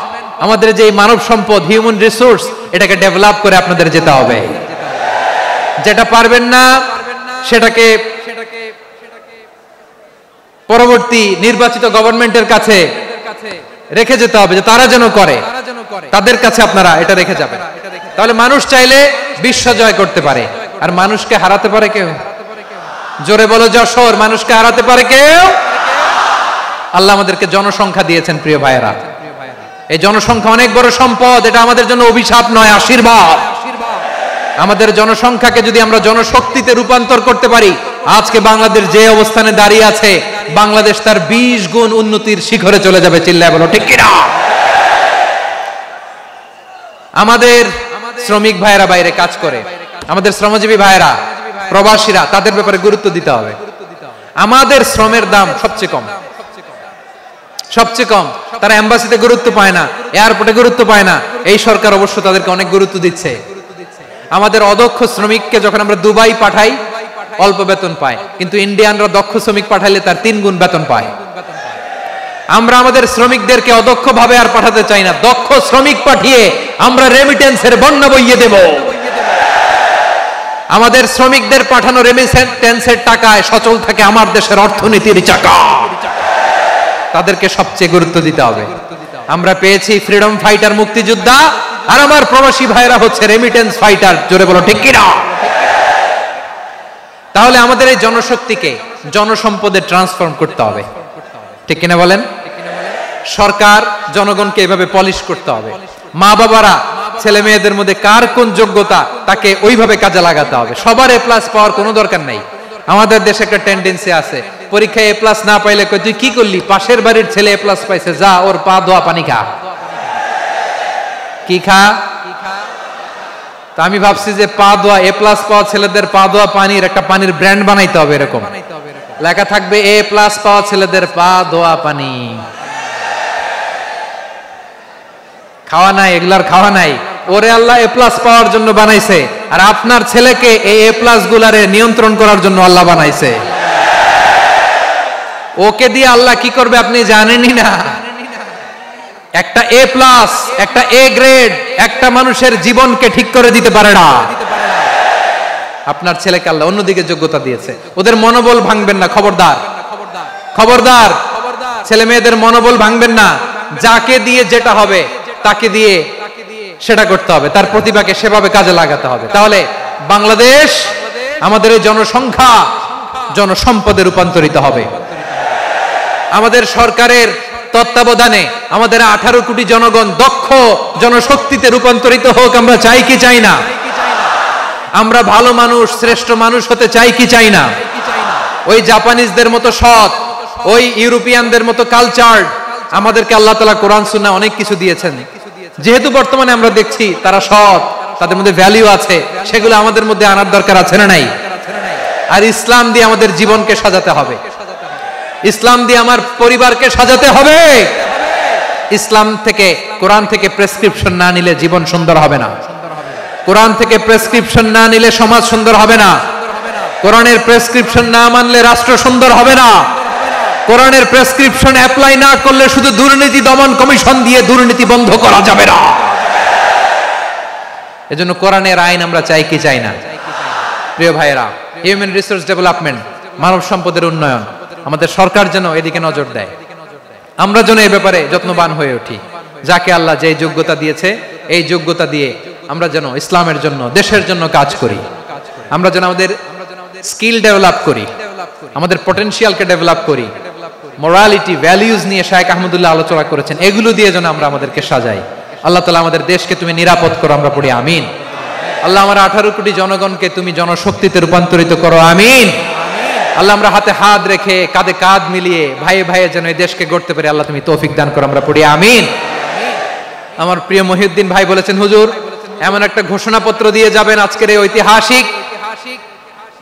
আমাদের যে মানব সম্পদ, হিউম্যান রিসোর্স, এটাকে ডেভেলপ করে আপনাদের যেতে হবে। যেটা পারবেন না সেটাকে পরবর্তী নির্বাচিত গভর্নমেন্টের কাছে রেখে যেতে হবে, যে তারা যেন করে, তাদের কাছে আপনারা এটা রেখে যাবেন। তাহলে মানুষ চাইলে বিশ্ব জয় করতে পারে। আর মানুষকে হারাতে পারে কেউ? জোরে বলো যশোর, মানুষকে হারাতে পারে কেউ? আল্লাহ আমাদেরকে জনসংখ্যা দিয়েছেন। প্রিয় ভাইয়েরা, এই জনসংখ্যা অনেক বড় সম্পদ, এটা আমাদের জন্য অভিশাপ নয়, আশীর্বাদ। আমাদের জনসংখ্যাকে যদি আমরা জনশক্তিতে রূপান্তর করতে পারি, আজকে বাংলাদেশ যে অবস্থানে দাঁড়িয়ে আছে, বাংলাদেশ তার 20 গুণ উন্নতির শিখরে চলে যাবে। চিল্লায় বলো ঠিক কিনা? আমাদের শ্রমিক ভাইয়েরা বাইরে কাজ করে, আমাদের শ্রমজীবী ভাইয়েরা, প্রবাসীরা, তাদের ব্যাপারে গুরুত্ব দিতে হবে। আমাদের শ্রমের দাম সবচেয়ে কম, সবচেয়ে কম। তারা এম্বাসিতে গুরুত্ব পায় না, এয়ারপোর্টে গুরুত্ব পায় না। এই সরকার অবশ্য তাদেরকে অনেক গুরুত্ব দিচ্ছে। আমাদের অদক্ষ শ্রমিককে যখন আমরা দুবাই পাঠাই, অল্প বেতন পায়, কিন্তু ইন্ডিয়ানরা দক্ষ শ্রমিক পাঠাইলে তার 3 গুণ বেতন পায়। আমরা আমাদের শ্রমিকদেরকে অদক্ষ ভাবে আর পাঠাতে চাই না, দক্ষ শ্রমিক পাঠিয়ে আমরা রেমিটেন্সের বন্যা বইয়ে দেব। আমাদের শ্রমিকদের পাঠানো রেমিটেন্সের টাকায় সচল থাকে আমার দেশের অর্থনীতির চাকা। তাদেরকে সবচেয়ে গুরুত্ব দিতে হবে। আমরা পেয়েছি ফ্রিডম ফাইটার, মুক্তিযোদ্ধা, আর আমার প্রবাসী ভাইরা হচ্ছে রেমিটেন্স ফাইটার। জোরে বলো ঠিক কিনা? তাহলে আমাদের এই জনশক্তিকে জনসম্পদে ট্রান্সফর্ম করতে হবে। ঠিক কিনা বলেন? সরকার জনগণকে এভাবে পলিশ করতে হবে। মা বাবারা ছেলে মেয়েদের মধ্যে কার কোন যোগ্যতা তাকে ওইভাবে কাজে লাগাতে হবে। সবার এ প্লাস পাওয়ার কোনো দরকার নাই। আমাদের দেশে একটা টেন্ডেন্সি আছে, পরীক্ষায় এ প্লাস না পাইলে কই তুই কি করলি, পাশের বাড়ির ছেলে এ প্লাস পাইছে, যা ওর পা ধোয়া পানি খা। কি খা? তা আমি ভাবছি যে পা ধোয়া, এ প্লাস পাওয়া ছেলেদের পা ধোয়া পানির একটা পানির ব্র্যান্ড বানাইতে হবে এরকম। লেখা থাকবে A+ পাওয়া ছেলেদের পা ধোয়া পানি। খাওয়া নাই, এগুলার খাওয়া নাই। ওরে আল্লাহ A+ পাওয়ার জন্য বানাইছে, আর আপনার ছেলেকে এই A+ গুলারে নিয়ন্ত্রণ করার জন্য আল্লাহ বানাইছে। ওকে দিয়ে আল্লাহ কি করবে আপনি জানেনই না। একটা A+, একটা A গ্রেড একটা মানুষের জীবনকে ঠিক করে দিতে পারে না। আপনার ছেলেকে আল্লাহ অন্যদিকে যোগ্যতা দিয়েছে। ওদের মনোবল ভাঙবেন না, খবরদার খবরদার। ছেলে মেয়েদের মনোবল ভাঙবেন না। যাকে দিয়ে যেটা হবে তাকে দিয়ে সেটা করতে হবে, তার প্রতিভাকে সেভাবে কাজে লাগাতে হবে। তাহলে বাংলাদেশ আমাদের এই জনসংখ্যা জনসম্পদে রূপান্তরিত হবে। আমাদের সরকারের তত্ত্বাবধানে আমাদের 18 কোটি জনগণ দক্ষ জনশক্তিতে রূপান্তরিত হোক, আমরা চাই কি চাই না? আমরা ভালো মানুষ, শ্রেষ্ঠ মানুষ হতে চাই কি চাই না? ওই জাপানিজদের মতো সৎ, ওই ইউরোপিয়ানদের মতো কালচার্ড। আমাদেরকে আল্লাহ তাআলা কোরআন সুন্নাহ অনেক কিছু দিয়েছেন। যেহেতু বর্তমানে আমরা দেখছি তারা সৎ, তাদের মধ্যে ভ্যালু আছে, সেগুলো আমাদের মধ্যে আনার দরকার আছে না নাই? আর ইসলাম দিয়ে আমাদের জীবনকে সাজাতে হবে, ইসলাম দিয়ে আমার পরিবারকে সাজাতে হবে। ইসলাম থেকে, কোরআন থেকে প্রেসক্রিপশন না নিলে জীবন সুন্দর হবে না। কোরআন থেকে প্রেসক্রিপশন না নিলে সমাজ সুন্দর হবে না। কোরআনের প্রেসক্রিপশন না মানলে রাষ্ট্র সুন্দর হবে না। কোরআনের প্রেসক্রিপশন অ্যাপ্লাই না করলে শুধু দুর্নীতি দমন কমিশন দিয়ে দুর্নীতি বন্ধ করা যাবে না। এজন্য কোরআনের আইন আমরা চাই কি চাই না? প্রিয় ভাইয়েরা, হিউম্যান রিসোর্স ডেভেলপমেন্ট, মানব সম্পদের উন্নয়ন, আমাদের সরকার যেন এদিকে নজর দেয়। আমরা যেন এই ব্যাপারে যত্নবান হয়ে উঠি। যাকে আল্লাহ যে যোগ্যতা দিয়েছে, এই যোগ্যতা দিয়ে আমরা যেন ইসলামের জন্য, দেশের জন্য কাজ করি। আমরা যেন আমাদের স্কিল ডেভেলপ করি, আমাদের পটেনশিয়ালকে ডেভেলপ করি। মোরালিটি, ভ্যালিউজ নিয়ে শায়েখ আহমদুল্লাহ আলোচনা করেছেন, এগুলো দিয়ে যেন আমরা আমাদেরকে সাজাই। আল্লাহ তাআলা আমাদের দেশকে তুমি নিরাপদ করো, আমরা পড়ি আমিন। আল্লাহ আমার 18 কোটি জনগণকে তুমি জনশক্তিতে রূপান্তরিত করো, আমিন। আল্লাহ আমরা হাতে হাত রেখে, কাঁধে কাঁধ মিলিয়ে, ভাইয়ে ভাইয়ে যেন এই দেশকে গড়তে পারি, আল্লাহ তুমি তৌফিক দান করো, আমরা পড়ি আমিন। আমার প্রিয় মহিউদ্দিন ভাই বলেছেন, হুজুর এমন একটা ঘোষণাপত্র দিয়ে যাবেন আজকের এই ঐতিহাসিক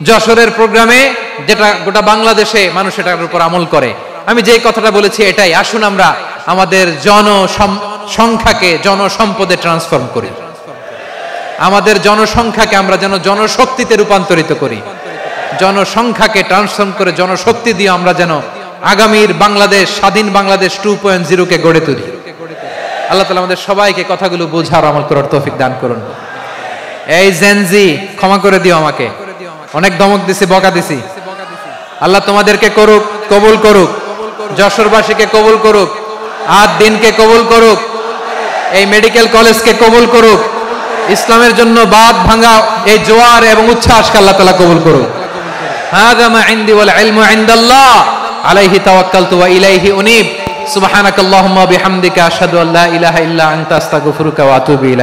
যশোরের প্রোগ্রামে, যেটা গোটা বাংলাদেশে মানুষ এটার উপর আমল করে। আমি যে কথাটা বলেছি এটাই, আসুন আমরা আমাদের জনসংখ্যাকে জনসম্পদে ট্রান্সফর্ম করি। আমাদের জনসংখ্যাকে আমরা যেন জনশক্তিতে রূপান্তরিত করি। জনসংখ্যাকে ট্রান্সফর্ম করে জনশক্তি দিয়ে আমরা যেন আগামীর বাংলাদেশ, স্বাধীন বাংলাদেশ 2.0 কে গড়ে তুলি। আল্লাহ তাআলা আমাদের সবাইকে কথাগুলো বোঝার, আমল করার তৌফিক দান করুন। এই জেনজি, ক্ষমা করে দিও আমাকে, অনেক ধমক দিছি, বকা দিছি। আল্লাহ তোমাদেরকে করুক, কবুল করুক, যশোরবাসীকে কবুল করুক, আর দিনকে কবুল করুক, এই মেডিকেল কলেজকে কবুল করুক, ইসলামের জন্য বাদ ভাঙা এই জোয়ার এবং উচ্ছ্বাসকে আল্লাহ তাআলা কবুল করুক। হাযা মা ইনদি ওয়াল ইলমু ইনদাল্লাহ আলাইহি তাওয়াক্কালতু ওয়া ইলাইহি উনীব। সুবহানাকাল্লাহুম্মা ওয়া বিহামদিকা আশহাদু আল্লা ইলাহা ইল্লা আনতা আস্তাগফিরুকা ওয়া আতুবু ইলাইক।